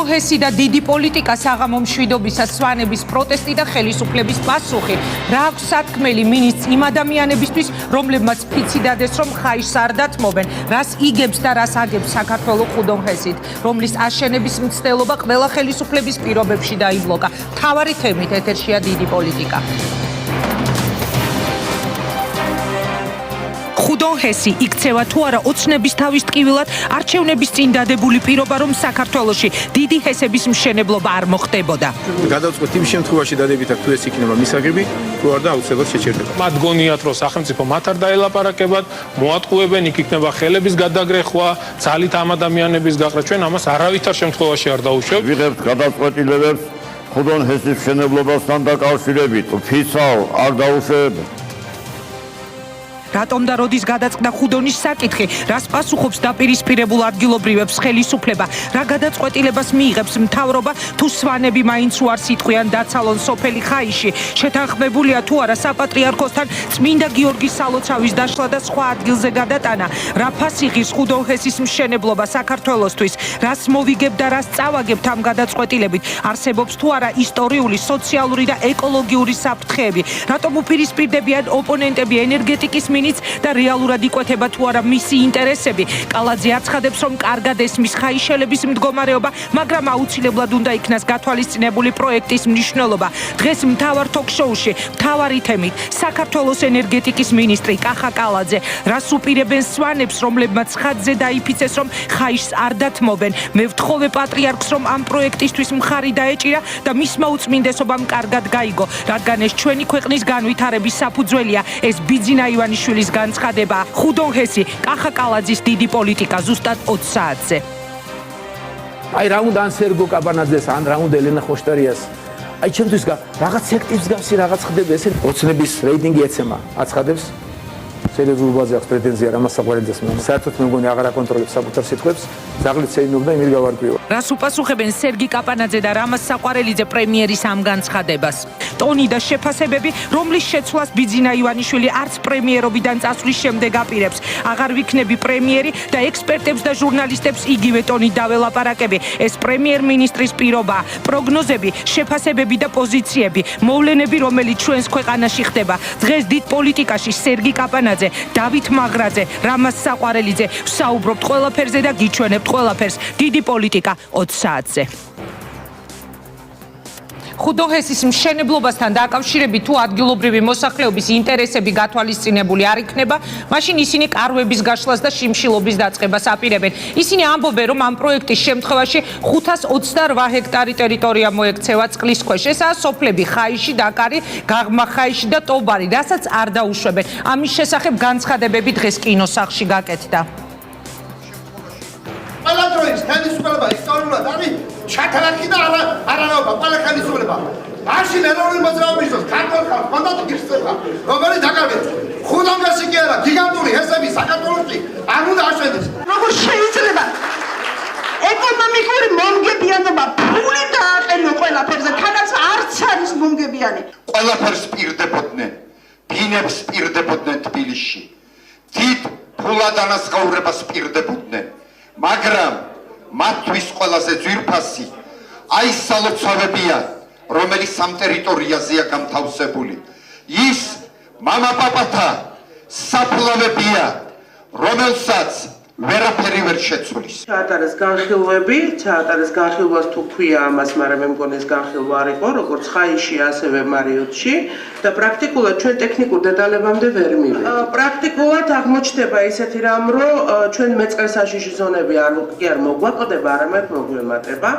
ხუდოჰესი და დიდი პოლიტიკა საღამო მშვიდობისა სვანების პროტესტი და ხელისუფლების პასუხი. რა აქვს სათქმელი მინისტრს იმ ადამიანებისთვის, რომლებმაც ფიცი დადეს, რომ ხაიშს არ დათმობენ, რას იგებს და რას აგებს საქართველოს ხუდოჰესით, რომლის აშენების მცდელობა ყველა ხელისუფლების პირობებში დაიბლოკა. მთავარი თემით ეთერშია დიდი პოლიტიკა. ხუდოჰესი იქცევა თუ არა ოცნების თავის ტკივილად არჩევნების წინ დადებული პირობა, რომ საქართველოში დიდი ჰესების მშენებლობა არ მოხდებოდა. გადავწყვეტ იმ შემთხვევაში დადებითად თუ ეს იქნება მისაღები, თუ არა და აუცილებლად შეჭერდება. მათ გონიათ, რომ სახელმწიფო მათ არ დაელაპარაკებად, მოატყუებენ, იქ იქნება ხელების გადაგრეხვა, ძალით ამ ადამიანების გაყრა. ჩვენ ამას არავითარ შემთხვევაში არ დაუშვებთ. ვიღებთ გადაწყვეტილებებს ხუდოჰესის მშენებლობასთან დაკავშირებით. ფიცალ არ დაუშვებთ. რატომ და როდის გადაწყდა ხუდონის საკითხი, რას პასუხობს დაპირისპირებულ ადგილობრივებს ხელისუფლება, რა გადაწყვეტილებას მიიღებს მთავრობა, თუ სვანები მაინც უარს იტყვიან დაცალონ სოფელი ხაიში, შეთანხმებულია თუ არა საპატრიარქოსთან წმინდა გიორგის სალოცავის დაშლა და სხვა ადგილზე გადატანა, რა ფასი ღირს ხუდოჰესის მშენებლობა საქართველოსთვის, რას მოვიგებ და რას წავაგებთ ამ გადაწყვეტილებით, არსებობს თუ არა ისტორიული, სოციალური და ეკოლოგიური საფრთხეები, რატომ უპირისპირდებიან ოპონენტები ენერგეტიკის და რეალურად იკვეთება თუ არა მისი ინტერესები. კალაძე აცხადებს, რომ კარგად ესმის ხაიშელების მდგომარეობა, მაგრამ აუცილებლად უნდა იქნას გათვალისწინებული პროექტის მნიშვნელობა. დღეს მთავარ თოქ-შოუში მთავარი თემით საქართველოს ენერგეტიკის მინისტრი კახა კალაძე, რას უპირებენ სვანებს, რომლებმაც ხატზე დაიფიცეს, რომ ხაიშს არ დათმობენ. მე ვთხოვე პატრიარქს, რომ ამ პროექტისთვის მხარი დაეჭირა და მისმა უწმინდესობამ კარგად გაიგო, რადგან ეს ჩვენი ქვეყნის განვითარების საფუძველია. ეს ბიძინა ივანიშვილის განცხადება. ხუდოჰესი, კახა კალაძის დიდი პოლიტიკა ზუსტად 20 საათზე. აი რა უნდა ან სერგო კაბანაძეს, ან რა უნდა ელენა ხოშტერიას. აი ჩემთვის რაღაც სექტივს გავსი რაღაც ხდება, ესე ოცნების რეიტინგი ეცემა აცხადებს. სერიოზულ ბაზაზე აქვს პრეტენზია რამას საყვარელიძეს მე. საერთოდ მე მგონი აღარ აკონტროლებს საკუთარ სიტყვებს, ზაღლით შეიმობდა იმით გავარკვიო. რას უპასუხებენ სერგი კაპანაძე და რამაზ საყვარელიძე პრემიერის ამ განცხადებას? ტონი და შეფასებები, რომლის შეცვლას ბიძინა ივანიშვილი არც პრემიერობიდან წასვლის შემდეგ აპირებს. აღარ ვიქნები პრემიერი და ექსპერტებს და ჟურნალისტებს იგივე ტონით დაველაპარაკები. ეს პრემიერ-მინისტრის პირობა, პროგნოზები, შეფასებები და პოზიციები, მოვლენები, რომელიც ჩვენს ქვეყანაში ხდება. დღეს დიდ პოლიტიკაში სერგი კაპანაძე, დავით მაღრაძე, რამაზ საყვარელიძე, ვსაუბრობთ ყველაფერზე და გიჩვენებთ ყველაფერს. დიდი პოლიტიკა 20 საათზე. ხუდოჰესის მშენებლობასთან დაკავშირებით თუ ადგილობრივი მოსახლეობის ინტერესები გათვალისწინებული არ იქნება, მაშინ ისინი კარვების გაშლას და შიმშილობის დაწყებას აპირებენ. ისინი ამბობენ, რომ ამ პროექტის შემთხვევაში 528 ჰექტარი ტერიტორია მოექცევა წყლის ქვეშ. ესაა სოფლები ხაიში, დაკარი, გაღმა ხაიში და ტობარი, რასაც არ დაუშვებენ. ამის შესახებ განცხადებები დღეს კინოსახლში გაკეთდა. ყველა დროის ხელისუფლება ისტორიულად არის ჩათალაკი და არანაობა, ყველა ხელისუფლება. მაშინ ეროვნული მოძრაობის დროს ქართულ ხალხს მანდატი გიხსნება, რომელიც დაკარგებს. ხუდოჰესი კი არა, გიგანტური ჰესები საქართველოში არ უნდა აშენდეს. როგორ შეიძლება ეკონომიკური მომგებიანობა ფული დააყენო ყველაფერზე, თანაც არც არის მომგებიანი. ყველაფერს პირდებოდნენ, ბინებს პირდებოდნენ თბილისში. დიდ ფულადანაზღაურებას პირდებოდნენ. მაგრამ მათთვის ყველაზე ძვირფასი აი სალოცავებია, რომელიც ამ ტერიტორიაზეა გამთავსებული. ის მამაპაპათა საფლავებია, რომელსაც ვერაფერი ვერ შეცვლის. ჩაატარეს განხილვები, ჩაატარეს განხილვას თუ ქვია ამას, მაგრამ მე მგონი ეს განხილვა არ იყო, როგორც ხაიში, ასევე მარიუთში და პრაქტიკულად ჩვენ ტექნიკურ დეტალებამდე ვერ მივედით. პრაქტიკულად აღმოჩნდება ისეთი რამ, რომ ჩვენ მეწყერსაშიში ზონები არ მოგვაკლდება, არამედ მოგვემატება.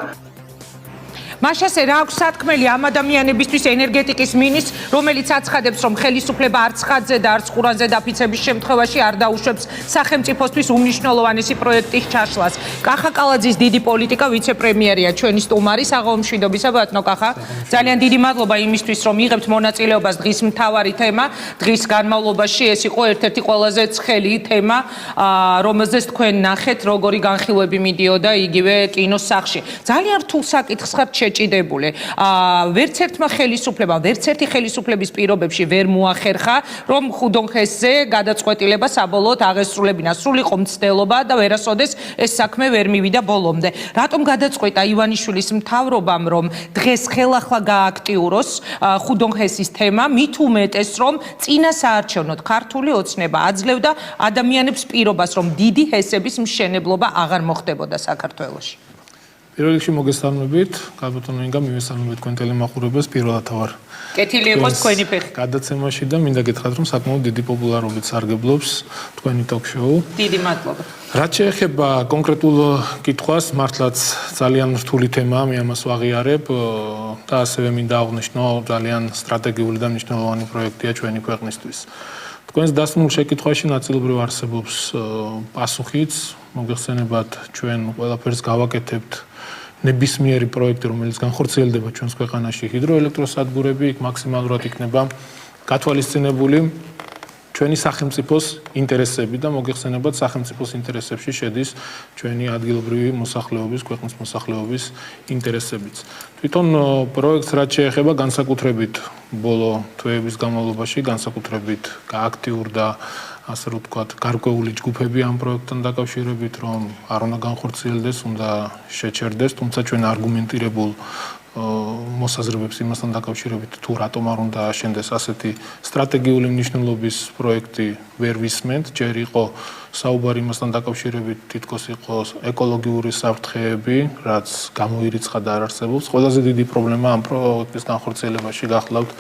მაშასე რა აქვს სათქმელი ამ ადამიანებისთვის ენერგეტიკის მინისტრს, რომელიც აცხადებს, რომ ხელისუფლება არც ხატზე და არც ყურანზე დაფიცების შემთხვევაში არ დაუშვებს სახელმწიფოსთვის უმნიშვნელოვანესი პროექტის ჩაშლას. კახა კალაძის დიდი პოლიტიკა ვიცე-პრემიერია ჩვენი სტუმარი საღამო მშვიდობისა ბატონო კახა. ძალიან დიდი მადლობა იმისთვის, რომ იღებთ მონაწილეობას დღის მთავარი თემა. დღის განმავლობაში ეს იყო ერთ-ერთი ყველაზე ცხელი თემა, რომელზეც თქვენ ნახეთ, როგორი განხილვები მიდიოდა იგივე კინოსახლში. ძალიან რთულ საკითხს ხართ შეჭიდებული. ვერც ერთმა ხელისუფლებამ, ვერც ერთი ხელისუფლების პირობებში ვერ მოახერხა, რომ ხუდონხესზე გადაწყვეტილება საბოლოოდ აღესრულებინა. სრულიყო მცდელობა და ვერასოდეს ეს საქმე ვერ მივიდა ბოლომდე. რატომ გადაწყვეტა ივანიშვილის მთავრობამ, რომ დღეს ხელახლა გააქტიუროს ხუდონხესის თემა, მით უმეტეს, რომ წინა საარჩევნოდ ქართული ოცნება აძლევდა ადამიანებს პირობას, რომ დიდი ჰესების მშენებლობა აღარ მოხდებოდა საქართველოში. პირველ რიგში მოგესალმებით, გაბატონო ინგა, მივესალმებით თქვენ ტელემაყურებელს პირველად ვარ. კეთილი იყოს თქვენი ფეხი. გადაცემაში და მინდა გითხრათ, რომ საკმაოდ დიდი პოპულარობით სარგებლობს თქვენი ტოქ-შოუ. დიდი მადლობა. რაც შეეხება კონკრეტულ კითხვას, მართლაც ძალიან რთული თემაა, მე ამას ვაღიარებ და ასევე მინდა აღვნიშნო, ძალიან სტრატეგიული და მნიშვნელოვანი პროექტია ჩვენი ქვეყნისთვის. თქვენს დასმულ შეკითხვაში ნაწილობრივ არსებობს პასუხიც, მოგეხსენებათ, ჩვენ ყველაფერს გავაკეთებთ ნებისმიერი პროექტი, რომელიც განხორციელდება ჩვენს ქვეყანაში, ჰიდროელექტროსადგურები, იქ მაქსიმალურად იქნება გათვალისწინებული ჩვენი სახელმწიფოს ინტერესები და მოგეხსენებათ, სახელმწიფოს ინტერესებში შედის ჩვენი ადგილობრივი მოსახლეობის, ქვეყნის მოსახლეობის ინტერესებიც. თვითონ პროექტს რაც შეეხება განსაკუთრებით ბოლო თვეების განმავლობაში, განსაკუთრებით გააქტიურდა ასე რომ ვთქვათ, გარკვეული ჯგუფები ამ პროექტთან დაკავშირებით, რომ არ უნდა განხორციელდეს, უნდა შეჩერდეს, თუმცა ჩვენ არგუმენტირებულ მოსაზრებებს იმასთან დაკავშირებით, თუ რატომ არ უნდა აშენდეს ასეთი სტრატეგიული მნიშვნელობის პროექტი ვერ ვისმენთ, ჯერ იყო საუბარი იმასთან დაკავშირებით, თითქოს იყო ეკოლოგიური საფრთხეები, რაც გამოირიცხა და არ არსებობს. ყველაზე დიდი პრობლემა ამ პროექტის განხორციელებაში გახლავთ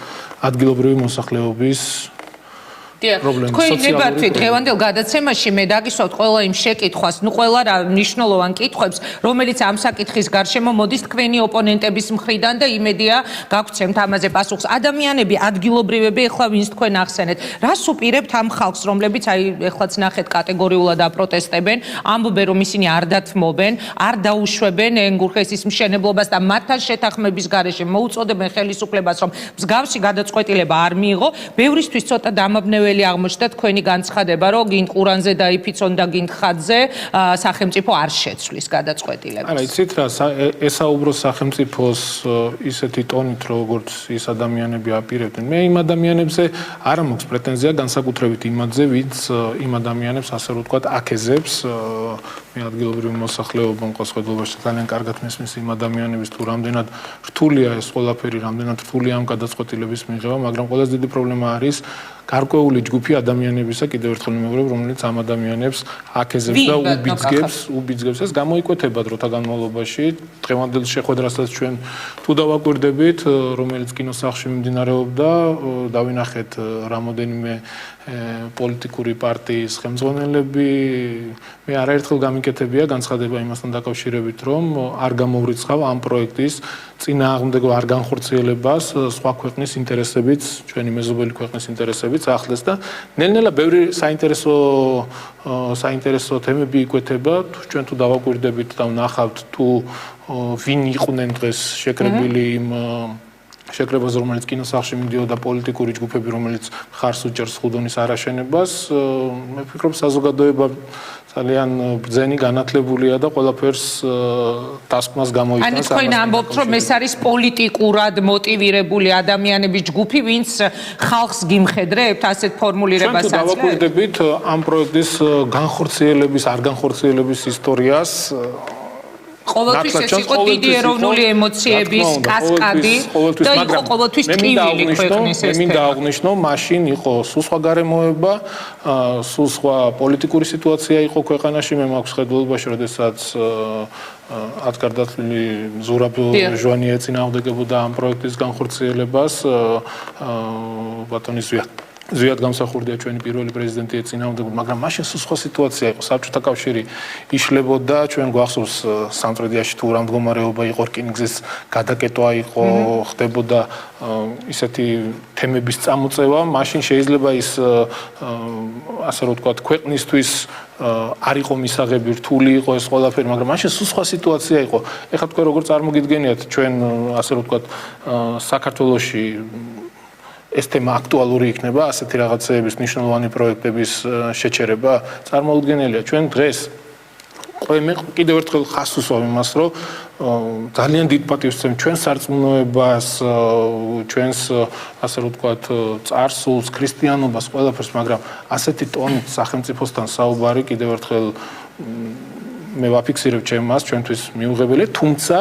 ადგილობრივი მოსახლეობის თქვენ ნებართვით დღევანდელ გადაცემაში მე დაგისვავთ ყველა იმ შეკითხვას, ყველა რა მნიშვნელოვან კითხვებს, რომელიც ამ საკითხის გარშემო მოდის თქვენი ოპონენტების მხრიდან და იმედია გაგვცემთ ამაზე პასუხს. ადამიანები, ადგილობრივები, ეხლა ვინც თქვენ ახსენეთ, რას უპირებთ ამ ხალხს, რომლებიც აი ეხლაც ნახეთ კატეგორიულად აპროტესტებენ, ამბობენ რომ ისინი არ დათმობენ, არ დაუშვებენ ენგურხესის მშენებლობას და მათთან შეთანხმების გარეშე მოუწოდებენ ხელისუფლებას, რომ მსგავსი გადაწყვეტილება არ მიიღო. ბევრისთვის ცოტა დამაბნეველი აღმოჩნდა თქვენი განცხადება, რომ გინ ყურანზე დაიფიცონ და გინ ხადზე სახელმწიფო არ შეცვლის გადაწყვეტილებას. არა, იცით რა, ესაუბროს სახელმწიფოს ისეთი ტონით, როგორც ის ადამიანები აპირებდნენ. მე იმ ადამიანებზე არ მაქვს პრეტენზია, განსაკუთრებით იმაზე, ვინც იმ ადამიანებს ასე რომ ვთქვათ, აკეზებს. მე ადგილობრივი მოსახლეობა მყოსხედობაში ძალიან კარგად მესმის იმ ადამიანების თუ რამდენად რთულია ეს ყველაფერი, რამდენად რთულია ამ გადაწყვეტილების მიღება, მაგრამ ყველაზე დიდი პრობლემა არის გარკვეული ჯგუფი ადამიანებისა, კიდევ ერთხელ მეგობრებო, რომელიც ამ ადამიანებს აკეზებს და უბიძგებს. ეს გამოიკვეთება დროთა განმავლობაში. დღევანდელ შეხვედრასაც ჩვენ თუ დავაკვირდებით, რომელიც კინოსახლში მიმდინარეობდა, დავინახეთ რამოდენიმე პოლიტიკური პარტიის ხელმძღვანელები. მე არაერთხელ გამიკეთებია განცხადება იმასთან დაკავშირებით, რომ არ გამოვრიცხავ ამ პროექტის წინააღმდეგო არ განხორციელებას სხვა ქვეყნის ინტერესებიც, ჩვენი მეზობელი ქვეყნის ინტერესებიც ახლეს და ნელ-ნელა ბევრი საინტერესო თემები იკვეთება. ჩვენ თუ დავაკვირდებით და ვნახავთ თუ ვინ იყვნენ დღეს შეკრებილი იმ შეკრებაზე, რომელიც კინოსახლში მიდიოდა პოლიტიკური ჯგუფები, რომელიც ხარს უჭერს ხუდონის არაშენებას, მე ვფიქრობ საზოგადოება ძალიან ბრძენი განათლებულია და ყველაფერს დასკვნას გამოიტანს. ანუ თქვენ ამბობთ, რომ ეს არის პოლიტიკურად მოტივირებული ადამიანების ჯგუფი, ვინც ხალხს გიმხედრებთ, ასეთ ფორმულირებას აძლევთ. ჩვენ თუ დავაკვირდებით ამ პროექტის განხორციელების, არ განხორციელების ისტორიას, ყოველთვის ეს იყო დიდი ეროვნული ემოციების კასკადი და იყო ყოველთვის ტკივილი ქვეყნის ეს თემა. მინდა აღვნიშნო, მაშინ იყო სულ სხვა გარემოება, სულ სხვა პოლიტიკური სიტუაცია იყო ქვეყანაში. მე მაქვს ხედულობაში, როდესაც ათგარდათვლილი ზურაბ ჟვანი ეწინააღმდეგებოდა ამ პროექტის განხორციელებას, ბატონი ზვიად გამსახურდია ჩვენი პირველი პრეზიდენტი ეწინააღმდეგებოდა, მაგრამ მაშინ სულ სხვა სიტუაცია იყო. საბჭოთა კავშირი იშლებოდა, ჩვენ გვახსოვს სამტრედიაში თუ რა მდგომარეობა იყო, რკინიგზის გადაკეტვა იყო, ხდებოდა ისეთი თემების წამოწევა, მაშინ შეიძლება ის ასე რომ ვთქვათ, ქვეყნისთვის არ იყო მისაღები, რთული იყო ეს ყველაფერი, მაგრამ მაშინ სულ სხვა სიტუაცია იყო. ეხლა თქვენ როგორ წარმოგიდგენიათ ჩვენ ასე რომ ვთქვათ, საქართველოში ეს თემა აქტუალური იქნება, ასეთი რაღაცეების მნიშვნელოვანი პროექტების შეჩერება წარმოუდგენელია. ჩვენ დღეს მე კიდევ ერთხელ ხას უსვამ იმას, რომ ძალიან დიდ პატივს ვცემ ჩვენ სარწმუნოებას, ჩვენს ასე რომ ვთქვათ, წარსულს, ქრისტიანობას, ყველაფერს, მაგრამ ასეთი ტონით სახელმწიფოსთან საუბარი კიდევ ერთხელ მე ვაფიქსირებ ჩემს ჩვენთვის მიუღებელია, თუმცა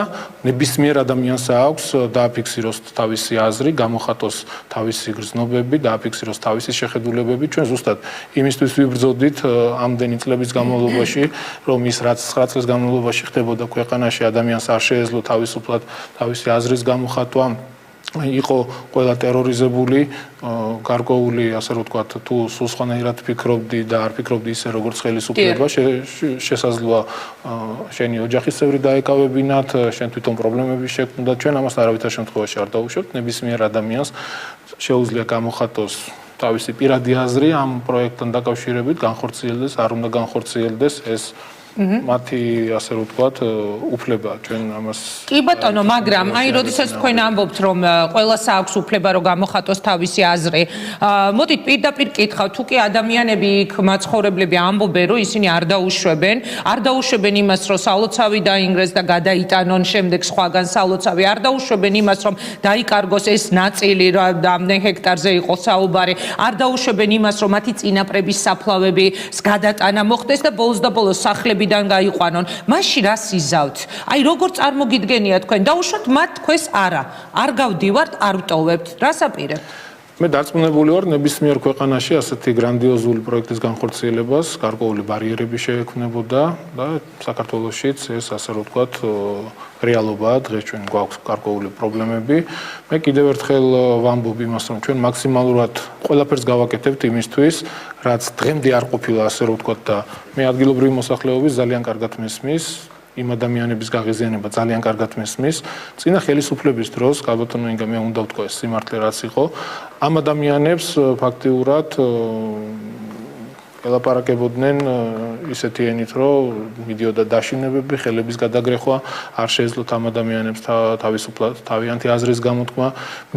ნებისმიერ ადამიანს აქვს დააფიქსიროს თავისი აზრი, გამოხატოს თავისი გრძნობები, დააფიქსიროს თავისი შეხედულებები. ჩვენ ზუსტად იმისთვის ვიბრძოდით ამდენი წლების განმავლობაში, რომ ის რაც 9 წლის განმავლობაში ხდებოდა ქვეყანაში, ადამიანს არ შეეძლო თავისუფლად თავისი აზრის გამოხატვა. იყო ყველა ტერორიზებული, გარკვეული, ასე რომ ვთქვათ, თუ სულ სხვანაირად ფიქრობდი და არ ფიქრობდი ისე, როგორც ხელისუფლება, შესაძლოა შენი ოჯახის წევრი დაეკავებინათ, შენ თვითონ პრობლემები შექმნა და ჩვენ ამას არავითარ შემთხვევაში არ დავუშვებთ. ნებისმიერ ადამიანს შეუძლია გამოხატოს თავისი პირადი აზრი ამ პროექტთან დაკავშირებით, განხორციელდეს, არ უნდა განხორციელდეს ეს მათი ასე რომ ვთქვათ, უფლება ჩვენ ამას. კი ბატონო, მაგრამ აი როდესაც თქვენ ამბობთ, რომ ყველას აქვს უფლება რომ გამოხატოს თავისი აზრი, მოდით პირდაპირ კითხავ, თუ კი ადამიანები იქ მაცხოვრებლები ამბობენ, რომ ისინი არ დაუშვებენ იმას, რომ სალოცავი დაინგრეს და გადაიტანონ შემდეგ სხვაგან სალოცავი, არ დაუშვებენ იმას, რომ დაიკარგოს ეს ნაწილი, რომ ამდენ ჰექტარზე იყო საუბარი, არ დაუშვებენ იმას, რომ მათი წინაპრების საფლავების გადატანა მოხდეს და ბოლოს და ბოლოს სახლები გაიყვანონ. მაშინ რა სიზავთ? აი როგორ წარმოგიდგენია თქვენ? დაუშვათ მათ თქვენს არა. არ გავდივართ, არ ვტოვებთ. რას აპირებთ? მე დარწმუნებული ვარ, ნებისმიერ ქვეყანაში ასეთი გრანდიოზული პროექტის განხორციელებას გარკვეული ბარიერები შეექმნებოდა და საქართველოშიც ეს ასე რომ ვთქვათ, რეალობაა. დღეს ჩვენ გვაქვს გარკვეული პრობლემები. მე კიდევ ერთხელ ვამბობ იმას, რომ ჩვენ მაქსიმალურად ყველაფერს გავაკეთებთ იმისთვის, რაც დღემდე არ ყოფილა, ასე რომ ვთქვათ და მე ადგილობრივი მოსახლეობის ძალიან კარგად მესმის. იმ ადამიანების გაღიზიანება ძალიან კარგად მესმის. წინა ხელისუფლების დროს, კაბატონო ინგა, მე უნდა ვთქვა ეს სიმართლე რაც იყო, ამ ადამიანებს ფაქტიურად ელაპარაკებოდნენ ისეთი ენით, რომ მიდიოდა დაშინებები, ხელების გადაგრეხვა, არ შეეძლოთ ამ ადამიანებს თავისუფლად თავიანთი აზრის გამოთქმა,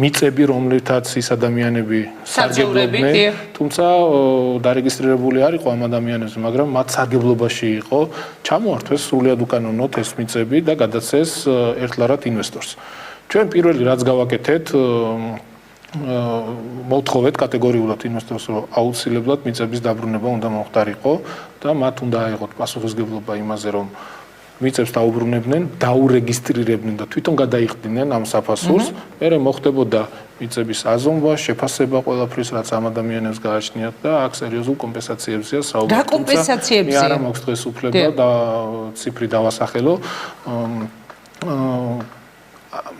მიწები, რომლითაც ის ადამიანები სარგებლობდნენ, თუმცა დარეგისტრირებული არ იყო ამ ადამიანებს, მაგრამ მათ სარგებლობაში იყო, ჩამოართვეს სრულად უკანონოდ ეს მიწები და გადაცეს ერთლარად ინვესტორს. ჩვენ პირველი რაც გავაკეთეთ, მოვთხოვეთ კატეგორიულად ინვესტორს, რომ აუცილებლად მიწების დაბრუნება უნდა მომხდარიყო და მათ უნდა აიღოთ პასუხისმგებლობა იმაზე, რომ მიწებს დაუბრუნებდნენ, დაურეგისტრირებდნენ და თვითონ გადაიხდნენ ამ საფასურს, მერე მოხდებოდა მიწების აზომვა, შეფასება ყველაფრის, რაც ამ ადამიანებს გააჩნიათ და აქ სერიოზულ კომპენსაციებზეა საუბარი. რა კომპენსაციებზეა? არა მაქვს დღეს უფლება და ციფრი დავასახელო.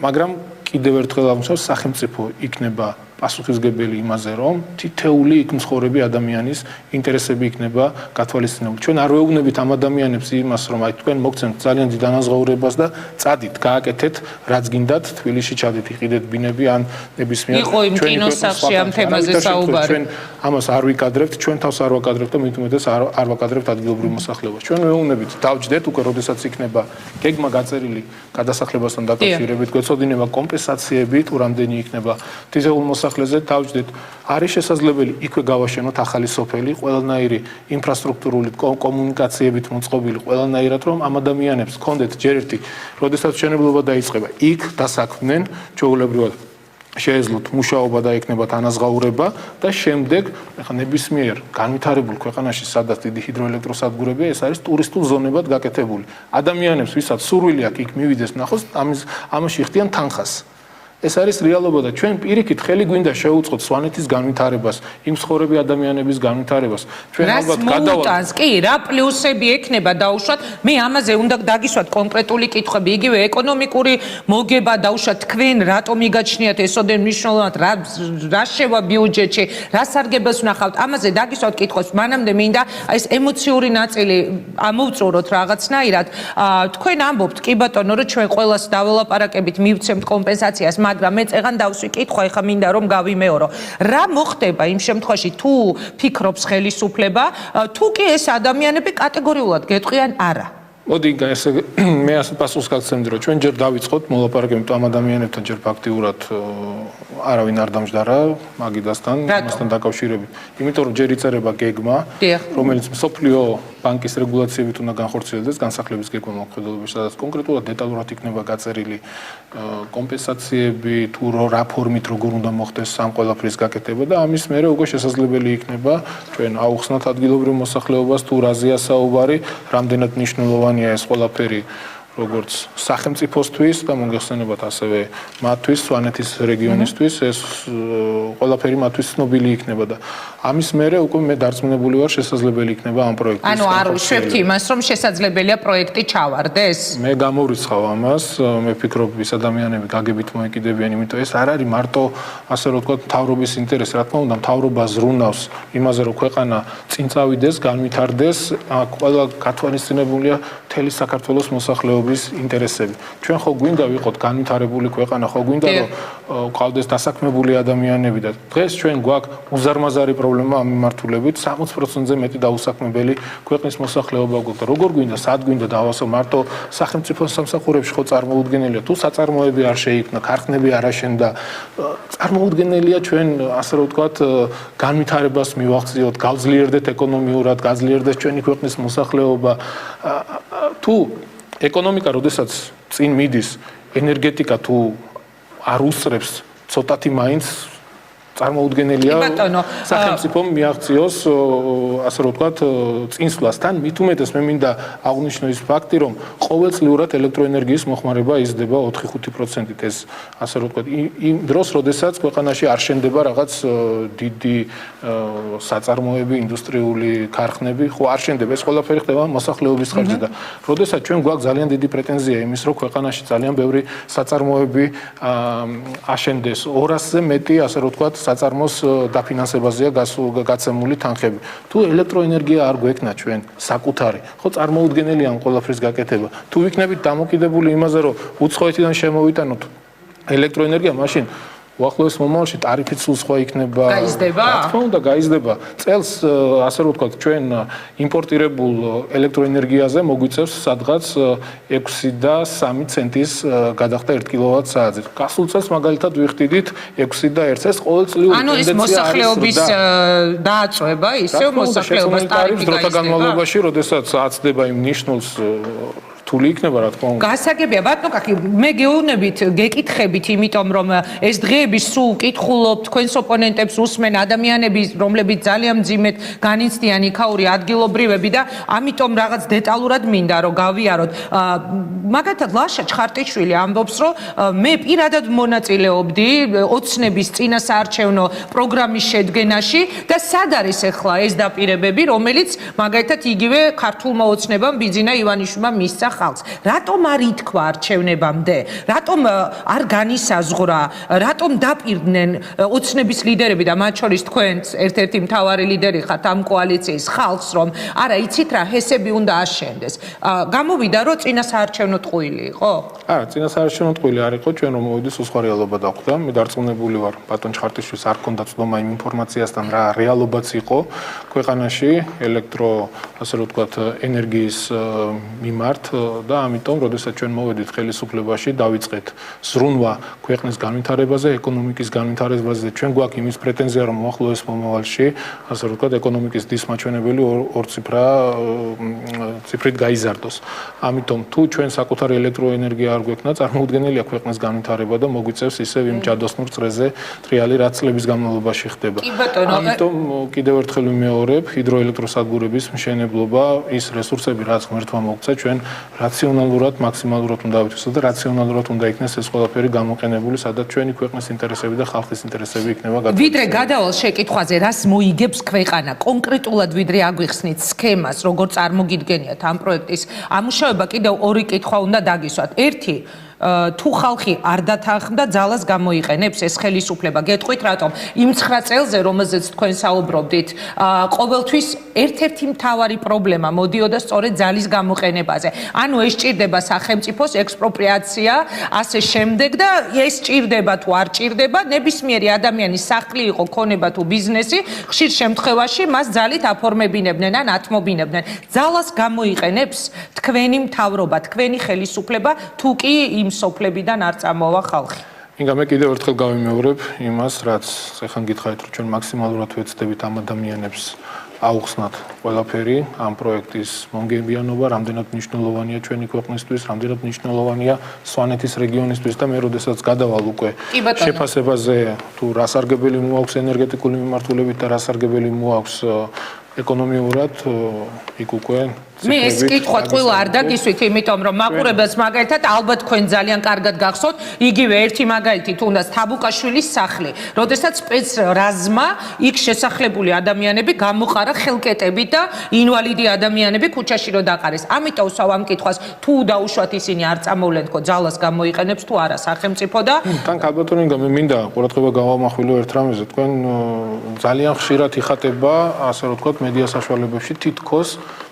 მაგრამ კიდევ ერთხელ ამბობს, სახელმწიფო იქნება პასუხისმგებელი იმაზე, რომ თითეული იქ მცხოვრები ადამიანის ინტერესები იქნება გათვალისწინებული. ჩვენ არ ვეუბნებით ამ ადამიანებს იმას, რომ აი თქვენ მოგცემთ ძალიან დიდ ანაზღაურებას და წადით, გააკეთეთ, რაც გინდათ, თბილისში ჩადით, იყიდეთ ბინები ან ნებისმიერ იყო იმ კინოსახლში ამ თემაზე საუბარი. ჩვენ ამას არ ვიკადრებთ, ჩვენ თავს არ ვაკადრებთ და მით უმეტეს არ ვაკადრებთ ადგილობრივ მოსახლეობას. ჩვენ ვეუბნებით, დავჯდეთ უკვე, როდესაც იქნება გეგმა გაწერილი გადასახლებასთან დაკავშირებით, გვეცოდინება კომპენსაციები, თუ რამდენი იქნება თითოეულ მოსახლეზე, დავჯდეთ, არის შესაძლებელი იქვე გავაშენოთ ახალი სოფელი, ყველანაირი ინფრასტრუქტურული კომუნიკაციებით მოწყობილი, ყველანაირად, რომ ამ ადამიანებს ჰქონდეთ ჯერ ერთი, როდესაც მშენებლობა დაიწყება, იქ დასაქმდნენ, ჩვეულებრივად შეეძლოთ მუშაობა და იქნებათ ანაზღაურება და შემდეგ, ახლა ნებისმიერ განვითარებულ ქვეყანაში, სადაც დიდი ჰიდროელექტროსადგურებია, ეს არის ტურისტულ ზონებად გაკეთებული. ადამიანებს, ვისაც სურვილი აქვს იქ მივიდეს ნახოს, ამაში ხდიან თანხას. ეს არის რეალობა და ჩვენ პირიქით ხელი გვინდა შევუწყოთ სვანეთის განვითარებას, იმ ცხოვრები ადამიანების განვითარებას. ჩვენ ალბათ გადავალთ. კი, რა პლუსები ექნება დაუშვათ? მე ამაზე უნდა დაგისვათ კონკრეტული კითხვები, იგივე ეკონომიკური მოგება დაუშვათ თქვენ, რატომ იგაჩნიათ ესოდენ მნიშვნელოვნად, რა შევა ბიუჯეტში, რა სარგებელს ვნახავთ? ამაზე დაგისვათ კითხვებს. მანამდე მინდა ეს ემოციური ნაწილი ამოვწუროთ რაღაცნაირად. თქვენ ამბობთ, კი ბატონო, რომ ჩვენ ყველას დაველაპარაკებით, მივცემთ კომპენსაციას, მაგრამ მე წეღან დავსვი კითხვა, ეხა მინდა რომ გავიმეორო. რა მოხდება იმ შემთხვევაში, თუ ფიქრობს ხელისუფლება, თუ კი ეს ადამიანები კატეგორიულად გეტყვიან არა? მოდი, მე ასე პასუხს გაგცემდი, რომ ჩვენ ჯერ დავიწყოთ მოლაპარაკებებით ამ ადამიანებთან, ჯერ ფაქტიურად არავინ არ დამჯდარა მაგიდასთან, მასთან დაკავშირებით. იმიტომ რომ ჯერ იწერება გეგმა, რომელიც მსოფლიო ბანკის რეგულაციებით უნდა განხორციელდეს განსახლების გეგმა მოხდელობაში, სადაც კონკრეტულად დეტალურად იქნება გაწერილი კომპენსაციები, თუ რა ფორმით როგორ უნდა მოხდეს ამ ყველაფრის გაკეთება და ამის მერე უკვე შესაძლებელი იქნება ჩვენ აუხსნათ ადგილობრივ მოსახლეობას თუ რაზეა საუბარი, რამდენად მნიშვნელოვანია ეს ყველაფერი როგორც სახელმწიფოსთვის და მოგეხსენებათ ასევე მათთვის, სვანეთის რეგიონისთვის ეს ყველაფერი მათთვის ცნობილი იქნება და ამის მერე უკვე მე დარწმუნებული ვარ შესაძლებელი იქნება ამ პროექტის. ანუ არ უშვებთ იმას, რომ შესაძლებელია პროექტი ჩავარდეს? მე გამორიცხავ ამას, მე ვფიქრობ, ის ადამიანები გაგებით მოეკიდებიან, იმიტომ ეს არ არის მარტო ასე რომ ვთქვათ მთავრობის ინტერესი, რა თქმა უნდა, მთავრობა ზრუნავს იმაზე, რომ ქვეყანა წინ წავიდეს, განვითარდეს, ყველა გათვალისწინებულია მთელი საქართველოს მოსახლეობის ინტერესები. ჩვენ ხო გვინდა ვიყოთ განვითარებული ქვეყანა, ხო გვინდა რომ ყავდეს დასაქმებული ადამიანები და დღეს ჩვენ გვაქვს უზარმაზარი პრობლემა ამ მიმართულებით 60%-ზე მეტი დაუსაქმებელი ქვეყნის მოსახლეობა გვაქვს და როგორ გვინდა, სად გვინდა დავასო მარტო სახელმწიფო სამსახურებში ხო წარმოუდგენელია თუ საწარმოები არ შეიქმნა, ქარხნები არ აშენდა, წარმოუდგენელია ჩვენ ასე რომ ვთქვათ განვითარებას მივახციოთ, გავძლიერდეთ ეკონომიურად, გაძლიერდეს ჩვენი ქვეყნის მოსახლეობა თუ ეკონომიკა როდესაც წინ მიდის, ენერგეტიკა თუ არ უსწრებს, ცოტათი მაინც წარმოუდგენელია სახელმწიფომ მიაღწიოს ასე რომ ვთქვათ წინსვლასთან მით უმეტეს მე მინდა აღვნიშნო ის ფაქტი რომ ყოველწლიურად ელექტროენერგიის მოხმარება იზრდება 4-5%-ით ეს ასე რომ ვთქვათ იმ დროს როდესაც ქვეყანაში არ შენდება რაღაც დიდი საწარმოები ინდუსტრიული ქარხნები ხო არ შენდება ეს ყველაფერი ხდება მოსახლეობის ხარჯზე და როდესაც ჩვენ გვაქვს ძალიან დიდი პრეტენზია იმის რომ ქვეყანაში ძალიან ბევრი საწარმოები აშენდეს 200-ზე მეტი ასე რომ ვთქვათ საწარმოს დაფინანსებაზეა გაცემული თანხები. თუ ელექტროენერგია არ გვექნა ჩვენ საკუთარი, ხო წარმოუდგენელია ამ ყველაფრის გაკეთება. თუ ვიქნებით დამოკიდებული იმაზე, რომ უცხოეთიდან შემოვიტანოთ ელექტროენერგია, მაშინ უახლოეს მომავალში ტარიფიც სულ სხვა იქნება. გაიზრდება? რა თქმა უნდა, გაიზრდება. წელს ასე რომ ვთქვათ, ჩვენ იმპორტირებულ ელექტროენერგიაზე მოგვიწევს სადღაც 6.3 ცენტის გადახდა 1 კილოვატ-საათზე. გასულ წელს მაგალითად ვიხდიდით 6.1. ეს ყოველწლიური ანუ ეს მოსახლეობის დააწვება, ისევ მოსახლეობის ტარიფი გაიზრდება. დროთა განმავლობაში, როდესაც აცდება იმ ნიშნულს რთული იქნება რა თქმა უნდა. გასაგებია, ბატონო კახი, მე გეუბნებით, გეკითხებით, იმიტომ რომ ეს დღეები სულ კითხულობ თქვენს ოპონენტებს უსმენ ადამიანები, რომლებიც ძალიან მძიმედ განიცდიან იქაური ადგილობრივები და ამიტომ რაღაც დეტალურად მინდა რომ გავიაროთ. მაგალითად ლაშა ჩხარტიშვილი ამბობს, რომ მე პირადად მონაწილეობდი ოცნების წინასაარჩევნო პროგრამის შედგენაში და სად არის ახლა ეს დაპირებები, რომელიც მაგალითად იგივე ქართულმა ოცნებამ ბიძინა ივანიშვილმა მისცა ხალხს. რატომ არ ითქვა არჩევნებამდე? რატომ არ განისაზღვრა? რატომ დაპირდნენ ოცნების ლიდერები და მათ შორის თქვენც ერთ-ერთი მთავარი ლიდერი ხართ ამ კოალიციის ხალხს, რომ არა, იცით რა, ჰესები უნდა აშენდეს. გამოვიდა, რომ წინასაარჩევნო ტყუილი იყო? არა, წინასაარჩევნო ტყუილი არ იყო, ჩვენ რომ მოვიდეს უცხო რეალობა დახვდა. მე დარწმუნებული ვარ, ბატონ ჩხარტიშვილს არ ქონდა ცნობა იმ ინფორმაციასთან, რა რეალობაც იყო ქვეყანაში ელექტრო, ასე რომ ვთქვათ, ენერგიის მიმართ და ამიტომ, როდესაც ჩვენ მოვედით ხელისუფლებაში, დავიწყეთ ზრუნვა ქვეყნის განვითარებაზე, ეკონომიკის განვითარებაზე. ჩვენ გვაქვს იმის პრეტენზია, რომ მოახლოეს მომავალში, ასე რომ ვთქვათ, ეკონომიკის დისმაჩვენებელი ორციფრით გაიზარდოს. ამიტომ, თუ ჩვენ საკუთარი ელექტროენერგია არ გვექნა, წარმოუდგენელია ქვეყნის განვითარება და მოგვიწევს ისევ იმ ჯადოსნურ წრეზე ტრიალი, რაც წლების განმავლობაში ხდება. ამიტომ კიდევ ერთხელ ვიმეორებ, ჰიდროელექტროსადგურების მშენებლობა, ის რესურსები, რაც ღმერთმა მოგცა, ჩვენ რაციონალურად, მაქსიმალურად უნდა ავიწყოთ და რაციონალურად უნდა იქნეს ეს ყველაფერი გამოყენებული, სადაც ჩვენი ქვეყნის ინტერესები და ხალხის ინტერესები იქნება გადაწყვეტილი. ვიდრე გადავალ შეკითხვაზე, რას მოიგებს ქვეყანა, კონკრეტულად ვიდრე აგვიხსნით სქემას, როგორ წარმოგიდგენიათ ამ პროექტის ამუშავება, კიდევ ორი კითხვა უნდა დაგისვათ. ერთი თუ ხალხი არ დათანხმდა ძალას გამოიყენებს ეს ხელისუფლება. გეტყვით რატომ? იმ 9 წელზე, რომელზეც თქვენ საუბრობდით, ყოველთვის ერთ-ერთი მთავარი პრობლემა მოდიოდა სწორედ ძალის გამოყენებაზე. ანუ ეს ჭირდება სახელმწიფოს ექსპროპრიაცია, ასე შემდეგ და ეს ჭირდება თუ არ ჭირდება, ნებისმიერი ადამიანის სახლი იყო, ქონება თუ ბიზნესი, ხშირ შემთხვევაში მას ძალით აფორმებინებდნენ ან ათმობინებდნენ. ძალას გამოიყენებს თქვენი მთავრობა, თქვენი ხელისუფლება, თუ კი იმ სოფლებიდან არ წამოვა ხალხი. ინგა მე კიდევ ერთხელ გავიმეორებ იმას, რაც ეხან გითხარით, რომ ჩვენ მაქსიმალურად ვეცდებით ამ ადამიანებს აუხსნათ ყველაფერი ამ პროექტის მომგებიანობა, რამდენად მნიშვნელოვანია ჩვენი ქვეყნისთვის, რამდენად მნიშვნელოვანია სვანეთის რეგიონისთვის და მე როდესაც გადავალ უკვე შეფასებაზე თუ რა სარგებელი მოაქვს ენერგეტიკული მიმართულებით და რა სარგებელი მოაქვს ეკონომიურად იქ უკვე მე ეს კითხვა ყველა არ დაგისვით, იმიტომ რომ მაყურებელს მაგალითად ალბათ თქვენ ძალიან კარგად გახსოვთ, იგივე ერთი მაგალითი თუნდაც თაბუკაშვილის სახლი, როდესაც სპეცრაზმა იქ შესახლებული ადამიანები გამოყარა ხელკეტები და ინვალიდი ადამიანები ქუჩაში რო დაყარეს. ამიტომ ვსვამ ამ კითხვას, თუ დაუშვათ ისინი არ წამოვლენ თქო ძალას გამოიყენებს თუ არა სახელმწიფო და თან ქალბატონი მე მინდა ყურადღება გავამახვილო ერთ რამეზე, თქვენ ძალიან ხშირად იხატება, ასე რომ ვთქვათ, მედია საშუალებებში თითქოს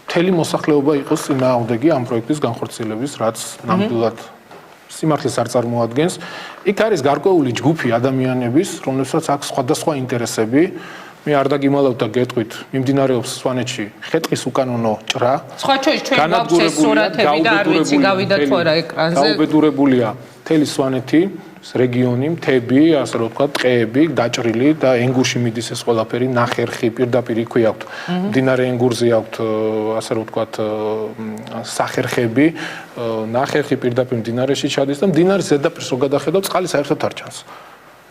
მთელი მოსახლეობა იყოს წინააღმდეგი ამ პროექტის განხორციელების, რაც ნამდვილად სიმართლეს არ წარმოადგენს. იქ არის გარკვეული ჯგუფი ადამიანების, რომლებსაც აქვს სხვადასხვა ინტერესები. მე არ დაგიმალავთ და გეტყვით, მიმდინარეობს სვანეთში ხეტყის უკანონო ჭრა. სხვა ჩვენ გვაქვს ეს სურათები და არ ვიცი გავიდათ თუ არა ეკრანზე. გაუბედურებულია მთელი სვანეთი, რეგიონი, მთები, ასე რომ ვთქვათ, ტყეები, დაჭრილი და ენგურში მიდის ეს ყველაფერი, ნახერხი პირდაპირ იქვე აქვთ. მდინარე ენგურზე აქვთ, ასე რომ ვთქვათ, სახერხები, ნახერხი პირდაპირ მდინარეში ჩადის და მდინარის ზედაპირს რო გადახედავთ, წყალი საერთოდ არ ჩანს.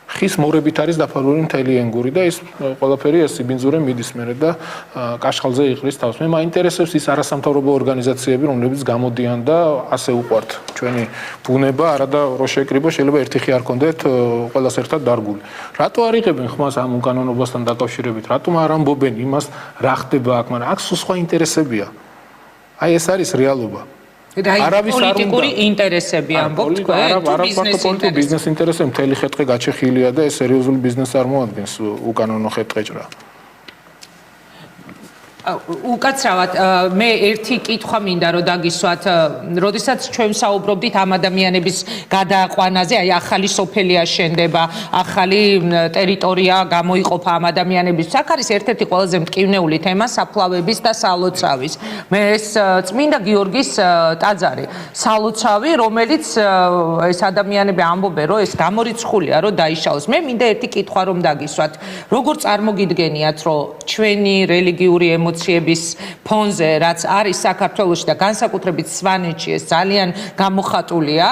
ხის მორებით არის დაფარული მთელი ენგური და ეს ყველაფერი ეს სიბინძურე მიდის მერე და კაშხალზე იყრის თავს. მე მაინტერესებს ის არასამთავრობო ორგანიზაციები, რომლებიც გამოდიან და ასე უყვართ ჩვენი ბუნება, არა და რო შეკრიბო, შეიძლება ერთი ხი არ კონდეთ ყველას ერთად დარგული. რატო არ იღებენ ხმას ამ უკანონობასთან დაკავშირებით? რატომ არ ამბობენ იმას, რა ხდება აქ, მაგრამ აქ სხვა ინტერესებია. აი ეს არის რეალობა. პოლიტიკური ინტერესები ამბობთ თქვენ თუ ბიზნეს ინტერესები მთელი ხეთყი გაჩეხილია და ეს სერიოზული ბიზნესს წარმოადგენს უკანონო ხეთყეჭრა. უკაცრავად მე ერთი კითხვა მინდა რომ დაგისვათ, როდესაც ჩვენ საუბრობდით ამ ადამიანების გადააყვანაზე, აი ახალი სოფელი აშენდება, ახალი ტერიტორია გამოიყოფა ამ ადამიანების. აქ არის ერთ-ერთი ყველაზე მტკივნეული თემა საფლავების და სალოცავის. მე ეს წმინდა გიორგის ტაძარი, სალოცავი, რომელიც ეს ადამიანები ამბობენ, რომ ეს გამორიცხულია, რომ დაიშალოს. მე მინდა ერთი კითხვა რომ დაგისვათ. როგორ წარმოგიდგენიათ, რომ ჩვენი რელიგიური ემოციების ფონზე, რაც არის საქართველოში და განსაკუთრებით სვანეთში, ეს ძალიან გამოხატულია,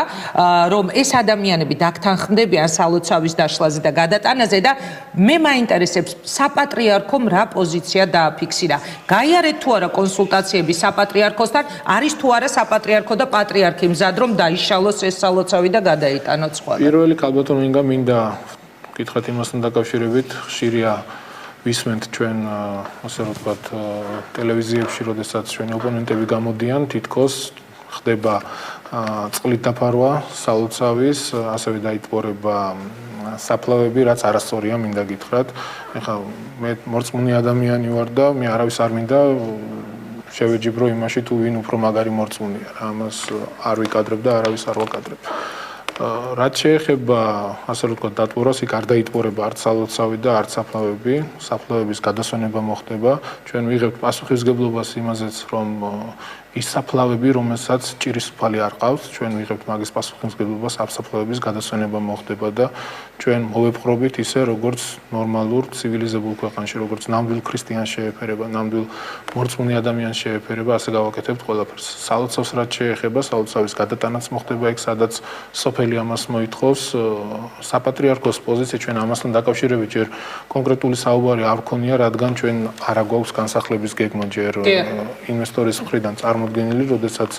რომ ეს ადამიანები დაგთანხმდებიან სალოცავის დაშლაზე და გადატანაზე და მე მაინტერესებს საპატრიარქომ რა პოზიცია დააფიქსირა. გაიარეთ თუ არა კონსულტაციები საპატრიარქოსთან, არის თუ არა საპატრიარქო და პატრიარქი მზად რომ დაიშალოს ეს სალოცავი და გადაიტანოთ სხვა. პირველი ქალბატონო ინგა მინდა გითხრათ იმასთან დაკავშირებით, ხშირია ვისმენთ ჩვენ ასე რომ ვთქვათ ტელევიზიებში, როდესაც ჩვენი ოპონენტები გამოდიან, თითქოს ხდება წყლით დაფარვა სალოცავის, ასევე დაიტბორება საფლავები, რაც არასწორია, მინდა გითხრათ. ეხლა მე მორწმუნე ადამიანი ვარ და მე არავის არ მინდა შევეჯიბრო იმაში თუ ვინ უფრო მაგარი მორწმუნეა. ამას არ ვიკადრებ და არავის არ ვაკადრებ. რაც შეეხება ასე რომ ვთქვათ დატბორას, იქ არ დაიტბორება არც სალოცავი და არც საფლავები, საფლავების გადასვენება მოხდება. ჩვენ ვიღებთ პასუხისმგებლობას იმაზეც, რომ ის საფლავები, რომელსაც ჭირის უფალი არ ყავს, ჩვენ ვიღებთ მაგის პასუხისმგებლობას, ამ საფლავების გადასვენება მოხდება და ჩვენ მოვეპყრობით ისე, როგორც ნორმალურ ცივილიზებულ ქვეყანაში, როგორც ნამდვილ ქრისტიანს შეეფერება, ნამდვილ მორწმუნე ადამიანს შეეფერება, ასე გავაკეთებთ ყველაფერს. სალოცავს რაც შეეხება, სალოცავის გადატანაც მოხდება იქ, სადაც სოფელი ამას მოითხოვს. საპატრიარქოს პოზიცია ჩვენ ამასთან დაკავშირებით ჯერ კონკრეტული საუბარი არ გქონია, რადგან ჩვენ არ გვაქვს განსახლების გეგმა ჯერ ინვესტორის მხრიდან წარმოდგენილი, როდესაც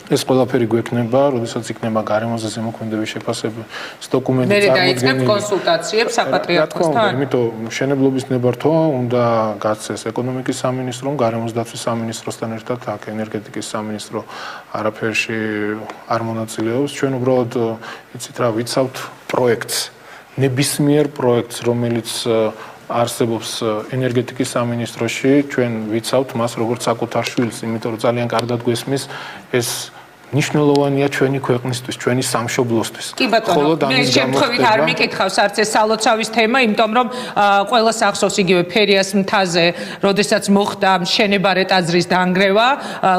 ეს ყველაფერი გვექნება, როდესაც იქნება გარემოზე ზემოქმედების შეფასების დოკუმენტი წარმოდგენილი. მე დაიწყებ კონსულტაციებს საპატრიარქოსთან. იმიტომ მშენებლობის ნებართვა უნდა გაცეს ეკონომიკის სამინისტრომ, გარემოს დაცვის სამინისტროსთან ერთად, აქ ენერგეტიკის სამინისტრო არაფერში არ მონაწილეობს. ჩვენ უბრალოდ იცით რა, ვიცავთ პროექტს, ნებისმიერ პროექტს, რომელიც არსებობს ენერგეტიკის სამინისტროში, ჩვენ ვიცავთ მას როგორც საკუთარ შვილს, იმიტომ რომ ძალიან კარგად გვესმის ეს ნიშნულოვანია ჩვენი ქვეყნისთვის, ჩვენი სამშობლოსთვის. კი ბატონო, მე შემთხვევით არ მიკითხავს არც ეს სალოცავის თემა, იმიტომ რომ ყველას ახსოვს იგივე ფერიას მთაზე, როდესაც მოხდა მშენებარე ტაძრის დანგრევა,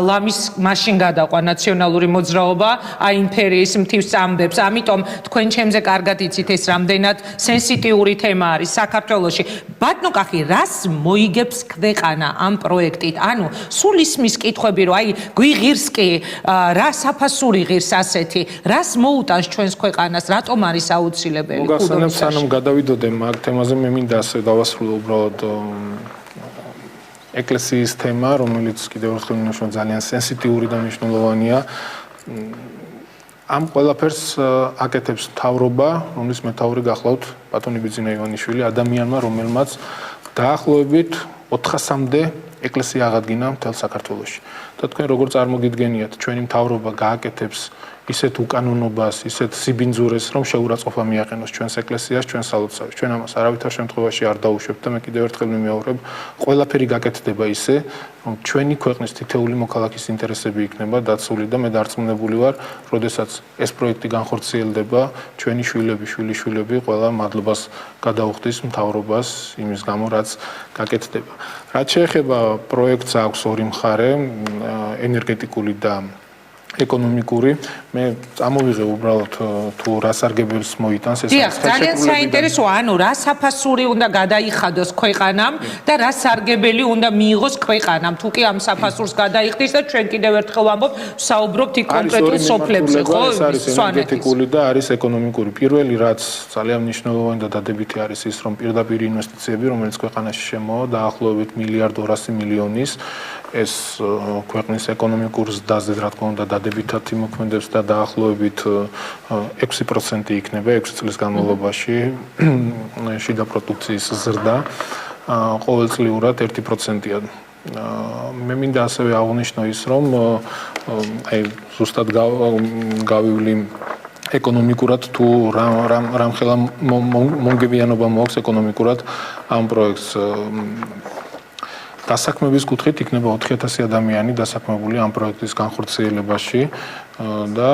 ლამის მაშინ გადაყვა ნაციონალური მოძრაობა, აი იმ ფერიის მთის ამბებს. ამიტომ თქვენ ჩემზე კარგად იცით ეს რამდენად სენსიტიური თემა არის საქართველოში. ბატონო კახი, რას მოიგებს ქვეყანა ამ პროექტით? ანუ სულ ისმის კითხვები, რომ აი გვიღირს კი რა საფასური ღირს ასეთი, რას მოუტანს ჩვენს ქვეყანას, რატომ არის აუცილებელი? მოგახსენებ, სანამ გადავიდოდე მაგ თემაზე, მე მინდა ასე დავასრულო უბრალოდ ეკლესიის თემა, რომელიც კიდევ ერთხელ მინაშვილ ძალიან სენსიტიური და მნიშვნელოვანია. ამ ყველაფერს აკეთებს მთავრობა, რომლის მეთაური გახლავთ ბატონი ბიძინა ივანიშვილი, ადამიანმა, რომელმაც დაახლოებით 400-მდე ეკლესია აღადგინა მთელ საქართველოში. და თქვენ როგორ წარმოგიდგენიათ, ჩვენი მთავრობა გააკეთებს ისეთ უკანონობას, ისეთ სიბინძურეს, რომ შეურაცხყოფა მიაყენოს ჩვენს ეკლესიას, ჩვენს სალოცავს. ჩვენ ამას არავითარ შემთხვევაში არ დაუშვებთ და მე კიდევ ერთხელ მიმეორებ, ყველაფერი გაკეთდება ისე, რომ ჩვენი ქვეყნის თითეული მოქალაქის ინტერესები იქნება დაცული და მე დარწმუნებული ვარ, როდესაც ეს პროექტი განხორციელდება, ჩვენი შვილები, ყველა მადლობას გადაუხდის მთავრობას იმის გამო, რაც გაკეთდება. რაც შეეხება პროექტს აქვს ორი მხარე, ენერგეტიკული და ეკონომიკური, მე წამოვიღე უბრალოდ თუ რა სარგებელს მოიტანს ეს არის ძალიან საინტერესო, ანუ რა საფასური უნდა გადაიხადოს ქვეყანამ და რა სარგებელი უნდა მიიღოს ქვეყანამ, თუ კი ამ საფასურს გადაიხდის და ჩვენ კიდევ ერთხელ ვამბობ, საუბრობთ იქ კონკრეტულ სოფლებზე, ხო? ეს არის ენერგეტიკული და არის ეკონომიკური. პირველი რაც ძალიან მნიშვნელოვანი და დადებითი არის ის, რომ პირდაპირ ინვესტიციები, რომელიც ქვეყანაში შემოვა, დაახლოებით 1.2 მილიარდის ეს ქვეყნის ეკონომიკურ ზრდაზე, რა თქმა უნდა, დადებითად იმოქმედებს და დაახლოებით 6% იქნება 6 წლის განმავლობაში შიდა პროდუქციის ზრდა, ყოველწლიურად 1%-ია. მე მინდა ასევე აღვნიშნო ის, რომ აი ზუსტად გავივლი ეკონომიკურად თუ რამხელა მონგებიანობა მოაქვს ეკონომიკურად ამ პროექტს. დასაქმების კუთხით იქნება 4000 ადამიანი დასაქმებული ამ პროექტის განხორციელებაში და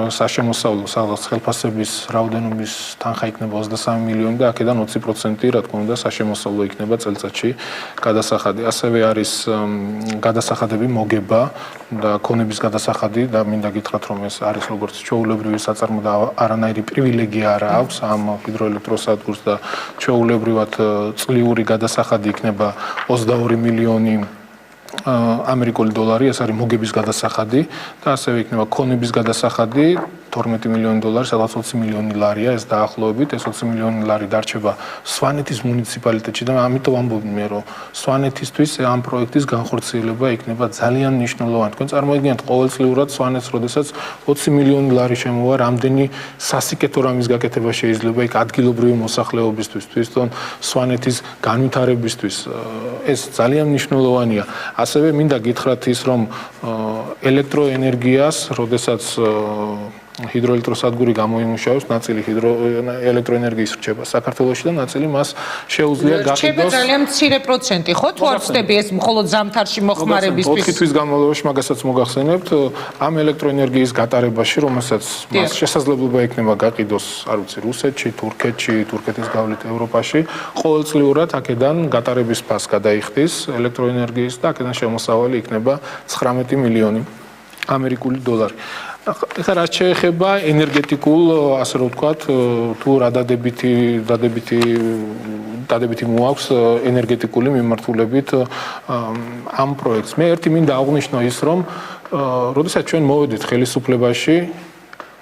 საშემოსავლო სადღაც ხელფასების რაოდენობის თანხა იქნება 23 მილიონი და აქედან 20% რა თქმა უნდა საშემოსავლო იქნება წელიწადში გადასახადი. ასევე არის გადასახადები მოგება და ქონების გადასახადი და მინდა გითხრათ რომ ეს არის როგორც ჩვეულებრივი საწარმო და არანაირი პრივილეგია არ აქვს ამ ჰიდროელექტროსადგურს და ჩვეულებრივად წლიური გადასახადი იქნება 22 მილიონი ამერიკული დოლარი, ეს არის მოგების გადასახადი და ასევე იქნება ქონების გადასახადი 12 მილიონი დოლარი, სადაც 20 მილიონი ლარია, ეს დაახლოებით, ეს 20 მილიონი ლარი დარჩება სვანეთის მუნიციპალიტეტში და ამიტომ ამბობდი მე, რომ სვანეთისთვის ამ პროექტის განხორციელება იქნება ძალიან მნიშვნელოვანი. თქვენ წარმოიდგინეთ, ყოველწლიურად სვანეთს, როდესაც 20 მილიონი ლარი შემოვა, რამდენი სასიკეთო რამის გაკეთება შეიძლება იქ ადგილობრივი მოსახლეობისთვის, თვითონ სვანეთის განვითარებისთვის. ეს ძალიან მნიშვნელოვანია. ასევე მინდა გითხრათ ის, რომ ელექტროენერგიას, როდესაც ჰიდროელექტროსადგური გამოიმუშავებს, ნაწილი ელექტროენერგიის რჩება საქართველოში და ნაწილი მას შეუძლია გაყიდოს. რჩება ძალიან მცირე პროცენტი, ხო? თუ არ ვწდები ეს მხოლოდ ზამთარში მოხმარებისთვის. 4 თვის განმავლობაში მაგასაც მოგახსენებთ, ამ ელექტროენერგიის გატარებაში, რომელსაც მას შესაძლებლობა იქნება გაყიდოს, არ ვიცი, რუსეთში, თურქეთში, თურქეთის გავლით ევროპაში, ყოველწლიურად აქედან გატარების ფასს გადაიხდის ელექტროენერგიის და აქედან შემოსავალი იქნება 19 მილიონი ამერიკული დოლარი. ეხლა რაც შეეხება ენერგეტიკულ, ასე რომ ვთქვათ, თუ რა დადებითი მოაქვს ენერგეტიკული მიმართულებით ამ პროექტს. მე ერთი მინდა აღვნიშნო ის, რომ როდესაც ჩვენ მოვედით ხელისუფლებაში,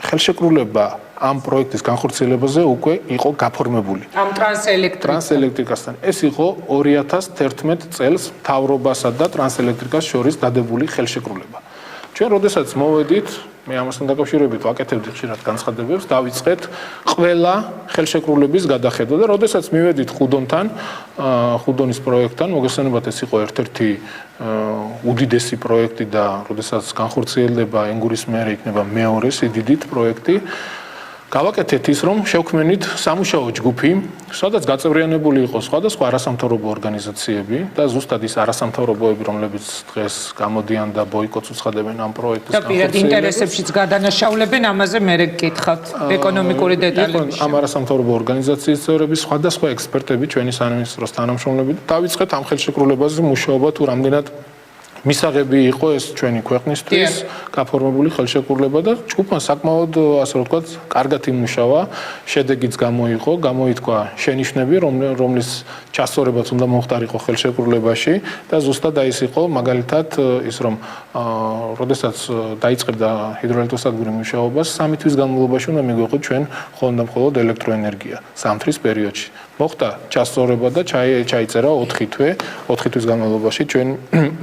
ხელშეკრულება ამ პროექტის განხორციელებაზე უკვე იყო გაფორმებული. ამ ტრანსელექტრიკასთან. ეს იყო 2011 წელს მთავრობასა და ტრანსელექტრიკას შორის დადებული ხელშეკრულება. ჩვენ როდესაც მოვედით, მე ამასთან დაკავშირებით ვაკეთებდი ხშირად განცხადებებს, დავიწყეთ ყველა ხელშეკრულების გადახედვა და როდესაც მივედით ხუდონთან, ხუდონის პროექტთან, მოგესალმებით ეს იყო ერთ-ერთი უდიდესი პროექტი და როდესაც განხორციელდება ენგურის მეერე იქნება მეორე სიდიდით პროექტი. გავაკეთეთ ის, რომ შევქმნით სამუშაო ჯგუფი, სადაც გაწევრიანებული იყოს სხვადასხვა არასამთავრობო ორგანიზაციები და ზუსტად ის არასამთავრობოები, რომლებიც დღეს გამოდიან და ბოიკოტს უცხადებენ ამ პროექტის და პირად ინტერესებშიც გადანაშაულებენ, ამაზე მე გეკითხავთ ეკონომიკური დეტალები. ამ არასამთავრობო ორგანიზაციის წევრები, სხვადასხვა ექსპერტები, ჩვენი სამინისტროს თანამშრომლები და დავიწყეთ ამ ხელშეკრულებაზე მუშაობა თუ რამდენად მისაღები იყო ეს ჩვენი ქვეყნისთვის გაფორმებული ხელშეკრულება და ჯგუფმა საკმაოდ ასე რომ ვთქვათ, კარგად იმუშავა, შედეგიც გამოითქვა შენიშვნები, რომლის ჩასწორებაც უნდა მოხდარიყო ხელშეკრულებაში და ზუსტად ის იყო მაგალითად ის რომ როდესაც დაიწყებდა ჰიდროელექტროსადგური მუშაობას 3 თვის განმავლობაში უნდა მიგვეყო ჩვენ მხოლოდ ელექტროენერგია ზამთრის პერიოდში. მოხდა ჩასწორება და ჩაიწერა 4 თვის განმავლობაში ჩვენ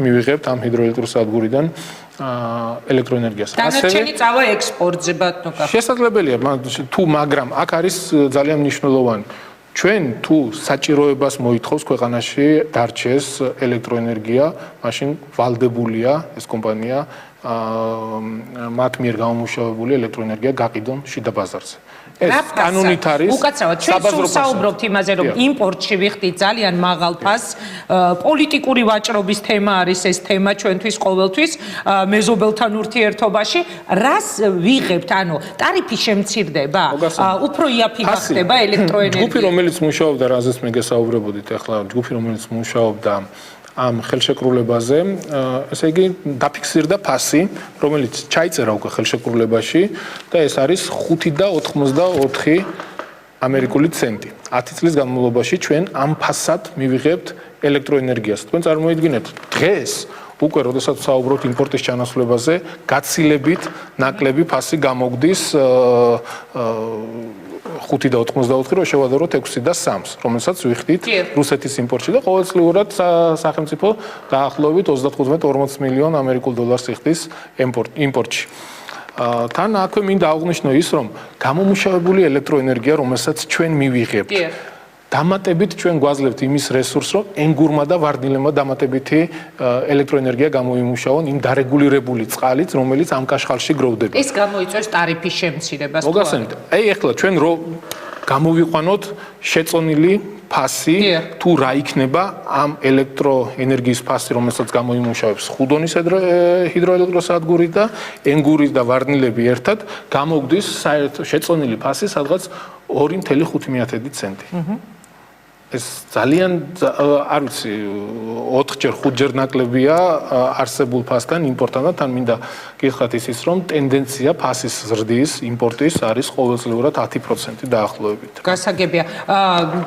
მივიღებთ ამ ჰიდროელექტროსადგურიდან ელექტროენერგიას. დანარჩენი წავა ექსპორტზე ბატონო. შესაძლებელია, მაგრამ აქ არის ძალიან მნიშვნელოვანი. ჩვენ თუ საჭიროებას მოითხოვს ქვეყანაში დარჩეს ელექტროენერგია, მაშინ ვალდებულია ეს კომპანია მათ მიერ გამომუშავებული ელექტროენერგია გაყიდონ შიდა ბაზარზე. ეს კანონით არის. უკაცრავად ჩვენ სულ საუბრობთ იმაზე, რომ იმპორტში ვიხდით ძალიან მაღალ ფასს. პოლიტიკური ვაჭრობის თემა არის ეს თემა ჩვენთვის ყოველთვის მეზობელთან ურთიერთობაში. რას ვიღებთ? ანუ ტარიფი შემცირდება? უფრო იაფი გახდება ელექტროენერგია? ჯგუფი, რომელიც მუშაობდა, რაზეც მე გესაუბრებოდით, ახლა ჯგუფი, რომელიც მუშაობდა ამ ხელშეკრულებაზე, ესე იგი დაფიქსირდა ფასი, რომელიც ჩაიწერა უკვე ხელშეკრულებაში და ეს არის 5.84 ამერიკული ცენტი. 10 წლის განმავლობაში ჩვენ ამ ფასად მივიღებთ ელექტროენერგიას. თქვენ წარმოიდგინეთ, დღეს უკვე როდესაც საუბრობთ იმპორტის ჩანაცვლებაზე, გაცილებით ნაკლები ფასი გამოგდის 5.84 რო შევადაროთ 6.3-ს, რომელსაც ვიხდით რუსეთის იმპორტში და ყოველწლიურად სახელმწიფო დაახლოებით 35-40 მილიონ ამერიკულ დოლარს იხდის იმპორტში. თან აქვე მინდა აღვნიშნო ის, რომ გამომუშავებული ელექტროენერგია, რომელსაც ჩვენ მივიღებთ, დამატებით ჩვენ გვაძლევთ იმის რესურსს, რომ ენგურმა და ვარდნილებმა დამატებითი ელექტროენერგია გამოიმუშაონ იმ დარეგულირებული წყალით, რომელიც ამ კაშხალში გროვდება. ეს გამოიწვევს ტარიფის შემცირებას. მოგახსენეთ, ახლა ჩვენ რო გამოვიყვანოთ შეწონილი ფასი, თუ რა იქნება ამ ელექტროენერგიის ფასი, რომელსაც გამოიმუშავებს ხუდონის ჰიდროელექტროსადგური და ენგური და ვარდნილები ერთად, გამოგდის საერთო შეწონილი ფასი სადღაც 2.5 ცენტი. ეს ძალიან არ ვიცი 4-ჯერ 5-ჯერ ნაკლებია არსებულ ფასთან იმპორტთან და თან მინდა გითხრათ ის რომ ტენდენცია ფასის ზრდის იმპორტის არის ყოველწლიურად 10% დაახლოებით. გასაგებია.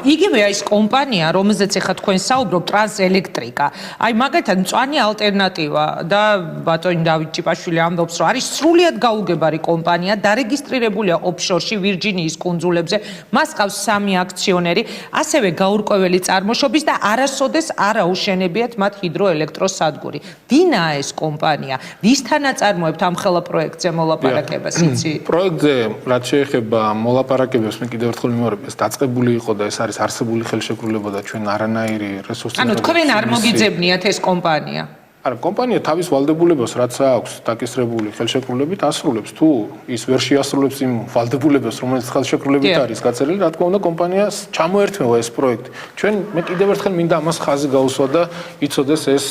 იგივეა ის კომპანია, რომელზეც ახლა თქვენ საუბრობთ, ტრანსელექტრიკა. აი მაგალითად მწვანე ალტერნატივა და ბატონი დავით ჭიპაშვილი ამბობს, რომ არის სრულიად გაუგებარი კომპანია, დარეგისტრირებულია ოფშორში ვირჯინიის კუნძულებზე. მას ყავს 3 აქციონერი, ასევე გაურკვეველი წარმოშობის და არასოდეს არ აუშენებიათ მათ ჰიდროელექტროსადგური. დინაა ეს კომპანია. ვისთან აწარმოებთ ამ ხელა პროექტზე მოლაპარაკებას, იცი? პროექტზე რაც შეეხება მოლაპარაკებებს, მე კიდევ ერთხელ მიმარებ, ეს დაწყებული იყო და ეს არის არსებული ხელშეკრულება და ჩვენ არანაირი რესურსი ანუ თქვენ არ მოგიძებნიათ ეს კომპანია? არა, კომპანია თავის ვალდებულებას, რაც აქვს დაკისრებული ხელშეკრულებით, ასრულებს. თუ ის ვერ შეასრულებს იმ ვალდებულებას, რომელიც ხელშეკრულებით არის გაწერილი, რა თქმა უნდა, კომპანიას ჩამოერთმევა ეს პროექტი. ჩვენ მე კიდევ ერთხელ მინდა ამას ხაზი გაუსვა და იცოდეს ეს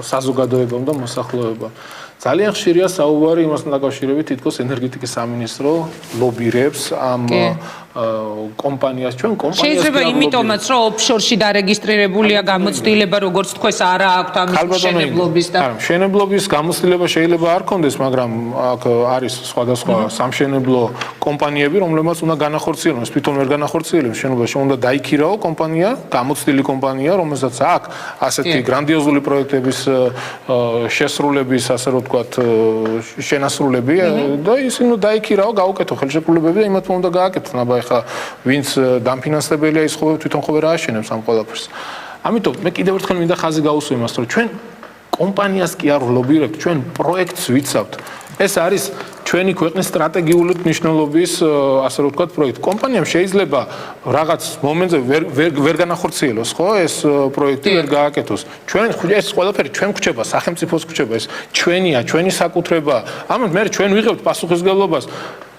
საზოგადოებამ და მოსახლეობამ. ძალიან ხშირია საუბარი იმასთან დაკავშირებით, თითქოს ენერგეტიკის სამინისტრო ლობირებს ამ კომპანიას, ჩვენ კომპანიას შეიძლება იმიტომაც, რომ ოფშორში დარეგისტრირებულია გამოცდილება, როგორც თქვენს არა აქვთ ამის მშენებლობის და არა, მშენებლობის გამოცდილება შეიძლება არ ქონდეს, მაგრამ აქ არის სხვადასხვა სამშენებლო კომპანიები, რომლებმაც უნდა განახორციელონ, თვითონ ვერ განახორციელებს შენობაში, უნდა დაიქირაო კომპანია, გამოცდილი კომპანია, რომელსაც აქვს ასეთი გრანდიოზული პროექტების შესრულების, ასე რომ ვთქვათ, შენასრულები და ისინი დაიქირაო, გაუკეთო ხელშეკრულებები და იმათ უნდა გააკეთონ, აბა ხა ვინც დამფინანსებელია ის ხო თვითონ ხო ვერ ააშენებს ამ ყველაფერს. ამიტომ მე კიდევ ერთხელ მინდა ხაზი გაუსვა იმას, რომ ჩვენ კომპანიას კი არ ვლობირებთ, ჩვენ პროექტს ვიცავთ. ეს არის ჩვენი ქვეყნის სტრატეგიული მნიშვნელობის, ასე რომ ვთქვათ, პროექტი. კომპანიამ შეიძლება რაღაც მომენტზე ვერ განახორციელოს, ხო, ეს პროექტი ვერ გააკეთოს. ჩვენ ეს ყველაფერი ჩვენ გვჭება, სახელმწიფოს გვჭება, ეს ჩვენია, ჩვენი საკუთრება. ამიტომ მე ჩვენ ვიღებთ პასუხისმგებლობას.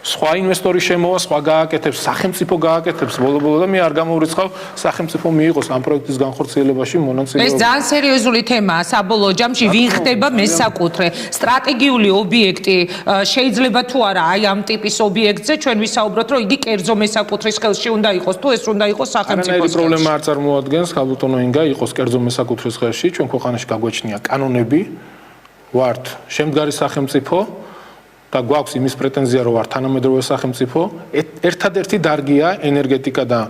სხვა ინვესტორი შემოვა, სხვა გააკეთებს, სახელმწიფო გააკეთებს ბოლო-ბოლო და მე არ გამოვრიცხავ სახელმწიფო მიიღოს ამ პროექტის განხორციელებაში მონაწილეობა. ეს ძალიან სერიოზული თემაა საბოლოო ჯამში, ვინ ხდება მესაკუთრე სტრატეგიული ობიექტი, შეიძლება თუ არა აი ამ ტიპის ობიექტზე ჩვენ ვისაუბროთ, რომ იგი კერძო მესაკუთრის ხელში უნდა იყოს, თუ ეს უნდა იყოს სახელმწიფოს ხელში. არანაირი პრობლემა არ წარმოადგენს, ხალბატონო ინგა, იყოს კერძო მესაკუთრის ხელში, ჩვენ ქვეყანაში გაგვაჩნია კანონები, ვართ შემდგარი სახელმწიფო და გვაქვს იმის პრეტენზია, რომ ვართ თანამედროვე სახელმწიფო, ერთადერთი დარგია ენერგეტიკა და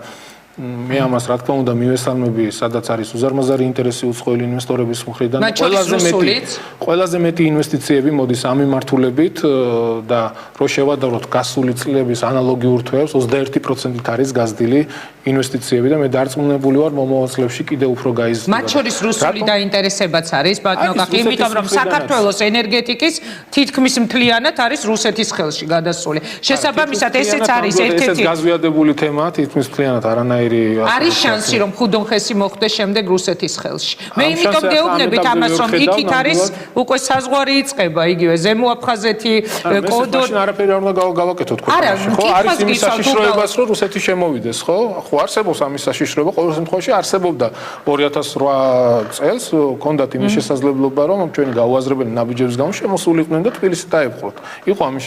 მე ამას რა თქმა უნდა მივესალმები, სადაც არის უზარმაზარი ინტერესი უცხოელი ინვესტორების მხრიდან. ყველაზე მეტი ინვესტიციები მოდის ამ მიმართულებით და რო შევადაროთ გასული წლების ანალოგიურ თვეებს, 21%-ით არის გაზრდილი ინვესტიციები და მე დარწმუნებული ვარ მომავალ წლებში კიდევ უფრო გაიზრდება. მათ შორის რუსული დაინტერესებაც არის, ბატონო კაკი, იმიტომ რომ საქართველოს ენერგეტიკის თითქმის მთლიანად არის რუსეთის ხელში გადასული. შესაბამისად, ესეც არის ერთ-ერთი გაზვიადებული თემაა, თითქმის მთლიანად არანაირი არის შანსი რომ ხუდონხესი მოხდეს შემდეგ რუსეთის ხელში. მე იმიტომ გეუბნებით ამას რომ იქით არის უკვე საზღვარი იწყება იგივე ზემო აფხაზეთი, კოდორი. არაფერი არ უნდა გავაკეთოთ ქვეყანაში, ხო? არის იმის საშიშროებას რომ რუსეთი შემოვიდეს, ხო? ხო არსებობს ამის საშიშროება, ყოველ შემთხვევაში არსებობდა 2008 წელს, ჰქონდათ იმის შესაძლებლობა რომ ჩვენი გაუაზრებელი ნაბიჯების გამო შემოსულიყვნენ და თბილისი დაეპყროთ. იყო ამის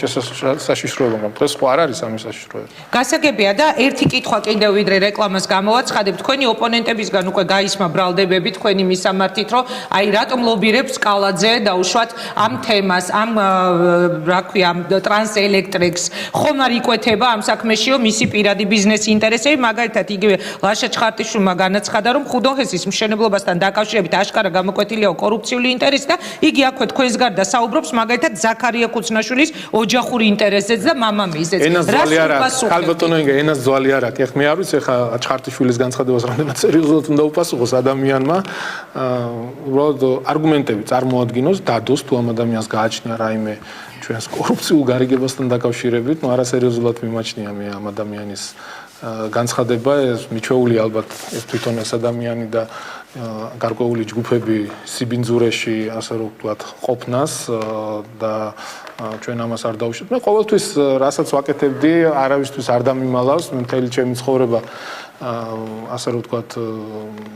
საშიშროება, მაგრამ დღეს ხო არ არის ამის საშიშროება. გასაგებია და ერთი კითხვა კიდევ ვიდრე რეკლამას გამოვაცხადებთ, თქვენი ოპონენტებისგან უკვე გაისმა ბრალდებები თქვენი მისამართით, რომ აი რატომ ლობირებს კალაძე დაუშვათ ამ თემას, ამ რა ქვია, ამ ტრანსელექტრიკს, ხომ არ იკვეთება ამ საქმეში, რომ მისი პირადი ბიზნესი ინტერესები, მაგალითად იგივე ლაშა ჩხარტიშვილმა განაცხადა, რომ ხუდონხესის მშენებლობასთან დაკავშირებით აშკარა გამოკვეთილია კორუფციული ინტერესი და იგი აქვე თქვენს გარდა საუბრობს მაგალითად ზაქარია ქუცნაშვილის ოჯახური ინტერესზეც და მამამისზეც. ენას ძვალი არ აქვს, ხალბატონო ინგა, ენას ძვალი არ აქვს. ეხლა მე არ ვიცი ხა ჩხარტიშვილის განცხადებას რამდენად სერიოზულად უნდა უპასუხოს ადამიანმა. უბრალოდ არგუმენტები წარმოადგინოს, დადოს თუ ამ ადამიანს გააჩნია რაიმე ჩვენს კორუფციულ გარიგებასთან დაკავშირებით, ნუ არასერიოზულად მიმაჩნია მე ამ ადამიანის განცხადება, ეს მიჩვეული ალბათ ეს თვითონ ეს ადამიანი და გარკვეული ჯგუფები სიბინძურეში, ასე რომ ვთქვათ, ყოფნას და ჩვენ ამას არ დავუშვით. მე ყოველთვის რასაც ვაკეთებდი, არავისთვის არ დამიმალავს, მე მთელი ჩემი ცხოვრება ასე რომ ვთქვათ,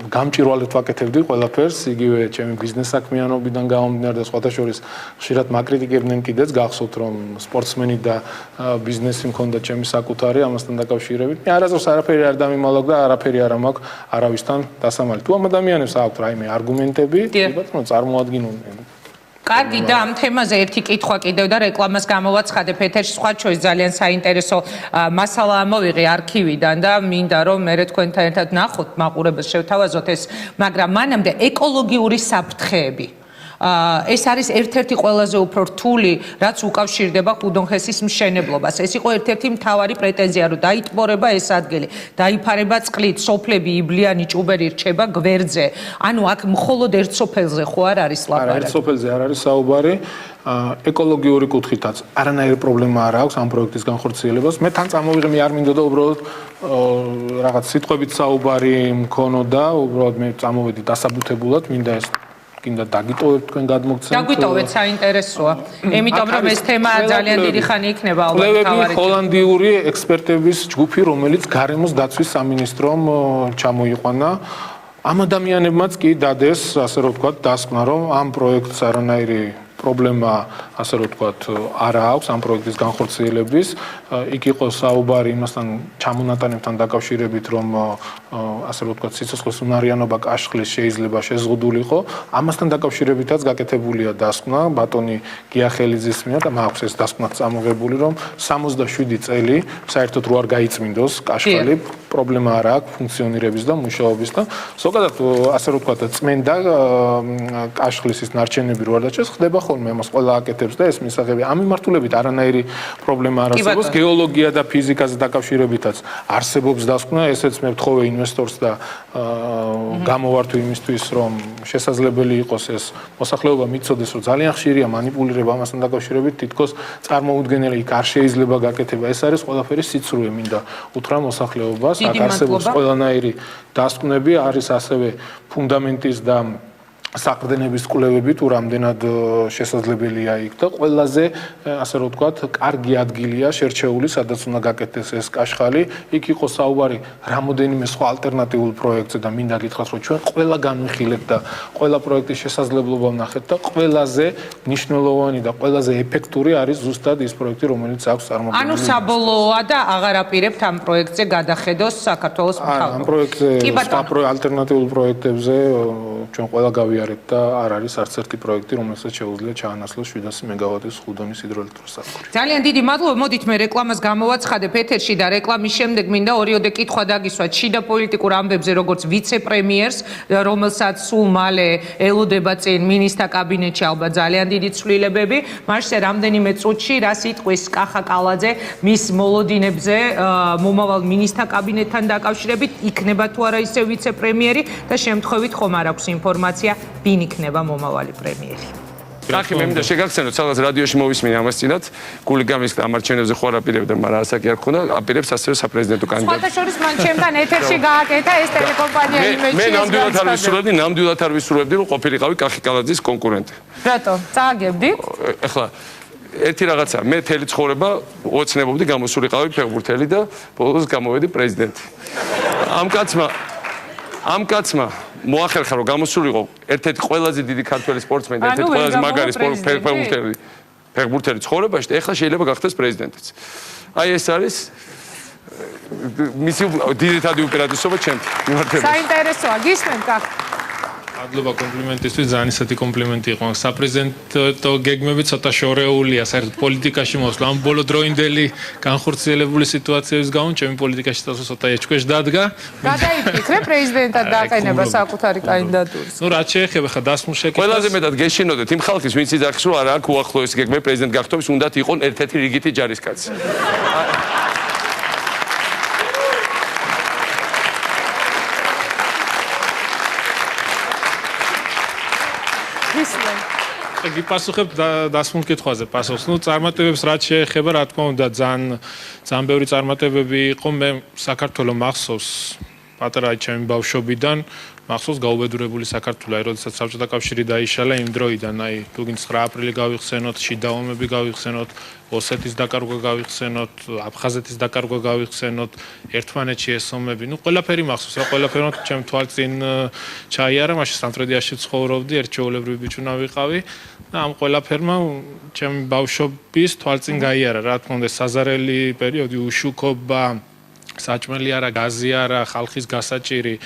გამჭირვალედ ვაკეთებდი ყველაფერს, იგივე ჩემი ბიზნეს საქმიანობიდან გამომდინარე და სხვათა შორის ხშირად მაკრიტიკებდნენ კიდეც, გახსოვთ რომ სპორტსმენი და ბიზნესი მქონდა ჩემი საკუთარი ამასთან დაკავშირებით. მე არასდროს არაფერი არ დამიმალავ და არაფერი არ მაქვს არავისთან დასამალი. თუ ამ ადამიანებს აქვთ რაიმე არგუმენტები, ბატონო, წარმოადგინონ. კარგი და ამ თემაზე ერთი კითხვა კიდევ და რეკლამას გამოვაცხადებ ეთერში, სხვა ჩვენს ძალიან საინტერესო მასალა ამოვიღე არქივიდან და მინდა რომ მე თქვენთან ერთად ნახოთ, მაყურებელს შევთავაზოთ ეს, მაგრამ მანამდე ეკოლოგიური საფრთხეები. ეს არის ერთ-ერთი ყველაზე უფრო რთული, რაც უკავშირდება ხუდონხესის მშენებლობას. ეს იყო ერთ-ერთი მთავარი პრეტენზია, რომ დაიტბორება ეს ადგილი, დაიფარება წყლით, სოფლები იბლიანი ჭუბერი რჩება გვერდზე. ანუ აქ მხოლოდ ერთ სოფელზე ხო არ არის ლაპარაკი? არა, ერთ სოფელზე არ არის საუბარი. ეკოლოგიური კუთხითაც არანაირი პრობლემა არ აქვს ამ პროექტის განხორციელებას. მე თან წამოვიღე, მე არ მინდოდა უბრალოდ რაღაც სიტყვებით საუბარი მქონოდა, უბრალოდ მე წამოვედი დასაბუთებულად, მინდა ეს კიდე დაგიტოვებთ თქვენ გადმოგცემთ. დაგიტოვეთ, საინტერესოა. იმიტომ რომ ეს თემა ძალიან დიდი ხანი იქნება ალბათ თავარი. ჰოლანდიური ექსპერტების ჯგუფი, რომელიც გარემოს დაცვის სამინისტრომ ჩამოიყვანა. ამ ადამიანებმაც კი დადეს, ასე რომ ვთქვათ, დასკვნა, რომ ამ პროექტს არანაირი პრობლემა, ასე რომ ვთქვათ, არ აქვს ამ პროექტის განხორციელების. იქ იყო საუბარი იმასთან ჩამონატანებთან დაკავშირებით, რომ ასე რომ ვთქვათ, სიცოცხლის უნარიანობა კაშხლის შეიძლება შეზღუდულიყო. ამასთან დაკავშირებითაც გაკეთებულია დასკვნა ბატონი გიახელიძის მიერ და მაქვს ეს დასკვნა წამოღებული, რომ 67 წელი საერთოდ რო არ გაიწმინდოს კაშხალი, პრობლემა არ აქვს ფუნქციონირების და მუშაობის და ზოგადად ასე რომ ვთქვათ, წმენდა კაშხლის ის ნარჩენები რო არ დაჭერს, ხდება ხოლმე ამას ყველა აკეთებს და ეს მისაღები ამ მიმართულებით არანაირი პრობლემა არ არსებობს. გეოლოგია და ფიზიკაზე დაკავშირებითაც არსებობს დასკვნა, ესეც მე ვთხოვე ინვესტორს და გამოვართ იმისთვის, რომ შესაძლებელი იყოს ეს მოსახლეობა მიცოდეს, რომ ძალიან ხშირია манипуლირება ამასთან დაკავშირებით, თითქოს წარმოუდგენელი იქ არ შეიძლება გაკეთება. ეს არის ყველაფერი სიცრუე, მინდა უთხრა მოსახლეობას, აქ არსებობს ყველანაირი დასკვნები, არის ასევე ფუნდამენტის და საყრდენების კვლევები თუ რამდენად შესაძლებელია იქ და ყველაზე ასე რომ ვთქვათ, კარგი ადგილია შერჩეული, სადაც უნდა გაკეთდეს ეს კაშხალი. იქ იყო საუბარი რამოდენიმე სხვა ალტერნატიულ პროექტზე და მინდა გითხრათ, რომ ჩვენ ყველა განვიხილებთ და ყველა პროექტის შესაძლებლობა ვნახეთ და ყველაზე მნიშვნელოვანი და ყველაზე ეფექტური არის ზუსტად ის პროექტი, რომელიც აქვს წარმოქმნილი. ანუ საბოლოოა და აღარ აპირებთ ამ პროექტზე გადახედოს საქართველოს მთავრობა. ამ პროექტზე, სხვა ალტერნატიულ პროექტებზე ჩვენ ყველა გავიარეთ და არ არის არც ერთი პროექტი, რომელსაც შეუძლია ჩაანაცვლოს 700 მეგავატის ხუდონის ჰიდროელექტროსადგური. ძალიან დიდი მადლობა. მოდით მე რეკლამას გამოვაცხადებ ეთერში და რეკლამის შემდეგ მინდა ორიოდე კითხვა დაგისვათ შიდა პოლიტიკურ ამბებზე, როგორც ვიცე-პრემიერს, რომელსაც სულ მალე ელოდება წინ მინისტრთა კაბინეტში ალბათ ძალიან დიდი ცვლილებები. მაშინ რამდენიმე წუთში რას იტყვის კახა კალაძე მის მოლოდინებზე მომავალ მინისტრთა კაბინეტთან დაკავშირებით, იქნება თუ არა ისე ვიცე-პრემიერი და შემთხვევით ხომ არ აქვს ინფორმაცია, ვინ იქნება მომავალი პრემიერი. კახი მე მინდა შეგახსენოთ, სადღაც რადიოში მოვისმინე ამას წინათ, გულიგამის ამარჩევნებზე ხო არ აპირებდა, მაგრამ ასაკი არ ქონდა, აპირებს ასევე საპრეზიდენტო კანდიდატი. სხვათა შორის მან ჩემთან ეთერში გააკეთა ეს ტელეკომპანია იმეჯი. მე ნამდვილად არ ვისურვებდი, რომ ყოფილიყავი კახი კალაძის კონკურენტი. რატო? წააგებდი? ეხლა ერთი რაღაცა, მე მთელი ცხოვრება ოცნებობდი გამოსულიყავი ფეხბურთელი და ბოლოს გამოვედი პრეზიდენტი. ამ კაცმა მოახერხა რომ გამოსულიყო ერთ-ერთი ყველაზე დიდი ქართველი სპორტსმენი და ერთ-ერთი ყველაზე მაგარი ფეხბურთელი ცხოვრებაში და ეხლა შეიძლება გახდეს პრეზიდენტიც. აი ეს არის მისი დიდად უპირატესობა ჩემთვის. მიმართებაში. საინტერესოა, გისმენთ კახი. მადლობა კომპლიმენტისთვის, ძალიან ისეთი კომპლიმენტი იყო. საპრეზიდენტო გეგმები ცოტა შორეულია, საერთოდ პოლიტიკაში მოსვლა. ამ ბოლოდროინდელი განხორციელებული სიტუაციების გამო ჩემი პოლიტიკაში წასვლა ცოტა ეჭქვეშ დადგა. გადაიფიქრე პრეზიდენტად დაყენება საკუთარი კანდიდატურის. ნუ რაც შეეხება ხა დასმულ შეკითხვას. ყველაზე მეტად გეშინოდეთ იმ ხალხის, ვინც იძახის, რომ არა აქ უახლოესი გეგმები პრეზიდენტ გახდომის, უნდათ იყოს ერთ-ერთი რიგითი ჯარისკაცი. გიპასუხებ დასმულ კითხვაზე პასუხს. ნუ წარმატებებს რაც შეეხება, რა თქმა უნდა, ძალიან ბევრი წარმატებები იყო. მე საქართველოს მახსოვს პატარა ჩემი ბავშვობიდან მახსოვს გაუბედურებული საქართველო, როდესაც საბჭოთა კავშირი დაიშალა იმ დროიდან, თუ გინდ 9 აპრილი გავიხსენოთ, შიდა ომები გავიხსენოთ, ოსეთის დაკარგვა გავიხსენოთ, აფხაზეთის დაკარგვა გავიხსენოთ, ერთმანეთში ეს ომები, ყველაფერი მახსოვს, ყველაფერი ჩემ თვალწინ ჩაიარა, მაშინ სამტრედიაში ცხოვრობდი, ერთჩეულებრივი ბიჭუნა ვიყავი და ამ ყველაფერმა ჩემი ბავშვობის თვალწინ გაიარა, რა თქმა უნდა, საზარელი პერიოდი, უშუქობა, საჭმელი არა, გაზი არა, ხალხის გასაჭირი.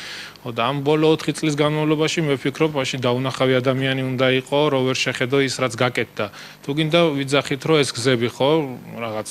და ამ ბოლო 4 წლის განმავლობაში მე ვფიქრობ, მაშინ დაუნახავი ადამიანი უნდა იყო, რო ვერ შეხედო ის, რაც გაკეთდა. თუ გინდა ვიძახით, რომ ეს გზები ხო, რაღაც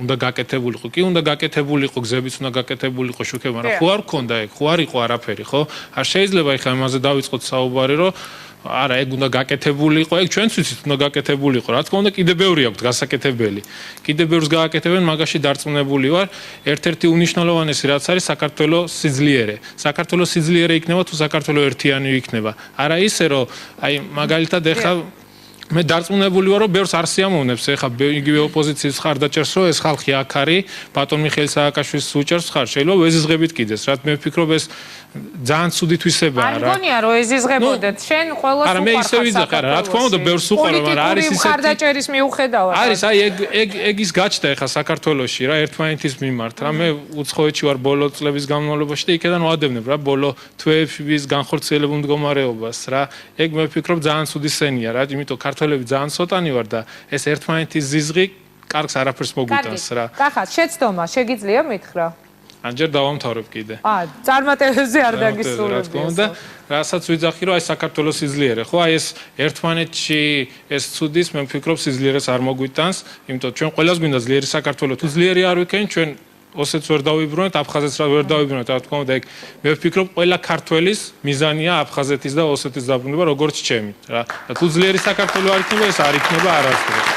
უნდა გაკეთებულიყო. კი, უნდა გაკეთებულიყო, გზებიც უნდა გაკეთებულიყო, შუქება, მაგრამ ხო არ ქონდა ეგ, ხო არ იყო არაფერი, ხო? არ შეიძლება ეხლა იმაზე დავიწყოთ საუბარი, რომ არა, ეგ უნდა გაკეთებულიყო, ეგ ჩვენც ვიცით, უნდა გაკეთებულიყო. რა თქმა უნდა, კიდე ბევრი აქვს გასაკეთებელი. კიდე ბევრს გააკეთებენ, მაგაში დარწმუნებული ვარ. ერთ-ერთი უნიშნელოვანესი რაც არის საქართველოს სიძლიერე. საქართველოს სიძლიერე იქნება თუ საქართველოს ერთიანი იქნება. არა ისე, რომ აი მაგალითად ეხლა მე დარწმუნებული ვარ, რომ ბევრს არ სიამოვნებს ეხლა იგივე ოპოზიციის ხარ დაჭერს, რომ ეს ხალხი აქ არის, ბატონ მიხეილ სააკაშვილის უჭერს ხარ. შეიძლება ვეზიზღებით კიდეს, რაც მე ვფიქრობ ეს ძალიან ცუდი თვისებაა რა. არ გონია რომ ეზიზღებოდეთ, შენ ყველას უყარხარ. არა მე ისე ვიძახე, რა თქმა უნდა ბევრს უყარ, მაგრამ არის ისეთი ხარდაჭერის მიუხედავად. არის აი ეგ ის გაჩნდა ეხლა საქართველოში რა, ერთმანეთის მიმართ რა. მე უცხოეთში ვარ ბოლო წლების განმავლობაში და იქედან ვადევნებ რა, ბოლო თვეების განხორციელებულ მდგომარეობას რა. ეგ მე ვფიქრობ ძალიან ცუდი სენია რა, იმიტომ ქართველები ძალიან ცოტანი ვარ და ეს ერთმანეთის ზიზღი კარგს არაფერს მოგვიტანს რა. კახა, შეცდომა შეგიძლია მითხრა? ანჯერ დავამთავრებ კიდე. წარმატებებზე არ დაგისრულებდი. და რასაც ვიძახი, რომ აი საქართველოს სიძლიერე, ხო? აი ეს ერთმანეთში ეს ცუდის მე ვფიქრობ სიძლიერეს არ მოგვიტანს, იმიტომ ჩვენ ყველას გვინდა ძლიერი საქართველო. თუ ძლიერი არ ვიქენ, ჩვენ ოსეთს ვერ დავიბრუნოთ, აფხაზეთს ვერ დავიბრუნოთ, რა თქმა უნდა, ეგ მე ვფიქრობ ყველა ქართველის მიზანია აფხაზეთის და ოსეთის დაბრუნება, როგორც ჩემი, რა. და თუ ძლიერი საქართველო არ იქნება, ეს არ იქნება არასდროს.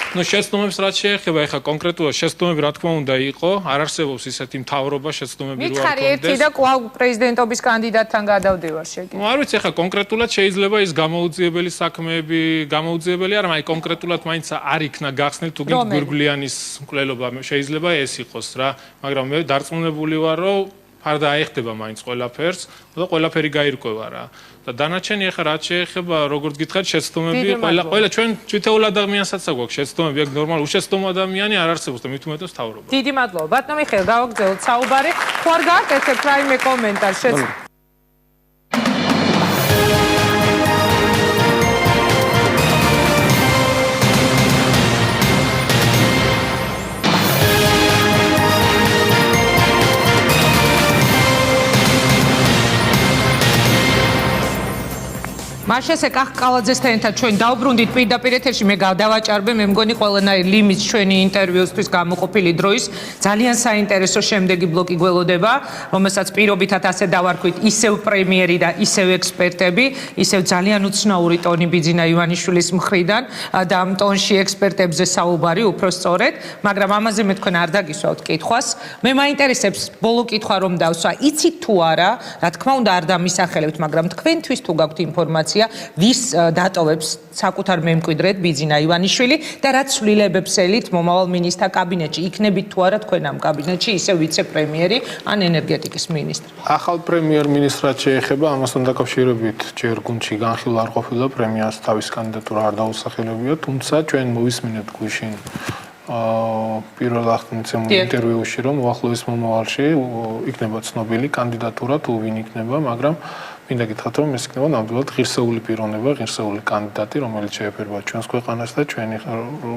ნუ შეცდომებს რაც შეეხება, ეხლა კონკრეტულად შეცდომები რა თქმა უნდა იყო, არ არსებობს ისეთი მთავრობა შეცდომები რო არ მითხარი ერთი და კვლავ პრეზიდენტობის კანდიდატთან გადავდივარ შეკითხვა. ნუ არ ვიცი, ეხლა კონკრეტულად შეიძლება ის გამოუძიებელი საქმეები, გამოუძიებელი არა, მაგრამ კონკრეტულად მაინც არ იქნა გახსნილი, თუ გინდ გვირგვლიანის მკვლელობა შეიძლება ეს იყოს რა, მაგრამ მე დარწმუნებული ვარ, რომ არ დაეხდება მაინც ყველაფერს და ყველაფერი გაირკვევა რა. და დანარჩენი ახლა რაც შეეხება როგორც გითხარით შეცდომები ყველა ჩვენ თითოეულ ადამიანსაც აქვს შეცდომები აქ ნორმალ უშეცდომო ადამიანი არ არსებობს და მით უმეტეს მთავრობა. დიდი მადლობა. ბატონო მიხეილ, გავაგრძელოთ საუბარი. თუ არ გააკეთებთ რაიმე კომენტარს მაშასე კახკალაძესთან ერთად ჩვენ დავბრუნდით პირდაპირ ეთერში მე გადავაჭარბე მე მგონი ყველანაირ ლიმიტს ჩვენი ინტერვიუსთვის გამოყოფილი დროის ძალიან საინტერესო შემდეგი ბლოკი გველოდება რომელსაც პირობითად ასე დავარქვით ისევ პრემიერი და ისევ ექსპერტები ისევ ძალიან უცნაური ტონი ბიძინა ივანიშვილის მხრიდან და ამ ტონში ექსპერტებზე საუბარი უფრო სწორედ მაგრამ ამაზე მე თქვენ არ დაგისვავთ კითხვას მე მაინტერესებს ბოლო კითხვა რომ დავსვა იცით თუ არა რა თქმა უნდა არ დამისახელებთ მაგრამ თქვენთვის თუ გაქვთ ინფორმაცია ვის დატოვებს საკუთარ მემკვიდრედ ბიძინა ივანიშვილი და რაც ცვლილებებს ელით მომავალ მინისტრთა კაბინეტში იქნებით თუ არა თქვენ ამ კაბინეტში ისე ვიცე-პრემიერი ან ენერგეტიკის მინისტრი. ახალ პრემიერ-მინისტრად შეეხება ამასთან დაკავშირებით ჯერ გუნდში განხილვა არ ყოფილა პრემიას თავის კანდიდატურა არ დაუსახელებია თუმცა ჩვენ მოვისმინეთ გუშინ პირველ ახდენცემულ ინტერვიუში რომ უახლოეს მომავალში იქნება ცნობილი კანდიდატურა თუ ვინ იქნება მაგრამ მინდა გითხრათ რომ ეს იქნება ნამდვილად ღირსეული პიროვნება, ღირსეული კანდიდატი, რომელიც შეეფერება ჩვენს ქვეყანას და ჩვენი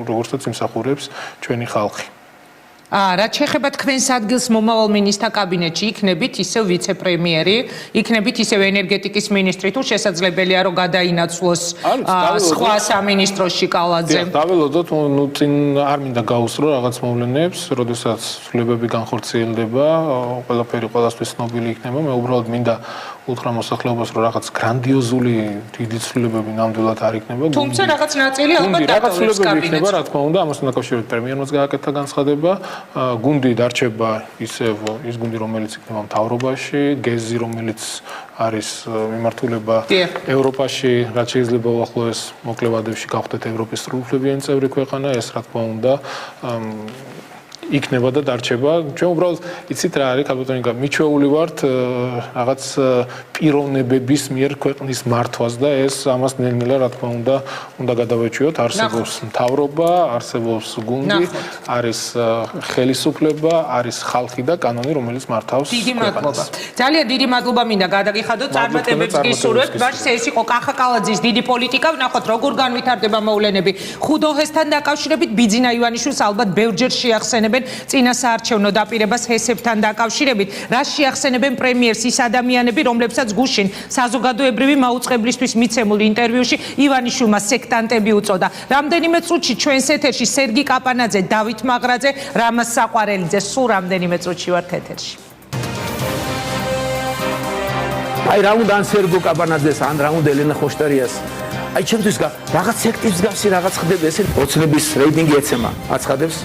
როგორცაც იმსახურებს ჩვენი ხალხი. რაც შეეხება თქვენს ადგილს მომავალ მინისტრთა კაბინეტში იქნებით ისევ ვიცე-პრემიერი, იქნებით ისევ ენერგეტიკის მინისტრი თუ შესაძლებელია რომ გადაინაცვლოს სხვა სამინისტრო შიკალაძე. დაველოდოთ, ნუ წინ არ მინდა გაუსწრო რაღაც მოვლენებს, როდესაც ცვლილებები განხორციელდება, ყველაფერი ყველასთვის ცნობილი იქნება, მე უბრალოდ მინდა უთხრა მოსახლეობას რომ რაღაც გრანდიოზული დიდი ცვლილებები ნამდვილად არ იქნება. თუმცა რაღაც ნაწილი ალბათ დატოვებს კაბინეტში. რა თქმა უნდა, ამასთან დაკავშირებით პრემიერმაც გააკეთა განცხადება. გუნდი დარჩება ისევ ის გუნდი რომელიც იქნება მთავრობაში, გეზი რომელიც არის მიმართულება ევროპაში, რაც შეიძლება უახლოეს მოკლე ვადებში გავხდეთ ევროპის სრულუფლებიანი წევრი ქვეყანა, ეს რა თქმა უნდა იქნება და დარჩება. ჩვენ უბრალოდ იცით რა არის, კაბატონიკა, მიჩვეული ვართ რაღაც პიროვნებების მიერ ქვეყნის მართვას და ეს ამას ნელ-ნელა რა თქმა უნდა გადავეჩვიოთ. არსებობს მთავრობა, არსებობს გუნდი, არის ხელისუფლება, არის ხალხი და კანონი, რომელიც მართავს დიდი მადლობა. ძალიან დიდი მადლობა მინდა გადაგიხადოთ წარმატებებს გისურვებთ. ბაშს ეს იყო კახაკალაძის დიდი პოლიტიკა. ვნახოთ როგორ განვითარდება მოვლენები. ხუდოჰესთან დაკავშირებით ბიძინა ივანიშვილს ალბათ ბევრჯერ შეახსენებენ წინა საარჩევნო დაპირებას ჰესებთან დაკავშირებით, რაც შეახსენებენ პრემიერს ის ადამიანები, რომლებსაც გუშინ საზოგადოებრივი მაუწყებლისთვის მიცემულ ინტერვიუში ივანიშვილმა სექტანტები უწოდა. რამდენიმე წუთში ჩვენს ეთერში სერგი კაპანაძე, დავით მაღრაძე, რამაზ საყვარელიძე, სულ რამდენიმე წუთში ვართ ეთერში. აი რა უნდა ან სერგო კაპანაძეს, ან რა უნდა ელენა ხოშტარიას. აი ჩემთვის რაღაც სექტის გასი რაღაც ხდება, ესე ოცნების რეიტინგი ეცემა, აცხადებს.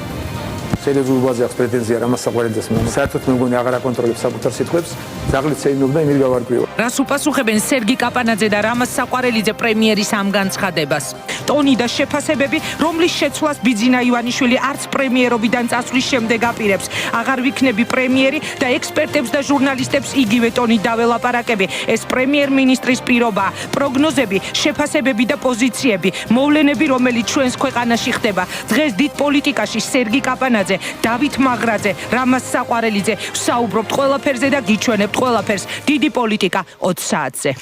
სერიოზულ ბაზაზე აქვს პრეტენზია რამაზ საყვარელიძეს მე. საერთოდ მე მგონი აღარ აკონტროლებს საკუთარ სიტყვებს, ძაღლით შეიმნობდა იმით გავარკვიო. რას უპასუხებენ სერგი კაპანაძე და რამაზ საყვარელიძე პრემიერის ამ განცხადებას? ტონი და შეფასებები, რომლის შეცვლას ბიძინა ივანიშვილი არც პრემიერობიდან წასვლის შემდეგ აპირებს. აღარ ვიქნები პრემიერი და ექსპერტებს და ჟურნალისტებს იგივე ტონით დაველაპარაკები. ეს პრემიერ-მინისტრის პირობა, პროგნოზები, შეფასებები და პოზიციები, მოვლენები, რომელიც ჩვენს ქვეყანაში ხდება. დღეს დიდ პოლიტიკაში სერგი კაპანაძე, დავით მაღრაძე, რამაზ საყვარელიძე საუბრობთ ყველაფერზე და გიჩვენებთ ყველაფერს. დიდი პოლიტიკა 20 საათზე.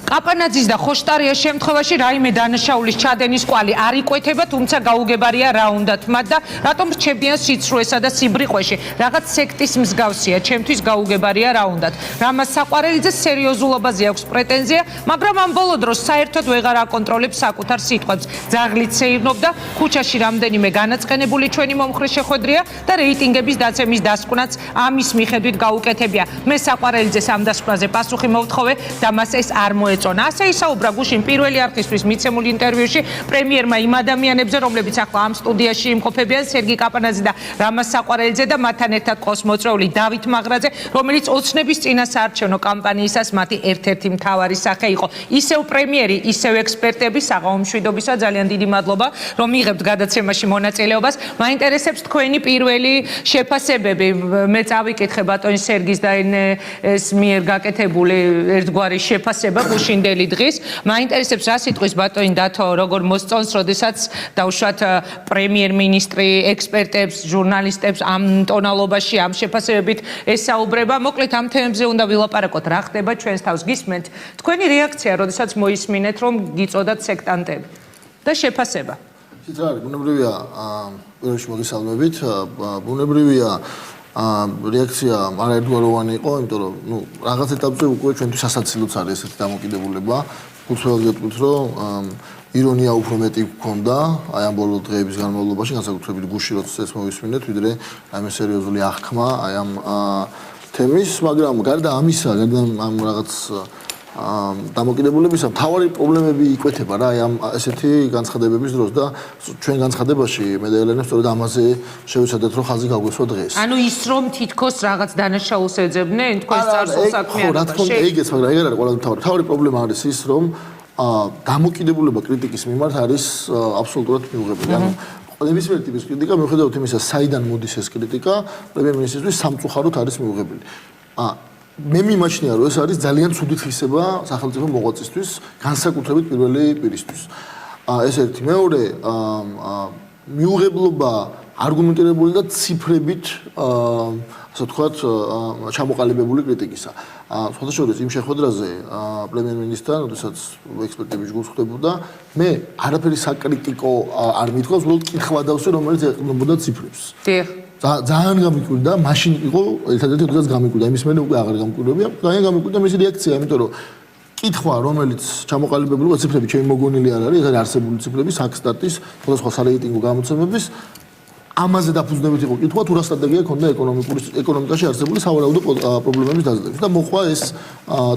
კაპანაძის და ხოშტარიას შემთხვევაში რაიმე დანაშაულის ჩადენის კვალი არ იკვეთება, თუმცა გაუგებარია რა უნდათ მათ და რატომ რჩებიან სიცრუესა და სიბრიყვეში. რაღაც სექტის მსგავსია, ჩემთვის გაუგებარია რა უნდათ. რამაზ საყვარელიძეს სერიოზულობაზე აქვს პრეტენზია, მაგრამ ამ ბოლო დროს საერთოდ ვეღარ აკონტროლებს საკუთარ სიტყვებს. ძაღლით სეირნობდა, ქუჩაში რამდენიმე განაწყენებული ჩვენი მომხრე შეხვედრია და რეიტინგების დაცემის დასკვნაც ამის მიხედვით გაუკეთებია. მე საყვარელიძეს ამ დასკვნაზე პასუხი მოვთხოვე და მას ეს არ მოეწონა. მოეწონა. ასე ისაუბრა გუშინ პირველი არხისთვის მიცემულ ინტერვიუში პრემიერმა იმ ადამიანებზე, რომლებიც ახლა ამ სტუდიაში იმყოფებიან, სერგი კაპანაძე და რამაზ საყვარელიძე და მათთან ერთად ყოს მოწვეული დავით მაღრაძე, რომელიც ოცნების წინასაარჩევნო კამპანიისას მათი ერთ-ერთი მთავარი სახე იყო. ისევ პრემიერი, ისევ ექსპერტები, საღამო მშვიდობისა, ძალიან დიდი მადლობა, რომ იღებთ გადაცემაში მონაწილეობას. მაინტერესებს თქვენი პირველი შეფასებები. მე წავიკითხე ბატონი სერგის და ეს მიერ გაკეთებული ერთგვარი შეფასება გუშინდელი დღის. მაინტერესებს რა სიტყვის ბატონი დათო როგორ მოსწონს, როდესაც დაუშვათ პრემიერ-მინისტრი ექსპერტებს, ჟურნალისტებს ამ ტონალობაში, ამ შეფასებებით ესაუბრება. მოკლედ ამ თემებზე უნდა ვილაპარაკოთ. რა ხდება ჩვენს თავს გისმენთ? თქვენი რეაქცია, როდესაც მოისმინეთ, რომ გიწოდათ სექტანტები და შეფასება. ისიც არის, ბუნებრივია, პირველში მოგესალმებით. ბუნებრივია რეაქცია არაერთგვაროვანი იყო, იმიტომ რომ რაღაც ეტაპზე უკვე ჩვენთვის სასაცილოც არის ესეთი დამოკიდებულება. უცხოელს გეტყვით, რომ ირონია უფრო მეტი გქონდა აი ამ ბოლო დღეების განმავლობაში, განსაკუთრებით გუში როცა ეს მოვისმინეთ, ვიდრე აი სერიოზული აღქმა აი ამ თემის, მაგრამ გარდა ამისა, გარდა ამ რაღაც დამოკიდებულებისა, მთავარი პრობლემები იკვეთება რა აი ამ ესეთი განცხადებების დროს და ჩვენ განცხადებაში მე და ელენე სწორედ ამაზე შევეცადეთ რომ ხაზი გაგვესვა დღეს. ანუ ის რომ თითქოს რაღაც დანაშაულს ეძებდნენ თქვენს წარსულ საქმიანობაში. ეგეც, მაგრამ ეგ არის ყველაზე მთავარი პრობლემა არის ის რომ დამოკიდებულება კრიტიკის მიმართ არის აბსოლუტურად მიუღებელი. ანუ ნებისმიერი ტიპის კრიტიკა მიუხედავად იმისა, საიდან მოდის ეს კრიტიკა, პრემიერ-მინისტრისთვის სამწუხაროდ არის მიუღებელი. მე მიმაჩნია, რომ ეს არის ძალიან ცუდი თვისება სახელმწიფო მოღვაწისთვის, განსაკუთრებით პირველი პირისთვის. ეს ერთი, მეორე, მიუღებლობა არგუმენტირებული და ციფრებით, ასე ვთქვათ, ჩამოყალიბებული კრიტიკისა. სხვადასხვა იმ შეხვედრაზე პრემიერ-მინისტრთან, როდესაც ექსპერტების ჯგუფს ხვდებოდა, მე არაფერი საკრიტიკო არ მithქვავს, უბრალოდ კითხვა დავსვი, რომელიც ეყრდნობოდა ციფრებს. ძალიან გამიკვირდა, მაშინ იყო ერთადერთი როდესაც გამიკვირდა, იმის მერე უკვე აღარ გამკვირვებია, ძალიან გამიკვირდა მისი რეაქცია, იმიტომ რომ კითხვა, რომელიც ჩამოყალიბებული ციფრები ჩემი მოგონილი არ არის, ეს არის არსებული ციფრები, საქსტატის, სხვადასხვა სარეიტინგო გამოცემების ამაზე დაფუძნებით იყო კითხვა, თუ რა სტრატეგია ქონდა ეკონომიკაში არსებული სავარაუდო პრობლემების დაძლევის და მოხვა ეს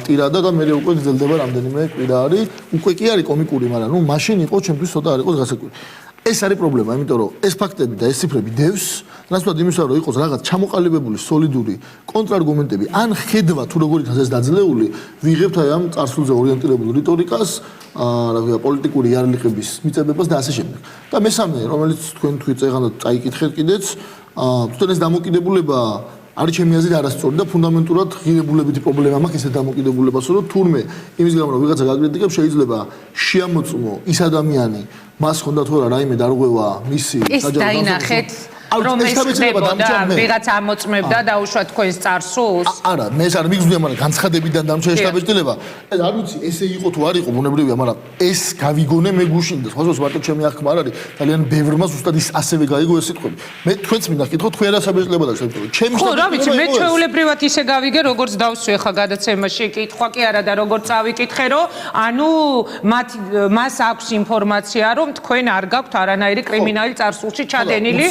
ტირადა და მე უკვე გრძელდება რამდენიმე კვირა არის, უკვე კი არის კომიკური, მაგრამ მაშინ იყო ჩემთვის ცოტა არ იყოს გასაკვირი. ეს არის პრობლემა, იმიტომ რომ ეს ფაქტები და ეს ციფრები დევს, ნაცვლად იმისა, რომ იყოს რაღაც ჩამოყალიბებული სოლიდური კონტრარგუმენტები, ან ხედვა თუ როგორ იქნება ეს დაძლეული, ვიღებთ აი ამ წარსულზე ორიენტირებულ რიტორიკას, რა ქვია, პოლიტიკური იარლიყების მიწებებას და ასე შემდეგ. და მესამე, რომელიც თქვენ თვით წეღანად წაიკითხეთ კიდეც, თვითონ ეს დამოკიდებულება არის ჩემი აზრით არასწორი და ფუნდამენტურად ღირებულებითი პრობლემა მაქვს ესეთ დამოკიდებულებას, რომ თურმე იმის გამო რომ ვიღაცა გაკრიტიკებს შეიძლება შეამოწმო ის ადამიანი მას ხონდა თუ არა რაიმე დარღვევა მისი საჯარო დაინახეთ რომ ეს ხდებოდა ვიღაც ამოწმებდა დაუშვა თქვენს წარსულს არა მე ეს არ მიგზნია მაგრამ განცხადებიდან დამჩა ეს დაბეჭდილება ეს არ ვიცი ესე იყო თუ არ იყო ბუნებრივია მაგრამ ეს გავიგონე მე გუშინ და სხვადასხვა მარტო ჩემი აღქმა არ არის ძალიან ბევრმა ზუსტად ის ასევე გაიგო ეს სიტყვები მე თქვენც მინდა გითხო თქვენ რა საბეჭდილება და შემთხვევით ჩემი ხო რა ვიცი მე ჩვეულებრივად ისე გავიგე როგორც დავსვი ხა გადაცემაში კითხვა კი არა და როგორც წავიკითხე რომ ანუ მას აქვს ინფორმაცია რომ თქვენ არ გაქვთ არანაირი კრიმინალი წარსულში ჩადენილი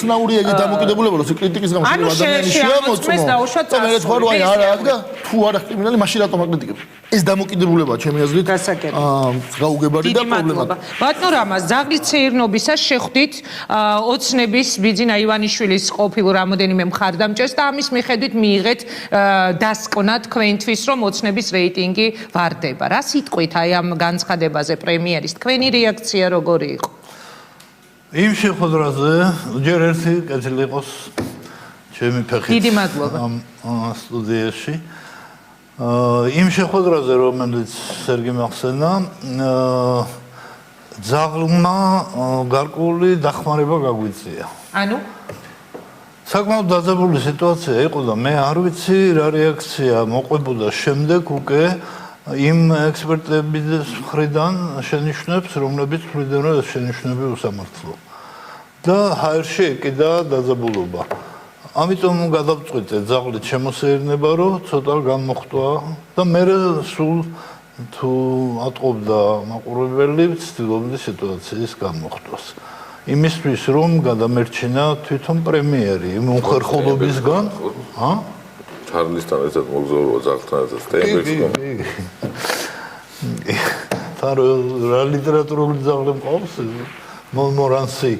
დამოკიდებულება რომ კრიტიკის გამო ადამიანი შეამოწმოს და მე რა თქვა აი არა აქ და თუ არა კრიმინალი მაშინ რატომ აკრიტიკებს ეს დამოკიდებულება ჩემი აზრით გაუგებარი და პრობლემაა ბატონო რამაზ ზაღლის ცეირნობისას შეხვდით ოცნების ბიძინა ივანიშვილის ყოფილ რამოდენიმე მხარდამჭერს და ამის მიხედვით მიიღეთ დასკვნა თქვენთვის რომ ოცნების რეიტინგი ვარდება რა სიტყვით აი ამ განცხადებაზე პრემიერის თქვენი რეაქცია როგორი იყო იმ შეხვედრაზე ჯერ ერთი კეთილი იყოს ჩემი ფეხით დიდი მადლობა სტუდიაში იმ შეხვედრაზე რომელიც სერგი მახსენა ძაღლმა გარკვეული დახმარება გაგვიწია ანუ საკმაოდ დაძაბული სიტუაცია იყო და მე არ ვიცი რა რეაქცია მოყვებოდა შემდეგ უკვე იმ ექსპერტების მხრიდან შენიშვნებს, რომლებიც მხრიდან ეს შენიშვნები უსამართლო. და ჰაერში ეკიდა დაძაბულობა. ამიტომ გადავწყვიტე ძაღლით შემოსეირნება, რომ ცოტა გამოხტვა და მე სულ თუ ატყობდა მაყურებელი ვცდილობდი სიტუაციის გამოხტვას. იმისთვის რომ გადამერჩინა თვითონ პრემიერი იმ უხერხულობისგან, ჩარლისთან ერთად მოგზაურობა ძაღლთან ერთად სტეინბერგში. თან რა ლიტერატურული ძაღლი მყავს მონმორანსი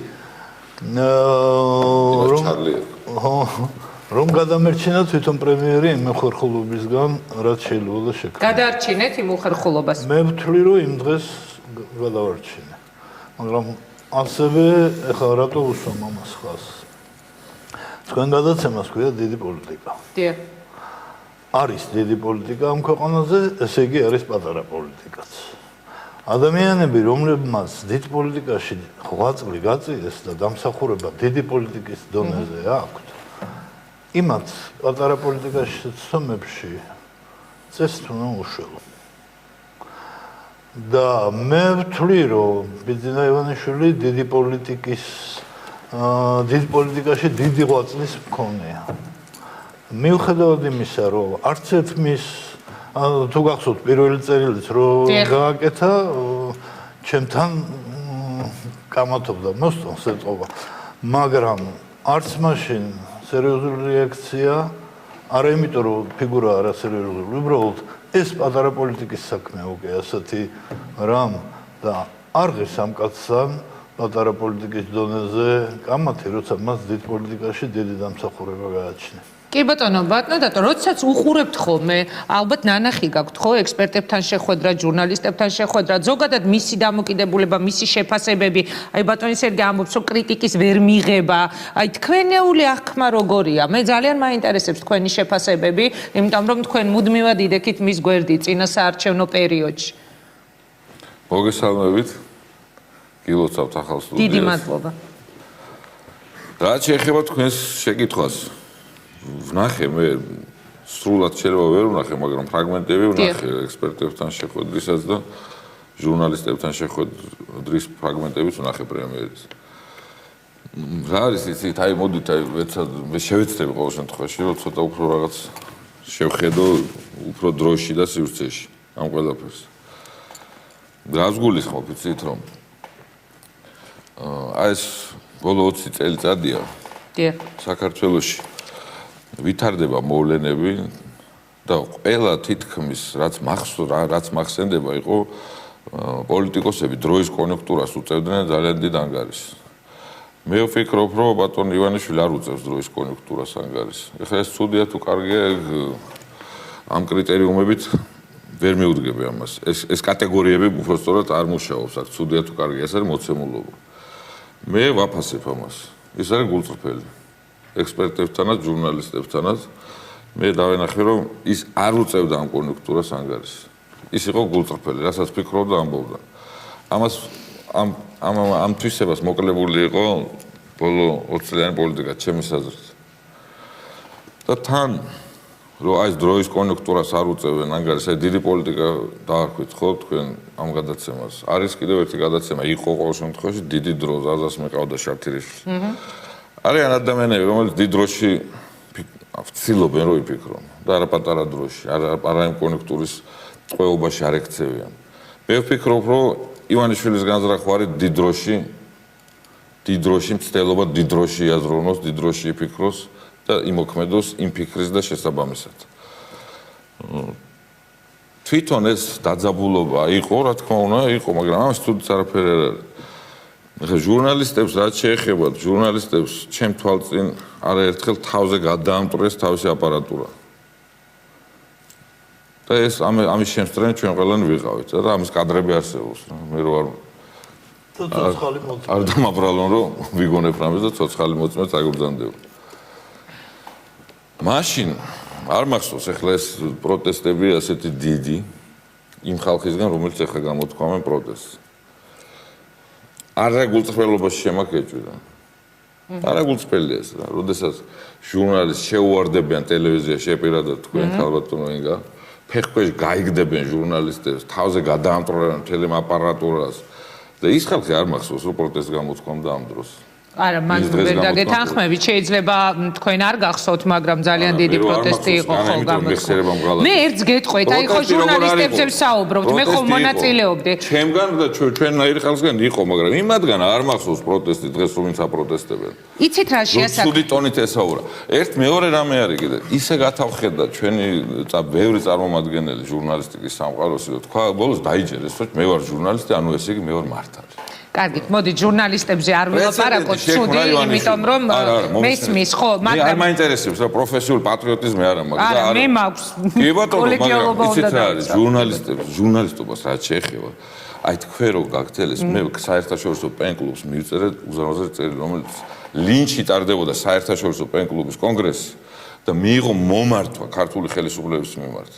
რომ გადამერჩინა თვითონ პრემიერი იმ ხერხულობისგან რაც შეიძლება შექმნა. გადაარჩინეთ იმ ხერხულობას. მე ვთვლი რომ იმ დღეს გადავარჩინე. მაგრამ ასევე ეხლა რატო უსვამ ამას ხას? თქვენ გადაცემას ქვია დიდი პოლიტიკა. დიახ. არის დიდი პოლიტიკა ამ ქვეყანაზე, ესე იგი არის პატარა პოლიტიკაც. ადამიანები, რომლებმაც დიდ პოლიტიკაში ღვაწლი გაწიეს და დამსახურება დიდი პოლიტიკის დონეზე აქვთ, იმათ პატარა პოლიტიკაში ცნობებში წესთუნა უშველო. და მე ვთვლი, რომ ბიძინა ივანიშვილი დიდი პოლიტიკაში დიდი ღვაწლის მქონეა. მიუხედავად იმისა, რომ არც ერთ მის თუ გახსოვთ პირველი წერილიც რომ გააკეთა ჩემთან კამათობდა მოსტონს ეტყობა, მაგრამ არც მაშინ სერიოზული რეაქცია არა იმიტომ რომ ფიგურა არა სერიოზული, უბრალოდ ეს პატარა პოლიტიკის საქმე უკვე ასეთი რამ და არ ღირს ამ კაცთან პატარა პოლიტიკის დონეზე კამათი, როცა მას დიდ პოლიტიკაში დიდი დამსახურება გააჩნია. კი ბატონო, დატო, როდესაც უყურებთ ხოლმე, ალბათ ნანახი გაქვთ ხო ექსპერტებთან შეხვედრა, ჟურნალისტებთან შეხვედრა, ზოგადად მისი დამოკიდებულება, მისი შეფასებები, აი ბატონი სერგი ამბობს, რომ კრიტიკის ვერ მიიღება, აი თქვენეული აღქმა როგორია? მე ძალიან მაინტერესებს თქვენი შეფასებები, იმიტომ რომ თქვენ მუდმივად იდექით მის გვერდი წინა საარჩევნო პერიოდში. მოგესალმებით. გილოცავთ ახალ სტუდიას. დიდი მადლობა. რაც შეეხება თქვენს შეკითხვას, ვნახე მე სრულად შეიძლება ვერ ვნახე, მაგრამ ფრაგმენტები ვნახე ექსპერტებთან შეხვედრისას და ჟურნალისტებთან შეხვედრის ფრაგმენტებიც ვნახე პრემიერის. რა არის იცით, აი მოდით აი მე შევეცდები ყოველ შემთხვევაში, რომ ცოტა უფრო რაღაც შევხედო უფრო დროში და სივრცეში ამ ყველაფერს. რას გულისხმობ, იცით რომ აი ეს ბოლო 20 წელიწადია საქართველოში ვითარდება მოვლენები და ყველა თითქმის რაც მახსენდება იყო პოლიტიკოსები დროის კონიუნქტურას უწევდნენ ძალიან დიდ ანგარიშს. მე ვფიქრობ, რომ ბატონ ივანიშვილი არ უწევს დროის კონიუნქტურას ანგარიშს. ეხლა ეს ცუდია თუ კარგია, ამ კრიტერიუმებით ვერ მიუდგები ამას. ეს კატეგორიები უბრალოდ არ მუშაობს, აქ ცუდია თუ კარგია, ეს არის მოცემულობა. მე ვაფასებ ამას. ეს არის გულწრფელი. ექსპერტებთანაც, ჟურნალისტებთანაც მე დავენახე, რომ ის არ უწევდა ამ კონიუნქტურას ანგარიშს. ის იყო გულწრფელი, რასაც ფიქრობდა ამბობდა. ამას ამ თვისებას მოკლებული იყო ბოლო 20 წლიანი პოლიტიკა ჩემის აზრით. და თან რომ აი ეს დროის კონიუნქტურას არ უწევენ ანგარიშს, აი დიდი პოლიტიკა დაარქვით ხო თქვენ ამ გადაცემას. არის კიდევ ერთი გადაცემა, იყო ყოველ შემთხვევაში დიდი დრო, ზაზას მეყავდა შაქირიშვილი. არიან ადამიანები, რომელიც დიდ დროში ვცდილობენ რომ იფიქრონ და არა პატარა დროში, არა იმ კონიუნქტურის ტყვეობაში არ ექცევიან. მე ვფიქრობ, რომ ივანიშვილის განზრახვა არის დიდ დროში მცდელობა, დიდ დროში იაზროვნოს, დიდ დროში იფიქროს და იმოქმედოს იმ ფიქრის და შესაბამისად. თვითონ ეს დაძაბულობა იყო, რა თქმა უნდა, იყო, მაგრამ ამას თუდიც არაფერი არ არის. ეხლა ჟურნალისტებს რაც შეეხება, ჟურნალისტებს ჩემ თვალწინ არაერთხელ თავზე გადაამტრეს თავისი აპარატურა. და ეს ამის შემსწრენი ჩვენ ყველანი ვიყავით და ამის კადრები არსებობს. მე რო არ დამაბრალონ რომ ვიგონებ რამეს და ცოცხალი მოწმეც აგრძანდება. მაშინ არ მახსოვს ეხლა ეს პროტესტები ასეთი დიდი იმ ხალხისგან, რომელიც ეხლა გამოთქვამენ პროტესტს. არა გულწრფელობაში შემაკეჭვიდა. არა გულწრფელია ეს რა, როდესაც ჟურნალისტს შეუვარდებიან ტელევიზიაში ეპირადად თქვენ ქალბატონო ინგა, ფეხქვეშ გაიგდებენ ჟურნალისტებს, თავზე გადაამტრევენ მთელი აპარატურას და ის ხალხი არ მახსოვს რომ პროტესტს გამოთქვამდა ამ დროს. არა, მან ვერ დაგეთანხმებით, შეიძლება თქვენ არ გახსოვთ, მაგრამ ძალიან დიდი პროტესტი იყო ხო გამოცხადებული. მე ერთს გეტყვით, აი ხო ჟურნალისტებზე ვსაუბრობთ, მე ხო მონაწილეობდი. ჩემგან და ჩვენნაირი ხალხსგან იყო, მაგრამ იმათგან არ მახსოვს პროტესტი დღეს რომ ვინც აპროტესტებენ. იცით რა შეასაკ? ცუდი ტონით ესაურა. ერთ მეორე რამე არის კიდე, ისე გათავხედა ჩვენი ბევრი წარმომადგენელი ჟურნალისტიკის სამყაროსი, რომ თქვა ბოლოს დაიჯერეს, რომ მე ვარ ჟურნალისტი, ანუ ესე იგი მე ვარ მართალი. კარგით, მოდი ჟურნალისტებზე არ ვილაპარაკოთ, ცუდი, იმიტომ რომ მესმის, ხო, მაგრამ არ მაინტერესებს რა პროფესიული პატრიოტიზმი არა მაქვს და არა, მე მაქვს. კი ბატონო, მაგრამ იცით რა არის, ჟურნალისტობას რაც შეეხება. აი თქვენ რო გაგთელეს, მე საერთაშორისო პენ-კლუბს მივწერე უზარმაზარი წერილი, რომელიც ლინჩი ტარდებოდა საერთაშორისო პენ-კლუბის კონგრესში და მიიღო მომართვა ქართული ხელისუფლების მიმართ.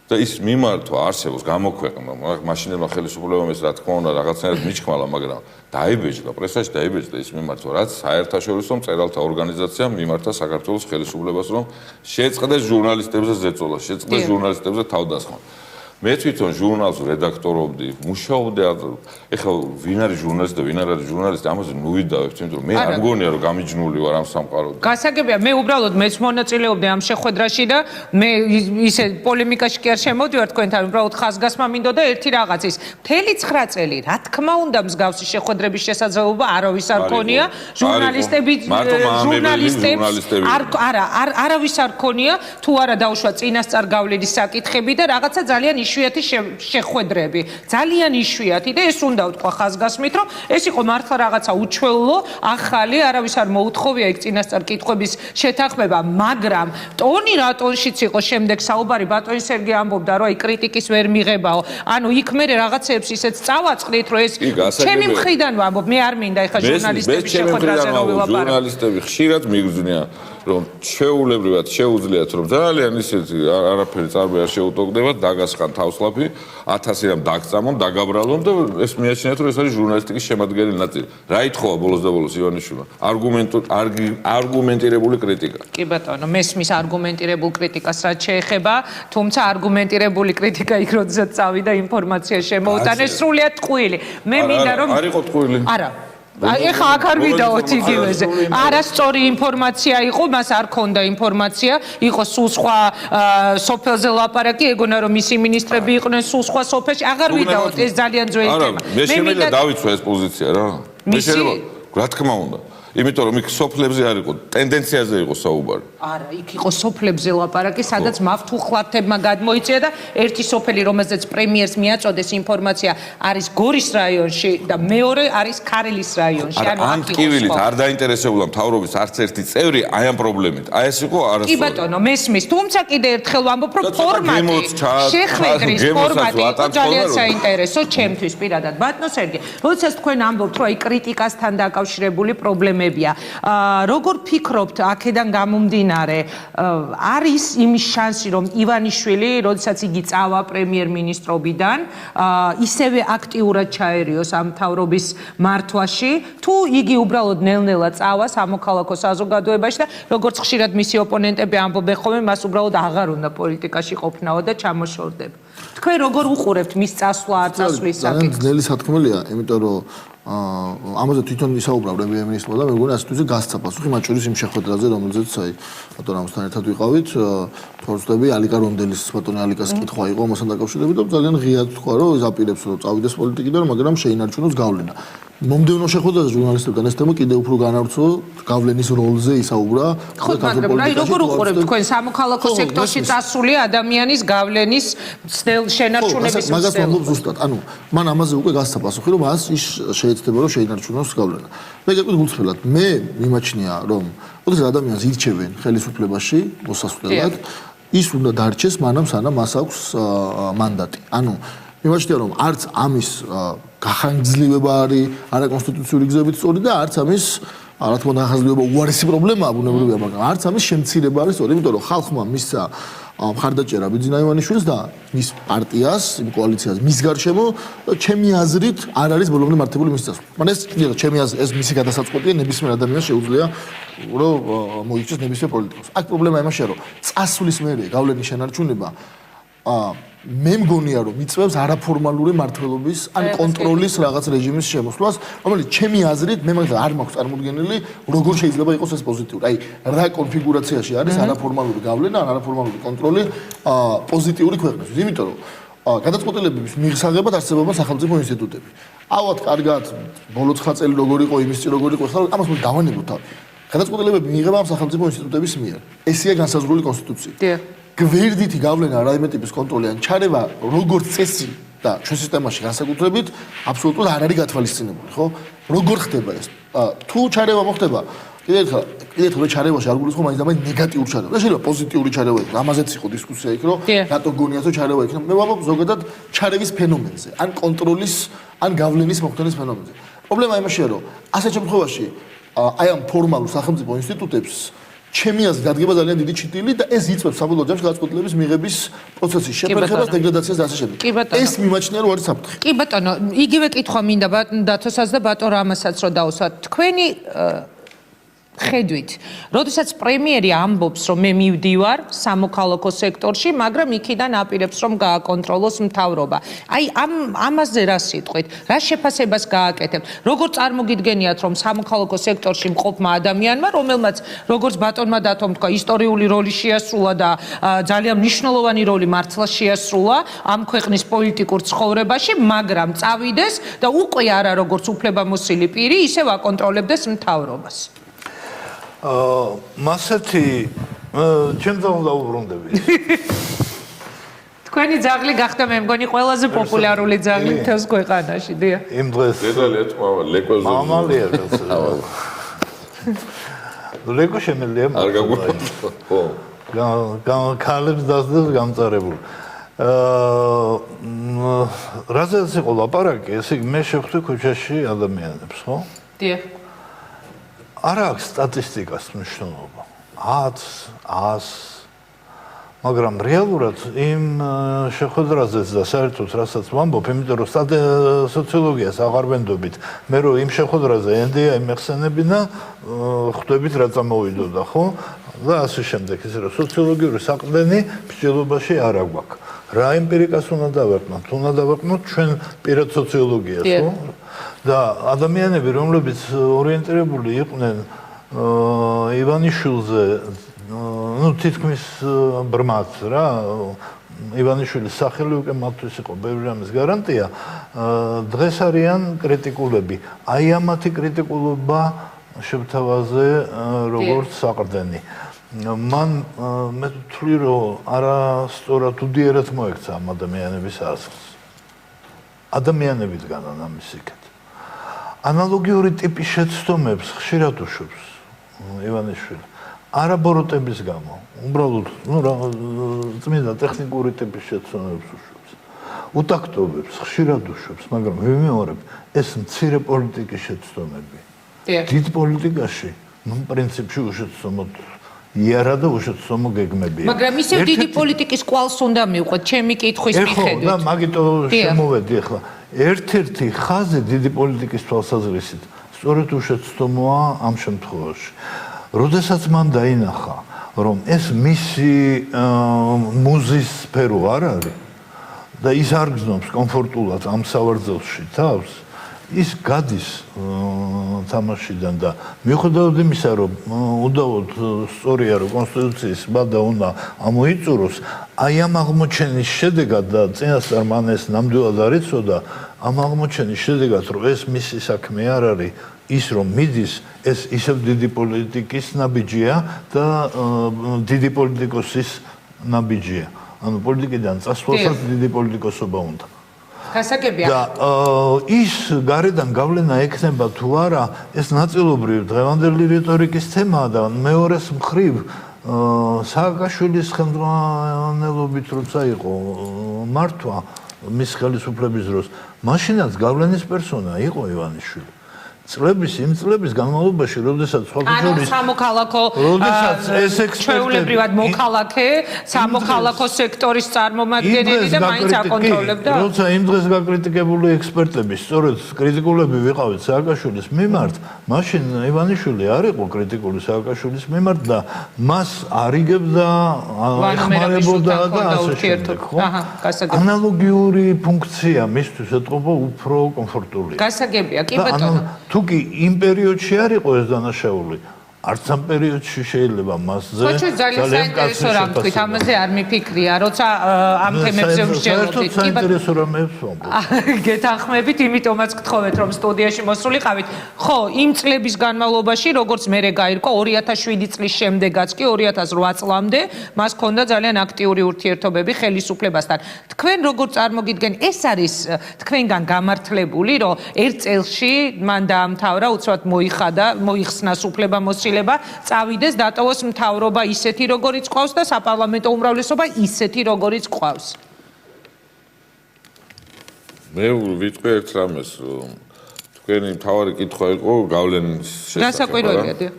და ის მიმართვა არსებობს გამოქვეყნდა, მაშინებმა ხელისუფლებამ ეს რა თქმა უნდა რაღაცნაირად მიჩქმალა, მაგრამ დაიბეჭდა პრესაში დაიბეჭდა ის მიმართვა, რაც საერთაშორისო მწერალთა ორგანიზაციამ მიმართა საქართველოს ხელისუფლებას, რომ შეწყდეს ჟურნალისტებზე ზეწოლა, შეწყდეს ჟურნალისტებზე თავდასხმა. მე თვითონ ჟურნალს რედაქტორობდი, მუშაობდი, ეხლა ვინ არის ჟურნალისტი და ვინ არ არის ჟურნალისტი, ამაზე ნუ ვიდავებთ, იმიტომ რომ მე არ მგონია რომ გამიჯნული ვარ ამ სამყაროდან. გასაგებია, მე უბრალოდ მეც მონაწილეობდი ამ შეხვედრაში და მე ისე პოლემიკაში კი არ შემოდივარ თქვენთან, უბრალოდ ხაზგასმა მინდოდა ერთი რაღაცის. მთელი 9 წელი, რა თქმა უნდა, მსგავსი შეხვედრების შესაძლებლობა არავის არ ქონია, არავის არ ქონია, თუ არა დაუშვა წინასწარ გავლენის საკითხები და რაღაცა ძალიან იშვიათი შეხვედრები, ძალიან იშვიათი და ეს უნდა ვთქვა ხაზგასმით, რომ ეს იყო მართლა რაღაცა უჩვეულო, ახალი, არავის არ მოუთხოვია იქ წინასწარ კითხვების შეთანხმება, მაგრამ ტონი რა ტონშიც იყო შემდეგ საუბარი, ბატონი სერგი ამბობდა, რომ აი კრიტიკის ვერ მიღებაო, ანუ იქ მე რაღაცეებს ისეთ წავაწყდით, რომ ეს ჩემი მხრიდან ვამბობ, მე არ მინდა ეხა ჟურნალისტების შეხვედრაზე რომ ვილაპარაკო. ჟურნალისტები ხშირად მიგრძნიან რომ შეუულებრივად შეუძლიათ რომ ძალიან ისეთი არაფერი წარმოე არ შეუტოგდებათ დაგასხან თავსლაფი 1000 რამ დაგწამონ დაგაბრალონ და ეს მიაჩნიათ რომ ეს არის ჟურნალისტიკის შემადგენელი ნაწილი. რა ითხოვა ბოლოს და ბოლოს ივანიშვილმა? არგუმენტირებული კრიტიკა. კი ბატონო, მესმის არგუმენტირებულ კრიტიკას რაც შეეხება, თუმცა არგუმენტირებული კრიტიკა იქ როდესაც წავიდა ინფორმაცია შემოუტანეს სრულიად ტყუილი. მე მინდა რომ არ იყო ტყუილი. არა ეხა აქ არ ვიდაოთ იგივეზე. არასწორი ინფორმაცია იყო, მას არ ქონდა ინფორმაცია, იყო სულ სხვა სოფელზე ლაპარაკი, ეგონა რომ მისი მინისტრები იყვნენ სულ სხვა სოფელში, აღარ ვიდაოთ, ეს ძალიან ძველი თემა. მე შემიძლია დავიცვა ეს პოზიცია რა. მე შეიძლება, რა თქმა უნდა. იმიტომ რომ იქ სოფლებზე არ იყო, ტენდენციაზე იყო საუბარი. არა, იქ იყო სოფლებზე ლაპარაკი, სადაც მავთუხლათებმა გადმოიწია და ერთი სოფელი, რომელზეც პრემიერს მიაწოდეს ინფორმაცია, არის გორის რაიონში და მეორე არის ქარელის რაიონში. ან ტკივილით არ დაინტერესებულა მთავრობის არც ერთი წევრი აი ამ პრობლემით. აი ეს იყო არასწორი. კი ბატონო, მესმის, თუმცა კიდე ერთხელ ვამბობ, რომ ფორმატი, შეხვედრის ფორმატი იყო ძალიან საინტერესო ჩემთვის პირადად. ბატონო სერგი, როდესაც თქვენ ამბობთ, რომ აი კრიტიკასთან დაკავშირებული პრობლემები როგორ ფიქრობთ აქედან გამომდინარე არის იმის შანსი რომ ივანიშვილი როდესაც იგი წავა პრემიერ-მინისტრობიდან ისევე აქტიურად ჩაერიოს ამ მთავრობის მართვაში თუ იგი უბრალოდ ნელ-ნელა წავა სამოქალაქო საზოგადოებაში და როგორც ხშირად მისი ოპონენტები ამბობენ ხოლმე მას უბრალოდ აღარ უნდა პოლიტიკაში ყოფნაო და ჩამოშორდება თქვენ როგორ უყურებთ მის წასვლა არ წასვლის საკითხს ძალიან ძნელი სათქმელია იმიტომ რომ ამაზე თვითონ ისაუბრა პრემიერ-მინისტრმა და მე მგონი ასე თუ ისე გასცა პასუხი მათ შორის იმ შეხვედრაზე რომელზეც აი ბატონ ამასთან ერთად ვიყავით თორსტები ალიკა რონდელის ბატონი ალიკას კითხვა იყო ამასთან დაკავშირებით და ძალიან ღიად თქვა რომ ის აპირებს რომ წავიდეს პოლიტიკიდან მაგრამ შეინარჩუნოს გავლენა მომდევნო შეხვედრაზე ჟურნალისტებთან ეს თემა კიდევ უფრო განავრცო გავლენის როლზე ისაუბრა ხო მაგრამ აი როგორ უყურებთ თქვენ სამოქალაქო სექტორში წასული ადამიანის გავლენის შენარჩუნების მაგას ვამბობ ზუსტად ანუ მან ამაზე უკვე გასცა პასუხი რომ მას ის შეიძლება რომ შეინარჩუნოს გავლენა. მე გეტყვით გულწრფელად, მე მიმაჩნია რომ ოდესაც ადამიანს ირჩევენ ხელისუფლებაში მოსასვლელად, ის უნდა დარჩეს მანამ სანამ მას აქვს მანდატი. ანუ მიმაჩნია რომ არც ამის გახანგრძლივება არის არაკონსტიტუციური გზებით სწორი და არც ამის რა თქმა უნდა გახანგრძლივება უარესი პრობლემაა ბუნებრივია, მაგრამ არც ამის შემცირება არის სწორი, იმიტომ რომ ხალხმა მისცა მხარდაჭერა ბიძინა ივანიშვილს და მის პარტიას, იმ კოალიციას მის გარშემო ჩემი აზრით არ არის ბოლომდე მართებული მის წასვლა. მაგრამ ეს კიდევ ჩემი აზრით ეს მისი გადასაწყვეტია ნებისმიერ ადამიანს შეუძლია რომ მოიქცეს ნებისმიერ პოლიტიკოს. აქ პრობლემა იმაშია რომ წასვლის მერე გავლენის შენარჩუნება მე მგონია რომ იწევს არაფორმალური მართლობის ან კონტროლის რაღაც რეჟიმის შემოსვლას, რომელიც ჩემი აზრით მე მაგას არ მაქვს წარმოდგენილი, როგორ შეიძლება იყოს ეს პოზიტიური. აი, რა კონფიგურაციაში არის არაფორმალური გავლენა, ან არაფორმალური კონტროლი პოზიტიური ქვეყნისთვის. იმიტომ რომ გადაწყვეტილებების მიღწევად არსებობა სახელმწიფო ინსტიტუტები. ავად კარგად ბოლო 9 წელი როგორ იყო, იმის წინ როგორ იყო, ახლა ამას მე დავანებოთ თავი. გადაწყვეტილებები მიიღება ამ სახელმწიფო ინსტიტუტების მიერ. ესეა განსაზღვრული კონსტიტუციით. გვერდითი გავლენა რაიმე ტიპის კონტროლი ან ჩარევა როგორც წესი და ჩვენ სისტემაში განსაკუთრებით აბსოლუტურად არ არის გათვალისწინებული, ხო? როგორ ხდება ეს? თუ ჩარევა მოხდება, კიდევ ერთხელ ჩარევაში არ გულისხმობ მაინც და მაინც ნეგატიურ ჩარევა. და შეიძლება პოზიტიური ჩარევა იყოს. ამაზეც იყო დისკუსია იქ, რომ რატო გონიათ რომ ჩარევა იქნება. მე ვამბობ ზოგადად ჩარევის ფენომენზე, ან კონტროლის, ან გავლენის მოხდენის ფენომენზე. პრობლემა იმაშია, რომ ასეთ შემთხვევაში აი ამ ფორმალურ სახელმწიფო ინსტიტუტებს ჩემი აზრით დადგება ძალიან დიდი ჩიტილი და ეს იწვევს საბოლოო ჯამში გადაწყვეტილების მიღების პროცესის შეფერხებას, დეგრადაციას და ასე შემდეგ. ეს მიმაჩნია რომ არის საფრთხე. კი ბატონო, იგივე კითხვა მინდა დათოსაც და ბატონ რამასაც რომ დავუსვათ. თქვენი ხედვით, როდესაც პრემიერი ამბობს, რომ მე მივდივარ სამოქალაქო სექტორში, მაგრამ იქიდან აპირებს, რომ გააკონტროლოს მთავრობა. აი, ამაზე რა სიტყვით? რა შეფასებას გააკეთებთ? როგორ წარმოგიდგენიათ, რომ სამოქალაქო სექტორში მყოფმა ადამიანმა, რომელმაც როგორც ბატონმა დათომ თქვა, ისტორიული როლი შეასრულა და ძალიან მნიშვნელოვანი როლი მართლა შეასრულა ამ ქვეყნის პოლიტიკურ ცხოვრებაში, მაგრამ წავიდეს და უკვე არა როგორც უფლებამოსილი პირი, ისევ აკონტროლებდეს მთავრობას. მასეთი ჩემ ძაღლს დაუბრუნდები. თქვენი ძაღლი გახდა მე მგონი ყველაზე პოპულარული ძაღლი მთელს ქვეყანაში, დიახ. იმ დღეს დედალი ეთყვა ლეკოზე. მამალია რაღაცა. ლეკო შემელია. არ გაგვიყვება. ხო. კალებს დასდეს გამწარებული. რაზეც იყო ლაპარაკი, ესე იგი მე შევხვდი ქუჩაში ადამიანებს, ხო? დიახ. არ აქვს სტატისტიკას მნიშვნელობა 100 მაგრამ რეალურად იმ შეხვედრაზეც და საერთოდ რასაც ვამბობ, იმიტომ რომ სოციოლოგიას აღარ ვენდობით, მე რომ იმ შეხვედრაზე NDI მეხსენებინა, ხვდებით რა წამოვიდოდა, ხო? და ასე შემდეგ, ისე რომ სოციოლოგიური საყრდენი მსჯელობაში არ აგვაქვს. რა ემპირიკას უნდა დავეყნოთ? უნდა დავეყნოთ ჩვენ პირად სოციოლოგიას, ხო? და ადამიანები, რომლებიც ორიენტირებული იყვნენ ივანიშვილზე, ну თითქმის ბრმად რა, ივანიშვილის სახელი უკვე მათთვის იყო ბევრი რამის გარანტია, დღეს არიან კრიტიკულები. აი ამათი კრიტიკულობა შევთავაზე როგორც საყრდენი. მან მე ვთვლი, რომ არასწორად უდიერად მოექცა ამ ადამიანების აზრს. ადამიანებისგანან ამის იქეთ. ანალოგიური ტიპის შეცდომებს ხშირად უშვებს ივანიშვილი. არა ბოროტების გამო, უბრალოდ, წმინდა ტექნიკური ტიპის შეცდომებს უშვებს. უტაქტობებს ხშირად უშვებს, მაგრამ ვიმეორებ, ეს მცირე პოლიტიკის შეცდომები. დიდ პოლიტიკაში, პრინციპში უშეცდომოდ იარა და უშეცდომო გეგმებია. მაგრამ ისევ დიდი პოლიტიკის კვალს უნდა მივყვეთ, ჩემი კითხვის მიხედვით. და მაგიტო შემოვედი ახლა. ერთ-ერთი ხაზი დიდი პოლიტიკის თვალსაზრისით სწორედ უშეცდომოა ამ შემთხვევაში. როდესაც მან დაინახა, რომ ეს მისი მუზის სფერო არ არის და ის არ გზნობს კომფორტულად ამ სავარძელში თავს, ის გადის თამაშიდან და მიუხედავად იმისა, რომ უდავოდ სწორია, რომ კონსტიტუციის ბადა უნდა ამოიწუროს, აი ამ აღმოჩენის შედეგად და წინასწარ მან ეს ნამდვილად არ იცოდა, ამ აღმოჩენის შედეგად, რომ ეს მისი საქმე არ არის ის, რომ მიდის, ეს ისევ დიდი პოლიტიკის ნაბიჯია და დიდი პოლიტიკოსის ნაბიჯია. ანუ პოლიტიკიდან წასვლასაც დიდი პოლიტიკოსობა უნდა. გასაგებია. და ის გარედან გავლენა ექნება თუ არა, ეს ნაწილობრივ დღევანდელი რიტორიკის თემაა და მეორეს მხრივ სააკაშვილის ხელმძღვანელობით როცა იყო მართვა მის ხელისუფლების დროს, მაშინაც გავლენის პერსონა იყო ივანიშვილი. იმ წლების განმავლობაში, როდესაც ანუ სამოქალაქო ჩვეულებრივად მოქალაქე, სამოქალაქო სექტორის წარმომადგენელი და მაინც აკონტროლებდა. როცა იმ დღეს გაკრიტიკებული ექსპერტები, სწორედ კრიტიკულები ვიყავით სააკაშვილის მიმართ, მაშინ ივანიშვილი არ იყო კრიტიკული სააკაშვილის მიმართ და მას არიგებდა, ეხმარებოდა და ასე შემდეგ. ანალოგიური ფუნქცია მისთვის ეთყობა უფრო კომფორტულია. გასაგებია, კი ბატონო. თუ კი იმ პერიოდში არ იყო ეს დანაშაული, არც ამ პერიოდში შეიძლება მასზე ძალიან საინტერესო რამ თქვით, ამაზე არ მიფიქრია, როცა ამ თემებზე ვსჯელობდით. საინტერესო რამებს ვამბობ. გეთანხმებით, იმიტომაც გთხოვეთ, რომ სტუდიაში მოსულიყავით. ხო, იმ წლების განმავლობაში, როგორც მერე გაირკვა 2007 წლის შემდეგაც კი 2008 წლამდე, მას ჰქონდა ძალიან აქტიური ურთიერთობები ხელისუფლებასთან. თქვენ როგორ წარმოგიდგენ, ეს არის თქვენგან გამართლებული, რომ ერთ წელში მან დაამთავრა, უცბად მოიხსნა უფლებამოსილება, წავიდეს დატოვოს მთავრობა ისეთი როგორიც ყავს და საპარლამენტო უმრავლესობა ისეთი როგორიც ყავს. მე ვიტყვი ერთ რამეს, რომ თქვენი მთავარი კითხვა იყო გავლენის შესახებ. გასაკვირველია.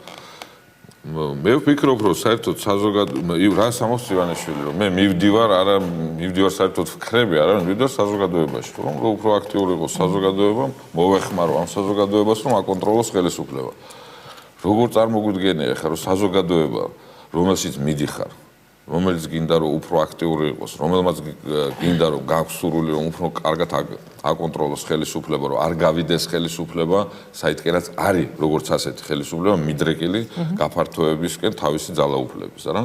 მე ვფიქრობ, რომ საერთოდ რა სამოს ივანიშვილი, რომ მე მივდივარ საერთოდ ვქრები, არა მივდივარ საზოგადოებაში, რომ უფრო აქტიური იყოს საზოგადოება, მოვეხმარო ამ საზოგადოებას, რომ აკონტროლოს ხელისუფლება. როგორ წარმოგვიდგენია ახლა რომ საზოგადოება რომელშიც მიდიხარ რომელიც გინდა რომ უფრო აქტიური იყოს რომელმაც გინდა რომ გაქვსურული რომ უფრო კარგად აკონტროლოს ხელისუფლება რომ არ გავიდეს ხელისუფლება საითკენაც არის როგორც ასეთი ხელისუფლება მიდრეკილი გაფართოებისკენ თავისი ძალაუფლების არა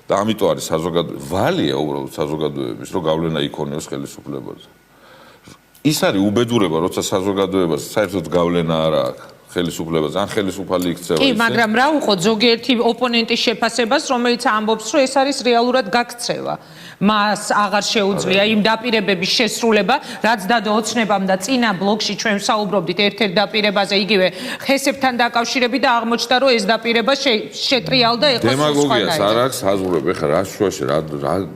და ამიტომ არის ვალია უბრალოდ საზოგადოების რომ გავლენა იქონიოს ხელისუფლებაზე ის არის უბედურება როცა საზოგადოებას საერთოდ გავლენა არ აქვს ხელისუფლებაზე ან ხელისუფალი იქცევა კი, მაგრამ რა უყოთ ზოგიერთი ოპონენტის შეფასებას, რომელიც ამბობს, რომ ეს არის რეალურად გაქცევა. მას აღარ შეუძლია იმ დაპირებების შესრულება, რაც დადო ოცნებამ და წინა ბლოკში ჩვენ ვსაუბრობდით ერთ-ერთ დაპირებაზე, იგივე ხესებთან დაკავშირებით და აღმოჩნდა, რომ ეს დაპირება შეტრიალდა ეხლა დემაგოგიას არ აქვს საზღვრები, ეხლა რა შუაში რა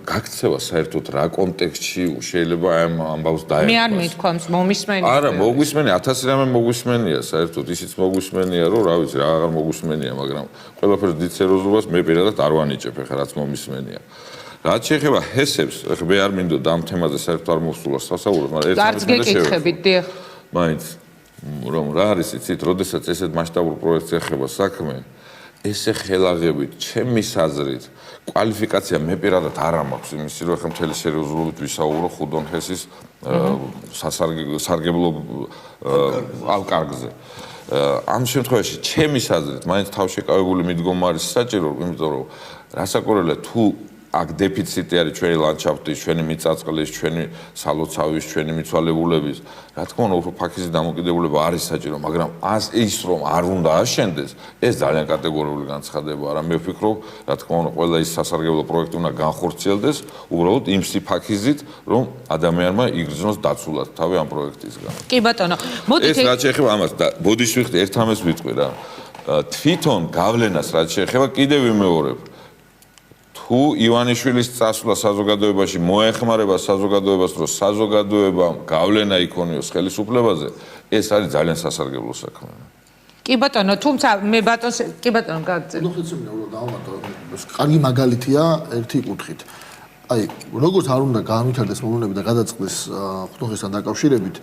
გაქცევა საერთოდ რა კონტექსტში შეიძლება ამ ამბავს დაერქვა. მე არ მithქვამს, მომისმენი. არა, მოგვისმენი, 1000 რამე მოგვისმენია საერთოდ, ისიც მოგვისმენია, რომ რა ვიცი, რა აღარ მოგვისმენია, მაგრამ ყველაფერს დიდ სერიოზულობას მე პირადად არ ვანიჭებ, ეხლა რაც მომისმენია. რაც შეეხება ჰესებს, ეხლა მე არ მინდოდა ამ თემაზე საერთოდ არ მოვსულა სასაუბრო, მაგრამ ერთ არც გეკითხებით, დიახ. მაინც რომ რა არის იცით, როდესაც ესეთ მასშტაბურ პროექტს ეხება საქმე, ესე ხელაღებით, ჩემის აზრით, კვალიფიკაცია მე პირადად არ მაქვს იმისი, რომ ეხლა მთელი სერიოზულობით ვისაუბრო ხუდონ ჰესის სასარგებლო ალკარგზე. ამ შემთხვევაში ჩემის აზრით, მაინც თავშეკავებული მიდგომა არის საჭირო, იმიტომ რომ რასაკვირველია თუ აქ დეფიციტი არის ჩვენი ლანდშაფტის, ჩვენი მიწაწყლის, ჩვენი სალოცავის, ჩვენი მიცვალებულების. რა თქმა უნდა, უფრო ფაქიზი დამოკიდებულება არის საჭირო, მაგრამ ის რომ არ უნდა აშენდეს, ეს ძალიან კატეგორიული განცხადება არა. მე ვფიქრობ, რა თქმა უნდა, ყველა ის სასარგებლო პროექტი უნდა განხორციელდეს, უბრალოდ იმ სიფაქიზით, რომ ადამიანმა იგრძნოს დაცულად თავი ამ პროექტისგან. კი ბატონო, მოდით ეს რაც შეეხება ამას და ბოდიშ ვიხდი ერთ ამას ვიტყვი რა. თვითონ გავლენას რაც შეეხება კიდევ ვიმეორებ. თუ ივანიშვილის წასვლა საზოგადოებაში მოეხმარება საზოგადოებას, რომ საზოგადოებამ გავლენა იქონიოს ხელისუფლებაზე, ეს არის ძალიან სასარგებლო საქმე. კი ბატონო, თუმცა მე ბატონს კი ბატონო გაგრძელე. კარგი მაგალითია ერთი კუთხით. აი, როგორც არ უნდა განვითარდეს მოვლენები და გადაწყდეს ხუთოხისთან დაკავშირებით,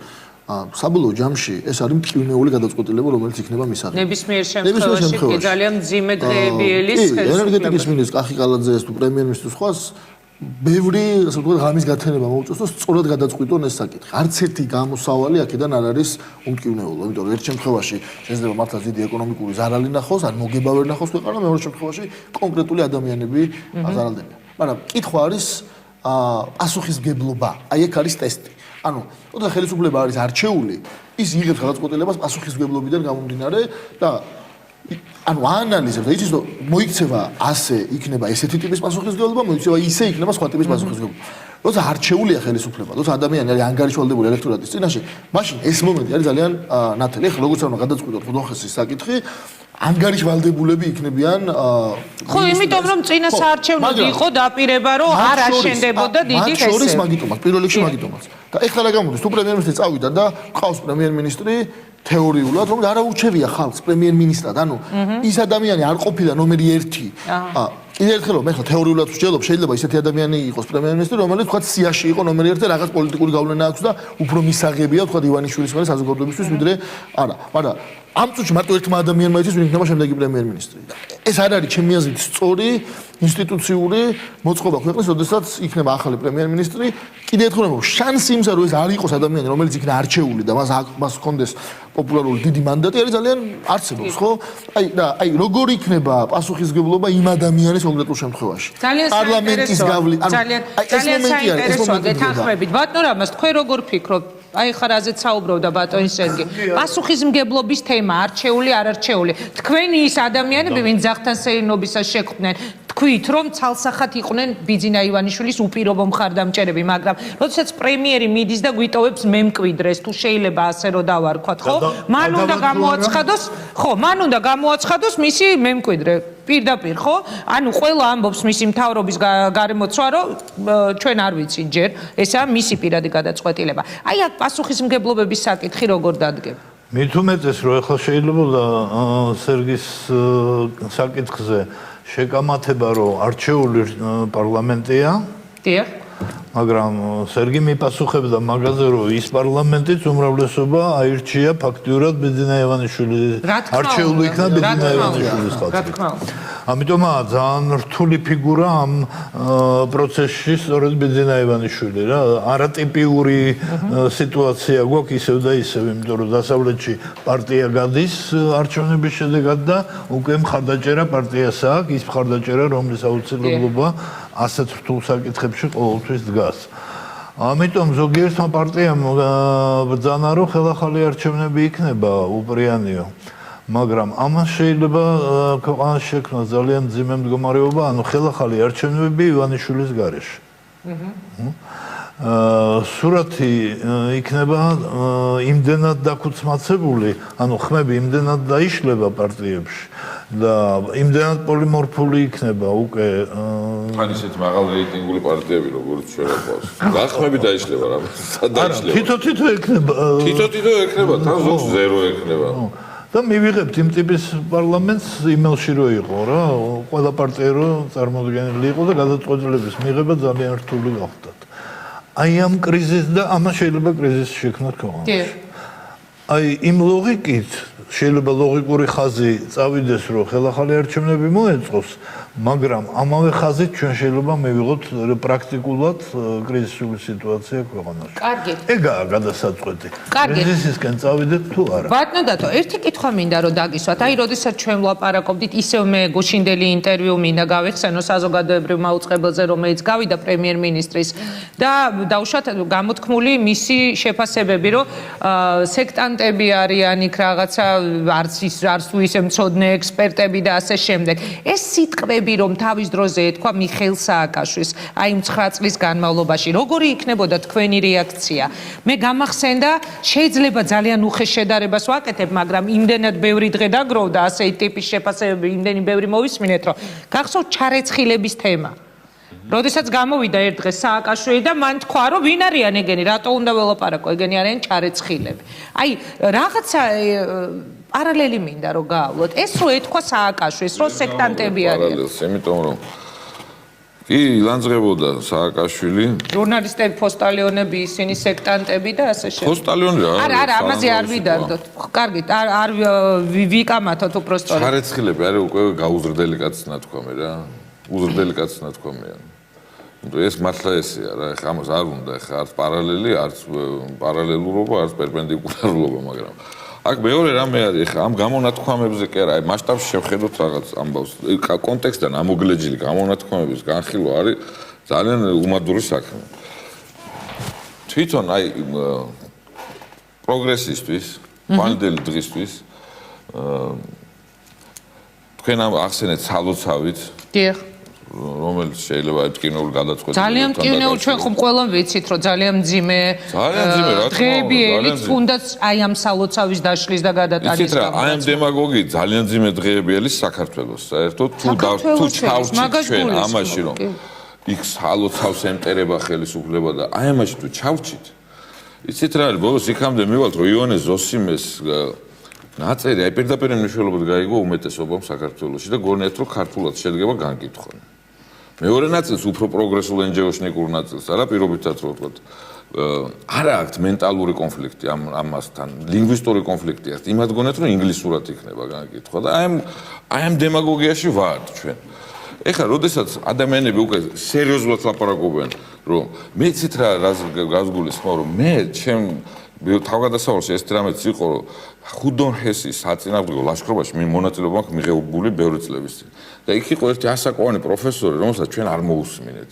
საბოლოო ჯამში ეს არის მტკივნეული გადაწყვეტილება, რომელიც იქნება მისაღები. ნებისმიერ შემთხვევაში კი ძალიან მძიმე დღეები ელის ხელისუფლებას. ენერგეტიკის მინისტრს კახი კალაძეს თუ პრემიერ-მინისტრს სხვას ბევრი, ასე ვთქვათ, ღამის გათენება მოუწევს და სწორად გადაწყვიტონ ეს საკითხი. არც ერთი გამოსავალი აქედან არ არის უმტკივნეულო, იმიტომ რომ ერთ შემთხვევაში შეიძლება მართლაც დიდი ეკონომიკური ზარალი ნახოს, ან მოგება ვერ ნახოს ქვეყანა, მეორე შემთხვევაში კონკრეტული ადამიანები ზარალდებიან. მაგრამ კითხვა არის პასუხისმგებლობა. აი ეგ არის ტესტი. ანუ, როცა ხელისუფლება არის არჩეული, ის იღებს გადაწყვეტილებას პასუხისმგებლობიდან გამომდინარე და ანუ აანალიზებს და იცის რომ მოიქცევა ასე იქნება ესეთი ტიპის პასუხისმგებლობა, მოიქცევა ისე იქნება სხვა ტიპის პასუხისმგებლობა. როცა არჩეულია ხელისუფლება, როცა ადამიანი არის ანგარიშვალდებული ელექტორატის წინაშე, მაშინ ეს მომენტი არის ძალიან ნათელი. ეხლა როგორც უნდა გადაწყვიტოთ ხუთოხესის საკითხი, ანგარიშვალდებულები იქნებიან ხო, იმიტომ რომ წინა საარჩევნოდ იყო დაპირება, რომ არ აშენდებოდა დიდი ჰესები. შორის მაგიტომაც, პირველ რიგში მაგიტომაც. და ეხლა რა გამოდის, თუ პრემიერ-მინისტრი წავიდა და ყავს პრემიერ-მინისტრი, თეორიულად რომ არ აურჩევია ხალხს პრემიერ-მინისტრად, ანუ ის ადამიანი არ ყოფილა ნომერი 1. კიდევ ერთხელ მე ხა თეორიულად ვსჯელობ, შეიძლება ისეთი ადამიანი იყოს პრემიერ-მინისტრი, რომელიც თქვა სიაში იყო ნომერი 1 და რაღაც პოლიტიკური გავლენა აქვს და უფრო მისაღებია თქვა ივანიშვილის მერე საზოგადოებისთვის ვიდრე არა, მაგრამ ამ წუთში მარტო ერთმა ადამიანმა იცის ვინ იქნება შემდეგი პრემიერ-მინისტრი. ეს არ არის ჩემი აზრით სწორი ინსტიტუციური მოწყობა ქვეყნის, როდესაც იქნება ახალი პრემიერ-მინისტრი. კიდევ ერთხელ ვამბობ, შანსი იმისა, რომ ეს არ იყოს ადამიანი, რომელიც იქნება არჩეული და მას ჰქონდეს პოპულარული დიდი მანდატი, არის ძალიან არსებობს, ხო? აი, როგორი იქნება პასუხისმგებლობა იმ ადამიანის კონკრეტულ შემთხვევაში? პარლამენტის გავლით, ძალიან საინტერესოა გეთანხმებით. ბატონო რამაზ, თქვენ როგორ ფიქრობთ? აი ხარ აზეთ საუბრობდა ბატონი სერგი. პასუხისმგებლობის თემა, არჩეული, არ არჩეული. თქვენი ის ადამიანები, ვინც ძაღთან სეირნობისას შეხვდნენ, თქვით, რომ ცალსახად იყვნენ ბიძინა ივანიშვილის უპირობო მხარდამჭერები, მაგრამ როდესაც პრემიერი მიდის და გვიტოვებს მემკვიდრეს, თუ შეიძლება ასე რომ დავარქვათ, ხო? მან უნდა გამოაცხადოს, ხო, მან უნდა გამოაცხადოს მისი მემკვიდრე. პირდაპირ, ხო? ანუ ყველა ამბობს მისი მთავრობის გარემოცვა, რომ ჩვენ არ ვიცით ჯერ, ესაა მისი პირადი გადაწყვეტილება. აი აქ პასუხისმგებლობების საკითხი როგორ დადგება? მით უმეტეს, რომ ახლა შეიძლება სერგის საკითხზე შეკამათება, რომ არჩეული პარლამენტია. დიახ. მაგრამ სერგი მიპასუხებდა მაგაზე, რომ ის პარლამენტიც უმრავლესობა აირჩია ფაქტიურად ბიძინა ივანიშვილის არჩეული იქნა ბიძინა ივანიშვილის ხალხი. ამიტომაა ძალიან რთული ფიგურა ამ პროცესში სწორედ ბიძინა ივანიშვილი რა. არატიპიური სიტუაცია გვაქვს ისევ და ისევ, იმიტომ რომ დასავლეთში პარტია გადის არჩევნების შედეგად და უკვე მხარდაჭერა პარტიას აქვს, ის მხარდაჭერა, რომლის აუცილებლობა ასეთ რთულ საკითხებში ყოველთვის დგას. ამიტომ ზოგიერთმა პარტიამ ბრძანა, რომ ხელახალი არჩევნები იქნება უპრიანიო. მაგრამ ამას შეიძლება ქვეყანას შექმნას ძალიან მძიმე მდგომარეობა, ანუ ხელახალი არჩევნები ივანიშვილის გარეშე. სურათი იქნება იმდენად დაქუცმაცებული, ანუ ხმები იმდენად დაიშლება პარტიებში და იმდენად პოლიმორფული იქნება უკვე თან ისეთ მაღალ რეიტინგული პარტიები, როგორც შეიძლება ყავს. გახმები დაიშლება რა. დაიშლება. თითო ექნება. თითო ექნება, თან ზოგს ზერო ექნება. და მივიღებთ იმ ტიპის პარლამენტს იმელში რო იყო რა, ყველა პარტია რო წარმოდგენილი იყო და გადაწყვეტილების მიღება ძალიან რთული გახდათ. აი ამ კრიზისს და ამას შეიძლება კრიზისი შექმნათ ქვეყანაში. აი იმ ლოგიკით შეიძლება ლოგიკური ხაზი წავიდეს, რომ ხელახალი არჩევნები მოეწყოს, მაგრამ ამავე ხაზით ჩვენ შეიძლება მივიღოთ პრაქტიკულად კრიზისული სიტუაცია ქვეყანაში. კარგი. ეგაა გადასაწყვეტი. კარგი. კრიზისისკენ წავიდეთ თუ არა. ბატონო დათო, ერთი კითხვა მინდა რომ დაგისვათ. აი, როდესაც ჩვენ ვლაპარაკობდით, ისევ მე გუშინდელი ინტერვიუ მინდა გავიხსენო საზოგადოებრივ მაუწყებელზე, რომელიც გავიდა პრემიერ-მინისტრის და დაუშვათ გამოთქმული მისი შეფასებები, რომ სექტანტები არიან იქ რაღაცა არც თუ ისე მცოდნე ექსპერტები და ასე შემდეგ. ეს სიტყვები რომ თავის დროზე ეთქვა მიხეილ სააკაშვილს, აი 9 წლის განმავლობაში, როგორი იქნებოდა თქვენი რეაქცია? მე გამახსენდა, შეიძლება ძალიან უხეშ შედარებას ვაკეთებ, მაგრამ იმდენად ბევრი დღე დაგროვდა ასეთი ტიპის შეფასებები, იმდენი ბევრი მოვისმინეთ, რომ გახსოვთ ჩარეცხილების თემა. როდესაც გამოვიდა ერთ დღეს სააკაშვილი და მან თქვა, რომ ვინ არიან ეგენი, რატო უნდა ველაპარაკო, ეგენი არიან ჩარეცხილები. აი, რაღაცა პარალელი მინდა რომ გაავლოთ. ეს რო ეთქვა სააკაშვილს, რომ სექტანტები არიან. პარალელს, იმიტომ რომ კი ლანძღებოდა სააკაშვილი. ჟურნალისტები, პოსტალიონები, ისინი სექტანტები და ასე შემდეგ. პოსტალიონი რა? არა, ამაზე არ ვიდარდოთ. კარგით, არ ვიკამათოთ უბრალოდ. ჩარეცხილები არის უკვე გაუზრდელი კაცი ნათქვამი რა. უზრდელი კაცი ნათქვამია. ეს მართლა ესეა რა, ეხა ამას არ უნდა, ეხა არც პარალელი, არც პარალელურობა, არც პერპენდიკულარულობა, მაგრამ აქ მეორე რამე არის, ეხა ამ გამონათქვამებზე კი არა, აი მასშტაბში შევხედოთ რაღაც ამბავს. კონტექსტიდან ამოგლეჯილი გამონათქვამების განხილვა არის ძალიან უმადური საქმე. თვითონ აი პროგრესისთვის, პანდელი დღისთვის თქვენ ახსენეთ სალოცავით. დიახ. რომელიც შეიძლება ტკივნეულ გადაწყვეტილებას ძალიან ტკივნეულ ჩვენ ხომ ყველამ ვიცით რომ ძალიან მძიმე დღეები ელით თუნდაც აი ამ სალოცავის დაშლის და გადატანის გამო. იცით რა, აი ამ დემაგოგი ძალიან მძიმე დღეები ელის საქართველოს. საერთოდ თუ ჩავჭით ჩვენ ამაში რომ იქ სალოცავს ემტერება ხელისუფლება და აი ამაში თუ ჩავჭით იცით რა არის, ბოლოს იქამდე მივალთ, რომ იონე ზოსიმეს ნაწერი აი პირდაპირ მნიშვნელობით გაიგო უმეტესობამ საქართველოში და გონიათ, რომ ქართულად შედგება განკითხვა. მეორე ნაწილს უფრო პროგრესულ ენჯეოშნიკურ ნაწილს, არა პირობითად რო ვთქვათ. არა აქვს მენტალური კონფლიქტი ამასთან, ლინგვისტური კონფლიქტი აქვს. იმად გონიათ, რომ ინგლისურად იქნება განკითხვა და აი ამ დემაგოგიაში ვართ ჩვენ. ეხლა, როდესაც ადამიანები უკვე სერიოზულად ლაპარაკობენ, რომ მე იცით რა გასგულისხმობ, რომ მე ჩემ თავგადასავალში ეს რამეც იყო, რომ ხუდონ ჰესის საწინააღმდეგო ლაშქრობაში მონაწილეობა აქვს მიღებული ბევრი წლების წინ. და იქ იყო ერთი ასაკოვანი პროფესორი, რომელსაც ჩვენ არ მოусმინეთ.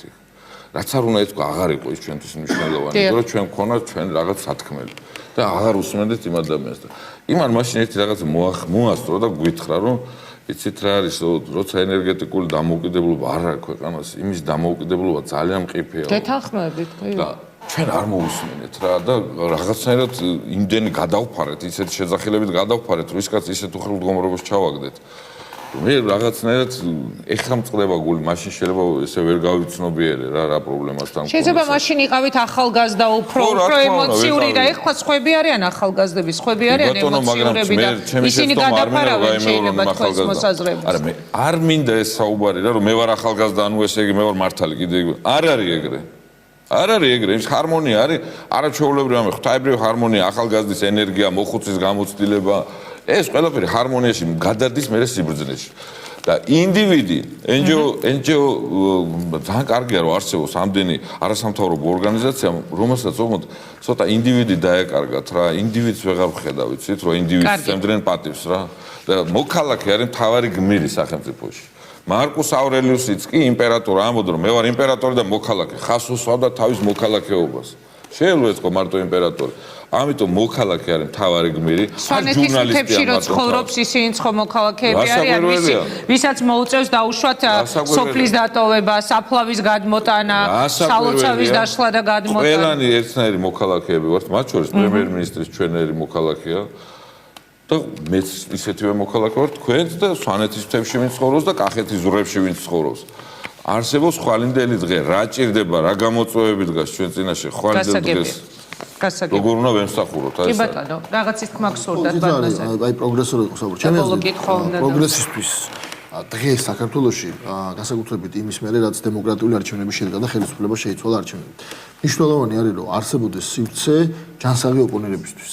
რაც არ უნდა ეთქვა, აღარ იყო ის ჩვენთვის მნიშვნელოვანი, იმიტომ რომ ჩვენ გქონდა ჩვენ რაღაც სათქმელი და აღარ უსმენდით იმ ადამიანს და იმან მაშინ ერთი რაღაც მოასწრო და გვითხრა, რომ იცით რა არის, როცა ენერგეტიკული დამოუკიდებლობა არ აქვს ქვეყანას, იმის დამოუკიდებლობა ძალიან მყიფეა. გეთანხმებით, კი. და ჩვენ არ მოусმინეთ რა და რაღაცნაირად იმდენი გადავფარეთ, ისეთ შეძახილებით გადავფარეთ, რომ ის კაცი ისეთ უხალ მდგომარეობაში ჩავაგდეთ. მე რაღაცნაირად ეხლა მწყდება გული, მაშინ შეიძლება ესე ვერ გავიცნობიერე რა პრობლემასთან. შეიძლება მაშინ იყავით ახალგაზრდა უფრო ემოციური და ეხლა სხვები არიან ახალგაზრდები, სხვები არიან ემოციურები და ისინი გადაფარავენ შეიძლება თქვენს მოსაზრებას. არა, მე არ მინდა ეს საუბარი რა, რომ მე ვარ ახალგაზრდა, ანუ ესე იგი მე ვარ მართალი კიდე. არ არის ეგრე. არ არის ეგრე, ის ჰარმონია არის, არაჩვეულებრივი ამე, ღვთაებრივი ჰარმონია, ახალგაზრდის ენერგია, მოხუცის გამოცდილება, ეს ყველაფერი ჰარმონიაში გადადის მერე სიბრძნეში. და ინდივიდი, NGO ძალიან კარგია რომ არსებობს ამდენი არასამთავრობო ორგანიზაცია, რომელსაც უბრალოდ ცოტა ინდივიდი დაეკარგათ რა, ინდივიდს ვეღარ ვხედავ, იცით, რომ ინდივიდს ემდრენ პატივს რა. და მოქალაქე არის მთავარი გმირი სახელმწიფოში. მარკუს ავრელიუსიც კი იმპერატორი ამბობდა რომ მე ვარ იმპერატორი და მოქალაქე, ხას უსვამდა თავის მოქალაქეობას. შეიძლება ეთქვა მარტო იმპერატორი. ამიტომ მოქალაქე არის მთავარი გმირი, სვანეთის მთებში რო ცხოვრობს ისინიც ხო მოქალაქეები არიან, ვისაც მოუწევს დაუშვათ სოფლის დატოვება, საფლავის გადმოტანა, სალოცავის დაშლა და გადმოტანა. ყველანი ერთნაირი მოქალაქეები ვართ, მათ შორის პრემიერ-მინისტრის ჩვენერი მოქალაქეა. და მეც ისეთივე მოქალაქე ვარ თქვენც და სვანეთის მთებში ვინც ცხოვრობს და კახეთის ზურგებში ვინც ცხოვრობს. არსებობს ხვალინდელი დღე, რა ჭირდება, რა გამოწვევები დგას ჩვენ წინაშე ხვალინდელ დღეს. როგორ უნდა ვემსახუროთ აი ეს? კი ბატონო, რაღაცის თქმა გსურდათ ბატონო. აი პროგრესორი იყო საუბარი. ჩემი აზრით პროგრესისთვის დღეს საქართველოში განსაკუთრებით იმის მერე რაც დემოკრატიული არჩევნების შედგა და ხელისუფლება შეიცვალა არჩევნებით. მნიშვნელოვანი არის რომ არსებობდეს სივრცე ჯანსაღი ოპონერებისთვის.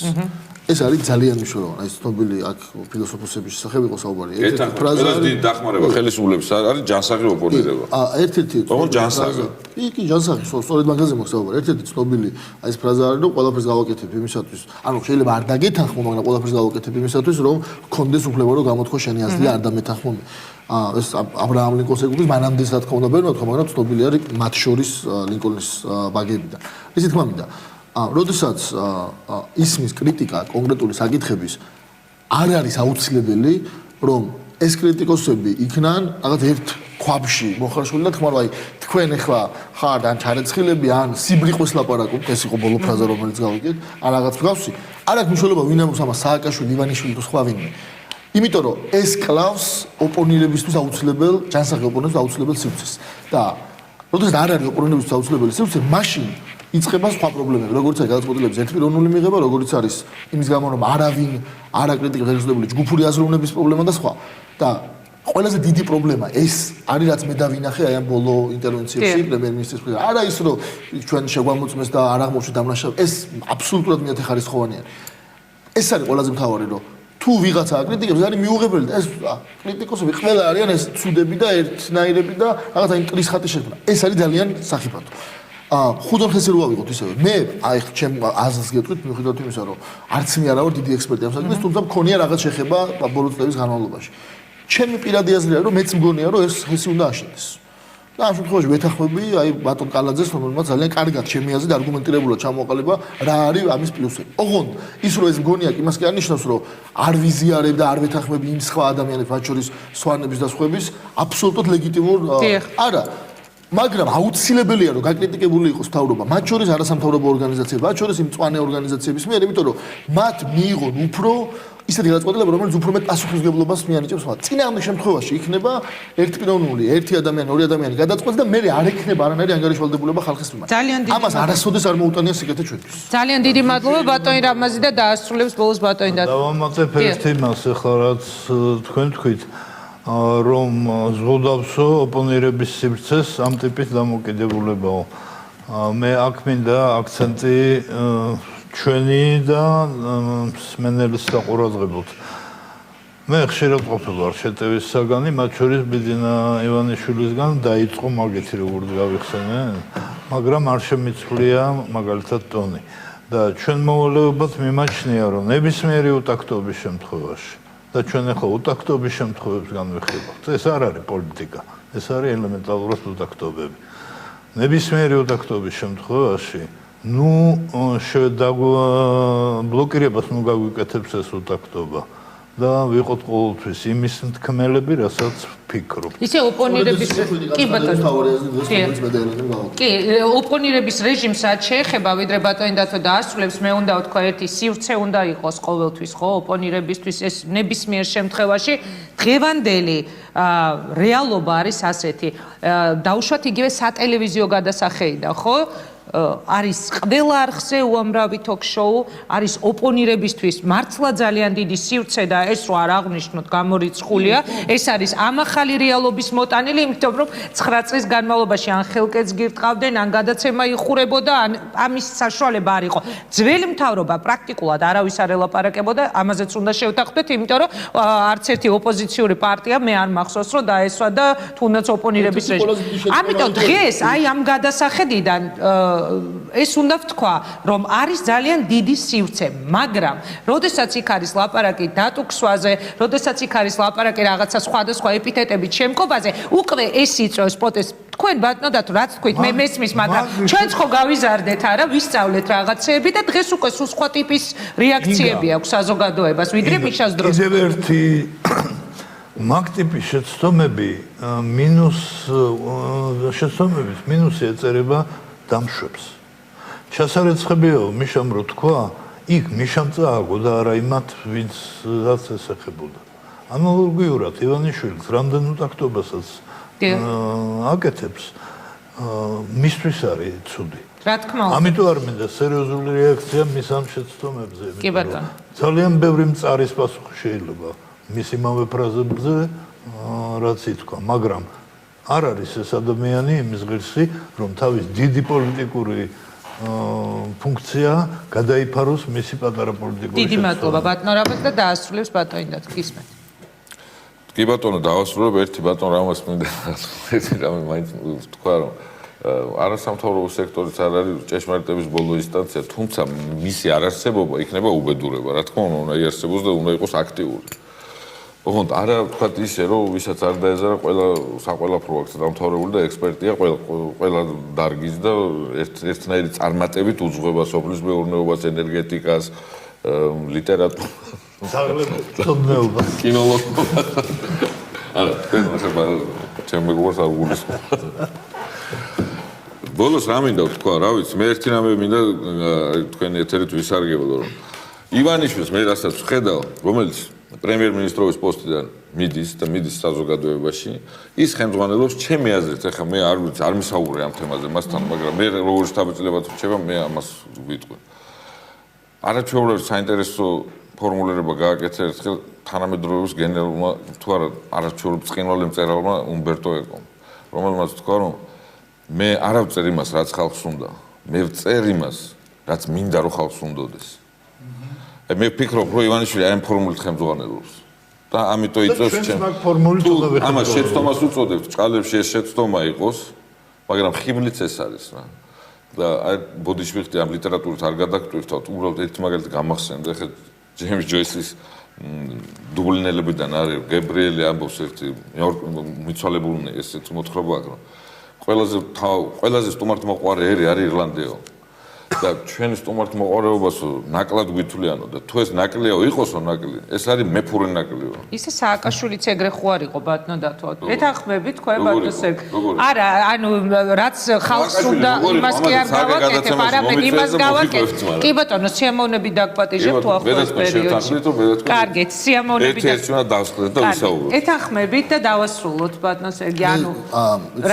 ეს არის ძალიან მნიშვნელოვანი. აი ცნობილი აქ ფილოსოფოსების შესახებ იყო საუბარი. ერთ ფრაზა არის დახმარება ხელისუფლების არის ჯანსაღი ოპონერება. ერთ-ერთი ჯანსაღი. კი, ჯანსაღი, სწორედ მაგაზე მოხდა საუბარი. ერთ-ერთი ცნობილი აი ეს ფრაზა არის რომ ყველაფერს გავაკეთებ იმისათვის, ანუ შეიძლება არ დაგეთანხმო, მაგრამ ყველაფერს გავაკეთებ იმისათვის, რომ გქონდეს უფლება რომ გამოთქვა შენი აზრი, არ დამეთანხმო. ეს აბრაამ ლინკოლნის ეკუთვნის მანამდე რა თქმა უნდა ბერნოთ, მაგრამ ცნობილი არის მათ შორის ლინკოლნის ბაგებიდან. ისე თქმა მინდა როდესაც ისმის კრიტიკა კონკრეტული საკითხების არ არის აუცილებელი, რომ ეს კრიტიკოსები იქნან რაღაც ერთ ქვაბში მოხარშული და თქმა რომ აი თქვენ ახლა ხართ ან ჩარეცხილები ან სიბრიყვეს ლაპარაკობთ, ეს იყო ბოლო ფრაზა რომელიც გავიგეთ, ან რაღაც მსგავსი, არ აქვს მნიშვნელობა ვინ ამბობს ამას, სააკაშვილი, ივანიშვილი თუ სხვა ვინმე. იმიტომ რომ ეს კლავს ოპონირებისთვის აუცილებელ, ჯანსაღი ოპონირებისთვის აუცილებელ სივრცეს. და როდესაც არ არის ოპონირებისთვის აუცილებელი სივრცე, მაშინ იწყება სხვა პრობლემები, როგორც არის გადაწყვეტილების ერთპიროვნული მიღება, როგორც არის იმის გამო რომ არავინ არ აკრიტიკებს ღირსეული ჯგუფური აზროვნების პრობლემა და სხვა. და ყველაზე დიდი პრობლემა ეს არის რაც მე დავინახე აი ამ ბოლო ინტერვენციებში პრემიერ-მინისტრის მხრიდან. არა ის რომ ჩვენ შეგვამოწმეს და არ აღმოჩნდა დამნაშავე, ეს აბსოლუტურად მეათეხარისხოვანი არის. ეს არის ყველაზე მთავარი რომ თუ ვიღაცა აკრიტიკებს, არის მიუღებელი და ეს კრიტიკოსები ყველა არიან ეს ცუდები და ერთნაირები და რაღაცა იმ ტრის ხატის შექმნა. ეს არის ძალიან სახიფათო. ხუდონ ხეს რო ავიღოთ ისევე. მე აი ჩემ აზრს გეტყვით მიუხედავად იმისა, რომ არც მე არა ვარ დიდი ექსპერტი ამ საკითხის, თუმცა მქონია რაღაც შეხება ბოლო წლების განმავლობაში. ჩემი პირადი აზრია, რომ მეც მგონია, რომ ეს ხესი უნდა აშენდეს. და ამ შემთხვევაში ვეთანხმები აი ბატონ კალაძეს, რომელმაც ძალიან კარგად ჩემი აზრით არგუმენტირებულად ჩამოყალიბა რა არის ამის პლუსები. ოღონდ ის რომ ეს მგონია კი იმას კი არნიშნავს, რომ არ ვიზიარებ და არ ვეთანხმები იმ სხვა ადამიანებს, მათ შორის სვანების და სხვების აბსოლუტურად ლეგიტიმურ არა მაგრამ აუცილებელია რომ გაკრიტიკებული იყოს მთავრობა, მათ შორის არასამთავრობო ორგანიზაციები, მათ შორის იმ მწვანე ორგანიზაციების მიერ, იმიტომ რომ მათ მიიღონ უფრო ისეთი გადაწყვეტილება, რომელიც უფრო მეტ პასუხისმგებლობას მიანიჭებს მათ. წინააღმდეგ შემთხვევაში იქნება ერთპიროვნული, ერთი ადამიანი, ორი ადამიანი გადაწყვეტს და მე არ ექნება არანაირი ანგარიშვალდებულება ხალხის მიმართ. ამას არასოდეს არ მოუტანია სიკეთე ჩვენთვის. ძალიან დიდი მადლობა ბატონი რამაზი და დაასრულებს ბოლოს ბატონი და დავამატებ ერთ იმას, ახლა რაც თქვენ თქვით, რომ ზღუდავსო ოპონირების სივრცეს ამ ტიპის დამოკიდებულებაო. მე აქ მინდა აქცენტი ჩვენი და მსმენელის საყურადღებოდ. მე ხშირად ყოფილვარ შეტევის საგანი, მათ შორის ბიძინა ივანიშვილისგან დაიწყო მაგეთი როგორც გავიხსენე, მაგრამ არ შემიცვლია მაგალითად ტონი. და ჩვენ მოვალეობად მიმაჩნია, რომ ნებისმიერი უტაქტობის შემთხვევაში და ჩვენ ახლა უტაქტობის შემთხვევებს განვიხილავთ. ეს არ არის პოლიტიკა, ეს არის ელემენტარულად უტაქტობები. ნებისმიერი უტაქტობის შემთხვევაში ბლოკირებას გაგვიკეთებს ეს უტაქტობა და ვიყოთ ყოველთვის იმის თქმელები, რასაც ვფიქრობ. ისე ოპონირების კი ბატონო. კი, ოპონირების რეჟიმს რაც შეეხება, ვიდრე ბატონი დათო დაასრულებს, მე უნდა ვთქვა ერთი სივრცე უნდა იყოს ყოველთვის, ხო, ოპონირებისთვის ეს ნებისმიერ შემთხვევაში დღევანდელი რეალობა არის ასეთი. დაუშვათ იგივე სატელევიზიო გადასახედიდან, ხო? არის ყველა არხზე უამრავი ток-შოუ, არის ოპონირებისთვის მართლა ძალიან დიდი სივრცე და ეს რო არ აღნიშნოთ გამორიცხულია, ეს არის ამახალი რეალობის მოტანილი, იმიტომ რომ 9 წლის განმავლობაში ან ხელკეთს გირტყავდნენ, ან გადაცემა იხურებოდა, ან ამის საშუალება არ იყო. ძველი მთავრობა პრაქტიკულად არავის არ ელაპარაკებოდა, ამაზეც უნდა შევთანხმდეთ, იმიტომ რომ არც ერთი ოპოზიციური პარტია მე არ მახსოვს, რომ დაესვა და თუნდაც ოპონირების რეჟიმი. ამიტომ დღეს აი ამ გადასახედიდან ეს უნდა ვთქვა, რომ არის ძალიან დიდი სივრცე, მაგრამ როდესაც იქ არის ლაპარაკი დატუქსვაზე, როდესაც იქ არის ლაპარაკი რაღაცა სხვადასხვა ეპითეტებით შემკობაზე, უკვე ეს იწვევს პროტესტს. თქვენ ბატონო დათო, რაც თქვით, მე მესმის, მაგრამ ჩვენც ხო გავიზარდეთ არა, ვისწავლეთ რაღაცეები და დღეს უკვე სულ სხვა ტიპის რეაქციები აქვს საზოგადოებას, ვიდრე მიშას დროს. კიდევ ერთი მაგ ტიპის შეცდომები შეცდომების მინუსი ეწერება დამშვებს. ჩასარეცხებიაო მიშამ რო თქვა, იქ მიშამ წააგო და არა იმათ, ვინცაც ესახებოდა. ანალოგიურად ივანიშვილს რამდენ უტაქტობასაც აკეთებს, მისთვის არის ცუდი. რა თქმა უნდა. ამიტომ არ მინდა სერიოზული რეაქცია მის ამ შეცდომებზე. კი ბატონო. ძალიან ბევრი მწარის პასუხი შეიძლება მის იმავე ფრაზებზე, რაც ითქვა, მაგრამ არ არის ეს ადამიანი იმის ღირსი, რომ თავის დიდი პოლიტიკური ფუნქცია გადაიფაროს მისი პატარა პოლიტიკური დიდი მადლობა ბატონო რამაზ და დაასრულებს ბატონი და გისმენთ. კი ბატონო, დავასრულებ ერთი ბატონ რამას მინდა ერთი რამე მაინც თქვა, რომ არასამთავრობო სექტორის არ არის ჭეშმარიტების ბოლო ინსტანცია, თუმცა მისი არარსებობა იქნება უბედურება, რა თქმა უნდა იარსებოს და უნდა იყოს აქტიური. ოღონდ არა ვთქვათ ისე, რომ ვისაც არ დაეზარა ყველა საყოველთაო აქცია დამთავრებული და ექსპერტია ყველა დარგის და ერთნაირი წარმატებით უძღვება სოფლის მეურნეობას, ენერგეტიკას, ლიტერატურას, კინოლოგიას. არა, თქვენ ახლა ჩემ მეგობრს არ გულისხმობ. ბოლოს რა მინდა ვთქვა, რა ვიცი, მე ერთი რამე მინდა თქვენი ეთერით ვისარგებლო, რომ ივანიშვილს მე რასაც ვხედავ, რომელიც პრემიერ-მინისტრობის პოსტიდან მიდის და მიდის საზოგადოებაში, ის ხელმძღვანელობს ჩემი აზრით, ახლა მე არ მისაუბრე ამ თემაზე მასთან, მაგრამ მე როგორც თავწილებად რჩება, მე ამას ვიტყვი. არაჩვეულებრივ საინტერესო ფორმულირება გააკეთა ერთხელ თანამედროვეობის გენერალურმა, თუ არა არაჩვეულებრივ წყინვალე მწერალმა უმბერტო ეკომ, რომელმაც თქვა, რომ მე არ ვწერ იმას, რაც ხალხს უნდა, მე ვწერ იმას, რაც მინდა რომ ხალხს უნდოდეს. მე ვფიქრობ, რომ ივანიშვილი ამ ფორმულით ხელმძღვანელობს და ამიტომ იწევს ჩემს ამას შეცდომას უწოდებთ, ჭალებში ეს შეცდომა იყოს, მაგრამ ხიბლიც ეს არის რა. და აი ბოდიშვილი ამ ლიტერატურით არ გადაგტვირთავთ, უბრალოდ ერთი მაგალითი გამახსენდა, ხე ჯეიმს ჯოისის დუბლინელებიდან არის გებრიელი ამბობს ერთი მიცვალებულნი ესეც მოთხრობა აქვს, რომ ყველაზე სტუმართმოყვარე ერი არის ირლანდიო. და ჩვენ სტუმართ მოყარეობას ნაკლად გვითვლიანო და თუ ეს ნაკლიო იყოსო ნაკლი, ეს არის მეფური ნაკლიო. ისე სააკაშვილიც ეგრე ხო არ იყო ბატონო დათო. ეთანხმები თქვენ ბატონო სერგ. არა, ანუ რაც ხალხს უნდა იმას კი არ გავაკეთებ, არამედ იმას გავაკეთებ. კი ბატონო, სიამოვნები დაგპატიჟებ თუ ახლოს პერიოდში. კარგით, სიამოვნები და ერთ-ერთი უნდა დავსხდეთ და ვისაუბროთ. ეთანხმებით და დავასრულოთ ბატონო სერგი, ანუ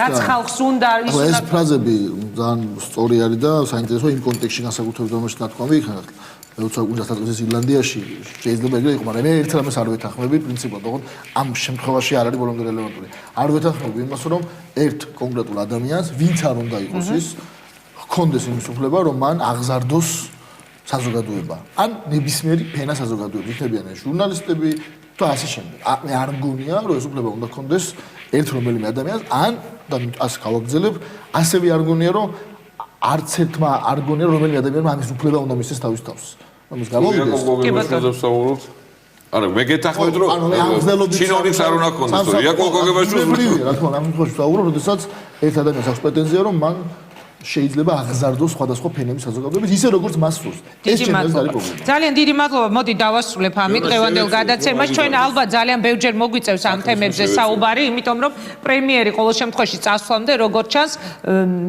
რაც ხალხს უნდა ის ეს ფრაზები ძალიან სწორი არის და საინტერესო იმ კონტექსტში განსაკუთრებით რომელშიც ნათქვამი იქნება. მეუცა უნდა სტატუსის ირლანდიაში შეიძლება ეგრე იყო, მაგრამ მე ერთ რამეს არ ვეთანხმები პრინციპად, თქო, ამ შემთხვევაში არ არის ბოლომდე რელევანტური. არ ვეთანხმები იმას, რომ ერთ კონკრეტულ ადამიანს, ვინც არ უნდა იყოს ის, ჰქონდეს იმის უფლება, რომ მან აღზარდოს საზოგადოება. ან ნებისმიერი ფენა საზოგადოება, იქნებიან ჟურნალისტები და ასე შემდეგ. მე არ მგონია, რომ ეს უფლება უნდა ჰქონდეს ერთ რომელიმე ადამიანს, ან და ასე გავაგრძელებ, ასევე არ მგონია, რომ არც ერთმა არ გონია რომელიმე ადამიანმა ამის უფლება უნდა მისცეს თავის თავს. ამის გამომდინარე, არა, მე გეთახმებით რომ ჩინოვნიკს არ უნდა ქონდეს, იაკობ გოგებაშვილი რა თქმა უნდა, ამ შემთხვევაში ვსაუბრობ, როდესაც ერთ ადამიანს აქვს პრეტენზია, რომ მან შეიძლება აღზარდოს სხვადასხვა ფენების საზოგადოების ისე როგორც მას სურს. ეს ჩემთვის არის პრობლემა. ძალიან დიდი მადლობა. მოდი დავასრულებ ამით დღევანდელ გადაცემას. ჩვენ ალბათ ძალიან ბევრჯერ მოგვიწევს ამ თემებზე საუბარი, იმიტომ რომ პრემიერი ყოველ შემთხვევაში წასვლამდე როგორც ჩანს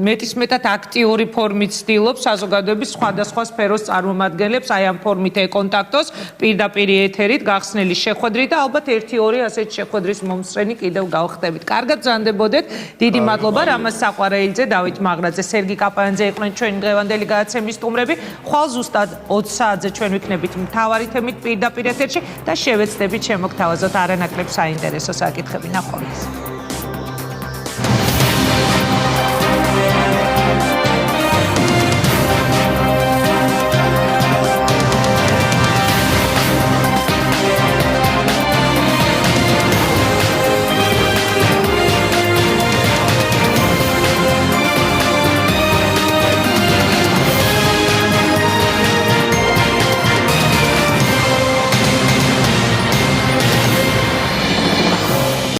მეტისმეტად აქტიური ფორმით ცდილობს საზოგადოების სხვადასხვა სფეროს წარმომადგენლებს აი ამ ფორმით ეკონტაქტოს პირდაპირ ეთერით გახსნილი შეხვედრით და ალბათ 1-2 ასეთ შეხვედრის მომსწრენი კიდევ გავხდებით. კარგად ბრძანდებოდეთ. დიდი მადლობა რამაზ საყვარელიძე, დავით მაღრაძე, სერგი კაპანძე იყვნენ ჩვენი დღევანდელი გადაცემის სტუმრები. ხვალ ზუსტად 20 საათზე ჩვენ ვიქნებით მთავარი თემით პირდაპირ ეთერში და შევეცდებით შემოგთავაზოთ არანაკლებ საინტერესო საკითხები. ნახვამდის.